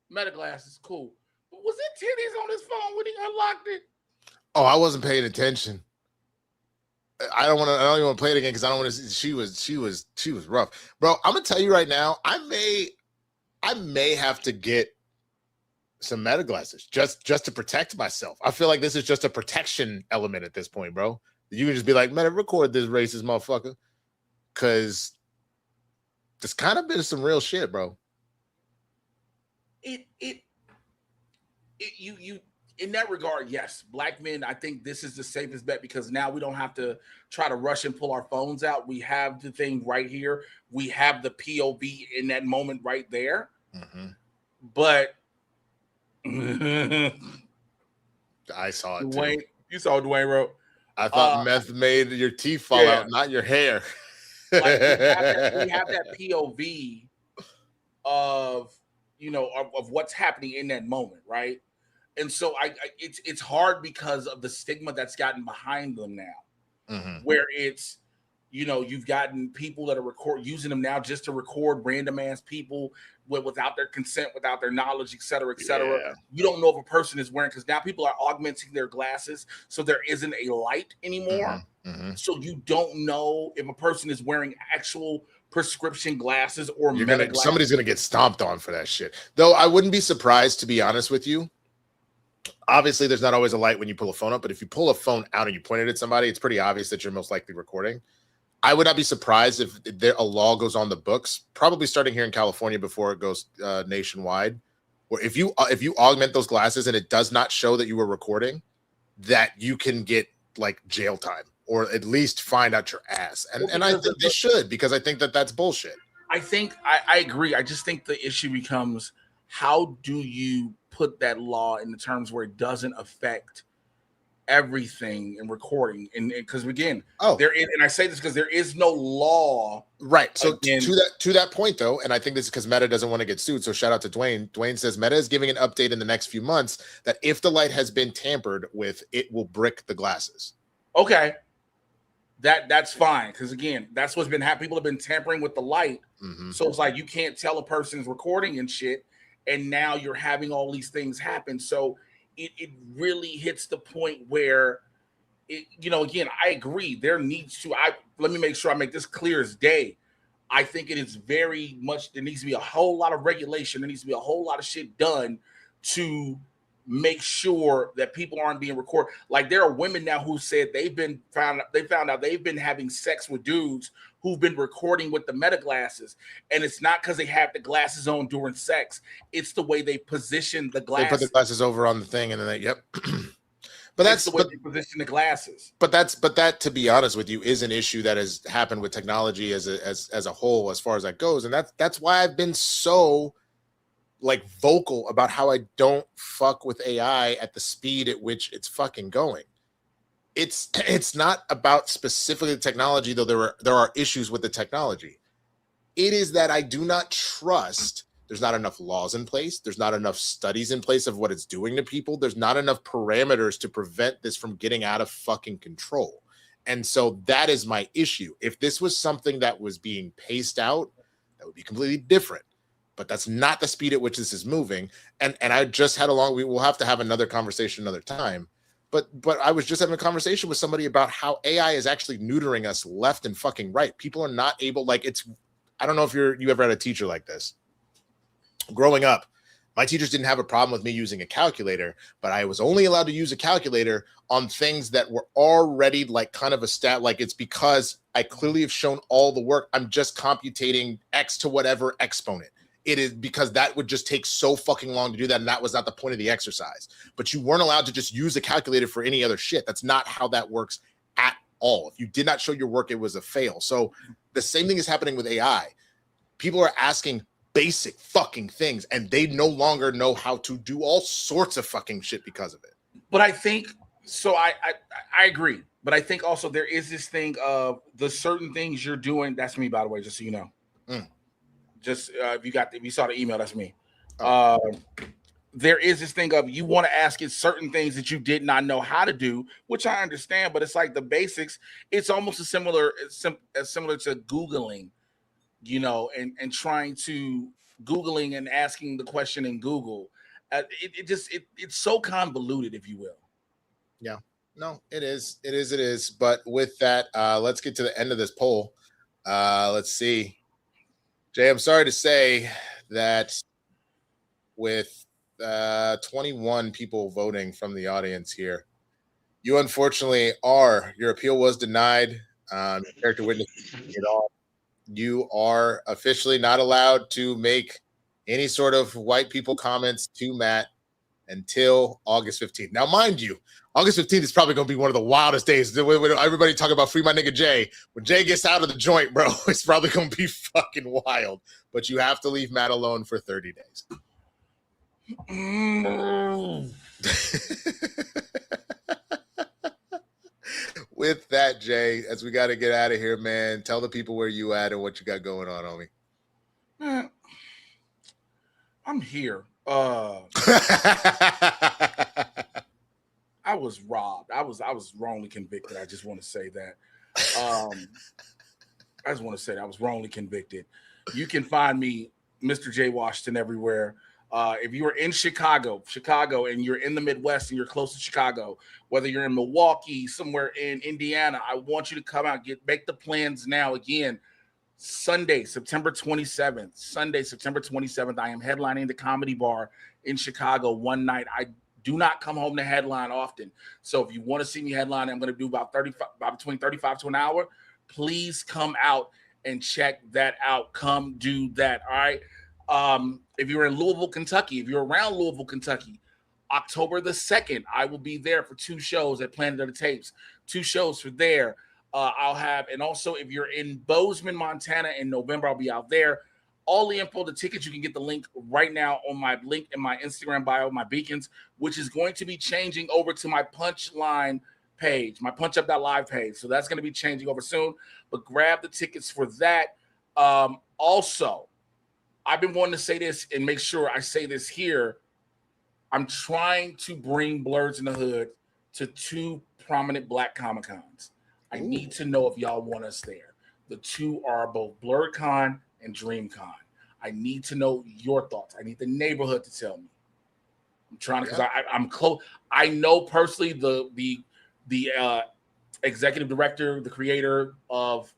D: Meta glasses, cool. But was it titties on his phone when he unlocked it?
E: Oh, I wasn't paying attention. I don't even want to play it again because I don't want to see. She was rough, bro. I'm gonna tell you right now. I may have to get some Meta glasses just to protect myself. I feel like this is just a protection element at this point, bro. You can just be like, Meta, record this racist motherfucker, because there's kind of been some real shit, bro.
D: You in that regard, yes, black men, I think this is the safest bet because now we don't have to try to rush and pull our phones out. We have the thing right here. We have the POV in that moment right there.
E: Mm-hmm.
D: But
E: I saw it
D: Dwayne,
E: too.
D: you saw Dwayne wrote.
E: I thought meth made your teeth fall out, not your hair.
D: Like we have that POV of, you know, of what's happening in that moment, right? And so it's hard because of the stigma that's gotten behind them now, where it's, you know, you've gotten people that are using them now just to record random ass people without their consent, without their knowledge, et cetera, et cetera.
E: Yeah.
D: You don't know if a person is wearing, because now people are augmenting their glasses, so there isn't a light anymore. So you don't know if a person is wearing actual prescription glasses or glasses.
E: Somebody's gonna get stomped on for that shit. Though I wouldn't be surprised, to be honest with you. Obviously, there's not always a light when you pull a phone up, but if you pull a phone out and you point it at somebody, it's pretty obvious that you're most likely recording. I would not be surprised if a law goes on the books, probably starting here in California before it goes nationwide, where if you augment those glasses and it does not show that you were recording, that you can get like jail time or at least find out your ass. And I think they should, because I think that that's bullshit.
D: I think I agree. I just think the issue becomes, how do you put that law in the terms where it doesn't affect everything in recording? And because again, there is, and I say this because there is no law,
E: right? So to that point though, and I think this is because Meta doesn't want to get sued. So shout out to Dwayne. Dwayne says Meta is giving an update in the next few months that if the light has been tampered with, it will brick the glasses.
D: Okay, that's fine, because again, that's what's been happening. People have been tampering with the light, so it's like you can't tell a person's recording and shit. And now you're having all these things happen. So it really hits the point where, you know, again, I agree. There needs to, let me make sure I make this clear as day. I think it is very much, there needs to be a whole lot of regulation. There needs to be a whole lot of shit done to make sure that people aren't being recorded. Like there are women now who said they found out they've been having sex with dudes who've been recording with the Meta glasses, and it's not because they have the glasses on during sex. It's the way they position the glasses.
E: They put the glasses over on the thing, and then they But that's
D: the way they position the glasses.
E: But that, to be honest with you, is an issue that has happened with technology as a whole, as far as that goes, and that's why I've been so like vocal about how I don't fuck with AI at the speed at which it's fucking going. It's not about specifically the technology, though there are issues with the technology. It is that I do not trust. There's not enough laws in place. There's not enough studies in place of what it's doing to people. There's not enough parameters to prevent this from getting out of fucking control. And so that is my issue. If this was something that was being paced out, that would be completely different. but that's not the speed at which this is moving. And I just had we will have to have another conversation another time. But I was just having a conversation with somebody about how AI is actually neutering us left and fucking right. People are not able, like, I don't know if you ever had a teacher like this. Growing up, my teachers didn't have a problem with me using a calculator, but I was only allowed to use a calculator on things that were already like kind of a stat. Like, it's because I clearly have shown all the work. I'm just computating X to whatever exponent. It is because that would just take so fucking long to do that. And that was not the point of the exercise. But you weren't allowed to just use a calculator for any other shit. That's not how that works at all. If you did not show your work, it was a fail. So the same thing is happening with AI. People are asking basic fucking things, and they no longer know how to do all sorts of fucking shit because of it.
D: But I think so. I agree. But I think also there is this thing of the certain things you're doing. That's me, by the way, just so you know. Just if you saw the email, that's me. There is this thing of you want to ask it certain things that you did not know how to do, which I understand. But it's like the basics. It's almost as similar to Googling. You know, and trying to Googling and asking the question in Google, it's so convoluted, if you will.
E: Yeah, no, it is. But with that, let's get to the end of this poll. Let's see, Jay. I'm sorry to say that with 21 people voting from the audience here, you unfortunately your appeal was denied. Character witness it all. You are officially not allowed to make any sort of white people comments to Matt until August 15th. Now, mind you, August 15th is probably going to be one of the wildest days. When everybody talk about free my nigga Jay. When Jay gets out of the joint, bro, it's probably going to be fucking wild. But you have to leave Matt alone for 30 days. With that, Jay, as we got to get out of here, man, tell the people where you at and what you got going on, homie.
D: Man, I'm here. I was robbed. I was wrongly convicted. I just want to say that. I just want to say that I was wrongly convicted. You can find me, MrJayWashington, everywhere. If you are in Chicago, and you're in the Midwest and you're close to Chicago, whether you're in Milwaukee, somewhere in Indiana, I want you to come out, make the plans now. Again, Sunday, September 27th, I am headlining the Comedy Bar in Chicago one night. I do not come home to headline often. So if you want to see me headline, I'm going to do about between 35 to an hour. Please come out and check that out. Come do that. All right. If you're in Louisville, Kentucky, if you're around Louisville, Kentucky, October the 2nd, I will be there for 2 shows at Planet of the Tapes. 2 shows for there. I'll have, and also if you're in Bozeman, Montana in November, I'll be out there. All the info, the tickets, you can get the link right now on my link in my Instagram bio, my beacons, which is going to be changing over to my Punchline page, my punchup.live page. So that's going to be changing over soon, but grab the tickets for that. Also, I've been wanting to say this and make sure I say this here. I'm trying to bring Blerds in the Hood to 2 prominent Black Comic-Cons. I need to know if y'all want us there. The 2 are both BlerdCon and DreamCon. I need to know your thoughts. I need the neighborhood to tell me. I'm trying to, because I'm close. I know personally the executive director, the creator of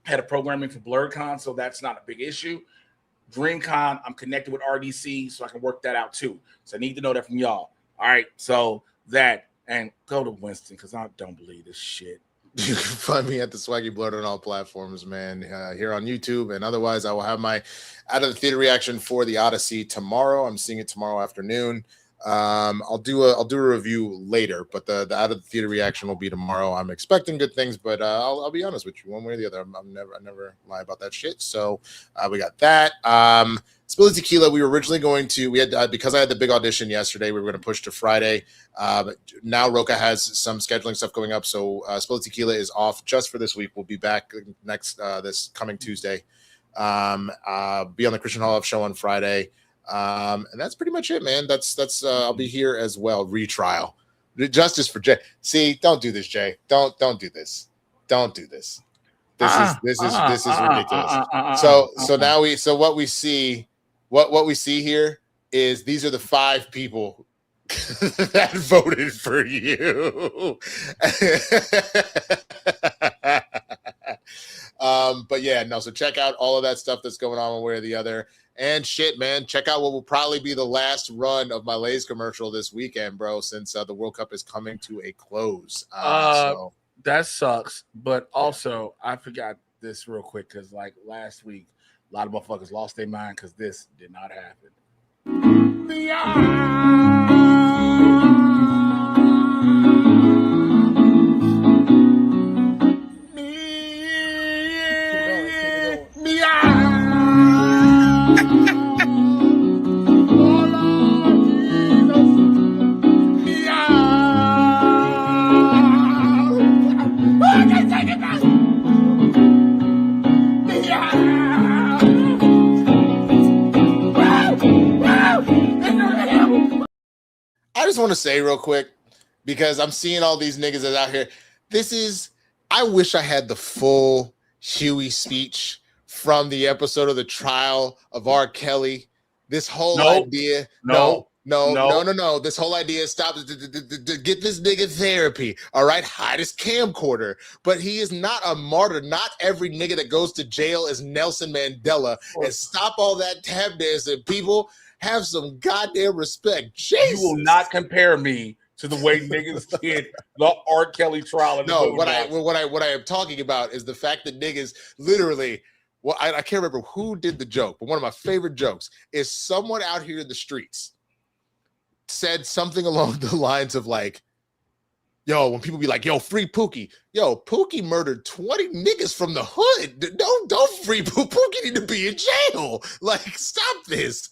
D: head of programming for BlerdCon, so that's not a big issue. DreamCon, I'm connected with RDC, so I can work that out too. So I need to know that from y'all. All right, so that, and go to Winston, because I don't believe this shit.
E: You can find me at TheSwaggyBlerd on all platforms, man, here on YouTube. And otherwise, I will have my Out of the Theater reaction for The Odyssey tomorrow. I'm seeing it tomorrow afternoon. I'll do a review later, but the Out of the Theater reaction will be tomorrow. I'm expecting good things, but I'll be honest with you, one way or the other. I never lie about that shit. So we got that. Spill the Tequila. We were originally going to, because I had the big audition yesterday, we were going to push to Friday. But now Roca has some scheduling stuff going up, so Spill the Tequila is off just for this week. We'll be back next this coming Tuesday. Be on the Christian Hall show on Friday. And that's pretty much it, man. That's I'll be here as well. Retrial, justice for Jay. See, don't do this, Jay. Don't do this. Don't do this. This is ridiculous. So what we see what we see here is these are the 5 people that voted for you. But yeah, no, so check out all of that stuff that's going on one way or the other. And shit, man, check out what will probably be the last run of my Lay's commercial this weekend, bro, since the World Cup is coming to a close. So
D: that sucks. But also, I forgot this real quick because, like, last week, a lot of motherfuckers lost their mind because this did not happen.
E: I just want to say real quick, because I'm seeing all these niggas that's out here. I wish I had the full Huey speech from the episode of the trial of R. Kelly. This whole idea. No. This whole idea, stop, get this nigga therapy. All right, hide his camcorder. But he is not a martyr. Not every nigga that goes to jail is Nelson Mandela. And stop all that tap dancing. People, have some goddamn respect. Jesus.
D: You will not compare me to the way niggas did the R. Kelly trial.
E: No, what I am talking about is the fact that niggas literally. Well, I can't remember who did the joke, but one of my favorite jokes is someone out here in the streets said something along the lines of like, yo, when people be like, yo, free Pookie. Yo, Pookie murdered 20 niggas from the hood. Don't free Pookie. Pookie need to be in jail. Like, stop this.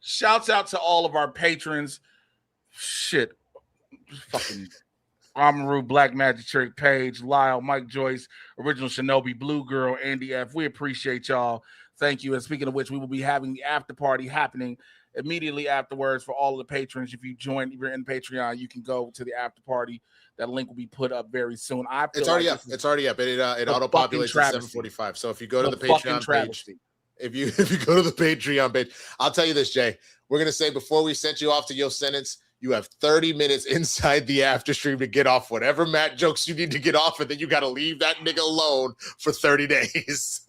D: Shouts out to all of our patrons. Shit. Fucking Amaru, Black Magic Trick, Paige, Lyle, Mike Joyce, Original Shinobi, Blue Girl, Andy F. We appreciate y'all. Thank you. And speaking of which, we will be having the after party happening immediately afterwards for all of the patrons. If you're in Patreon, you can go to the after party. That link will be put up very soon.
E: It's already up. It's already up. It auto populates at 7:45. So if you go to the Patreon page, if you go to the Patreon page, I'll tell you this, Jay. We're gonna say before we sent you off to your sentence, you have 30 minutes inside the after stream to get off whatever Matt jokes you need to get off, and then you got to leave that nigga alone for 30 days.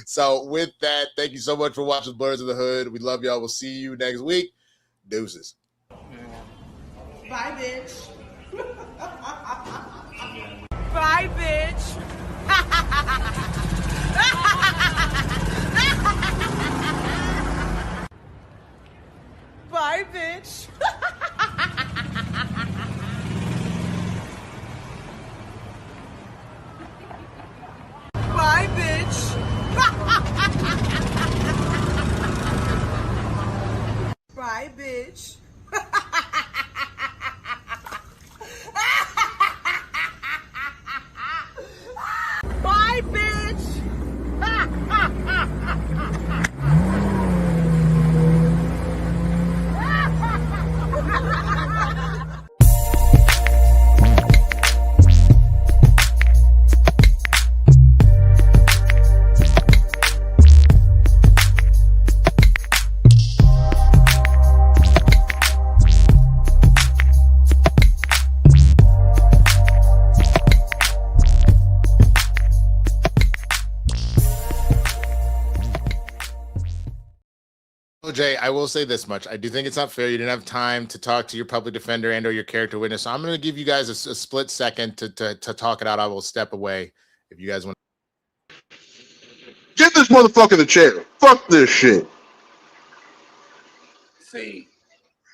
E: So with that, thank you so much for watching Blerds in the Hood. We love y'all. We'll see you next week. Deuces.
N: Bye, bitch. Bye, bitch. Bye, bitch. Bye, bitch. Bye, bitch. Bye, bitch.
E: Jay, I will say this much. I do think it's not fair. You didn't have time to talk to your public defender and or your character witness. So I'm going to give you guys a split second to talk it out. I will step away if you guys want.
F: Get this motherfucker in the chair. Fuck this shit.
D: See,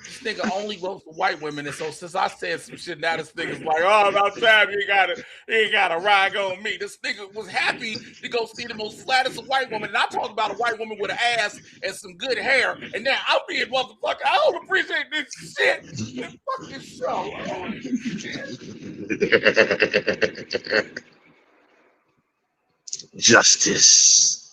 D: this nigga only votes for white women, and so since I said some shit, now this nigga's like, oh, about time you ain't gotta rag on me. This nigga was happy to go see the most flattest of white woman, and I talked about a white woman with an ass and some good hair, and now I'm being motherfucker. I don't appreciate this shit. Man, fuck this show.
C: Justice.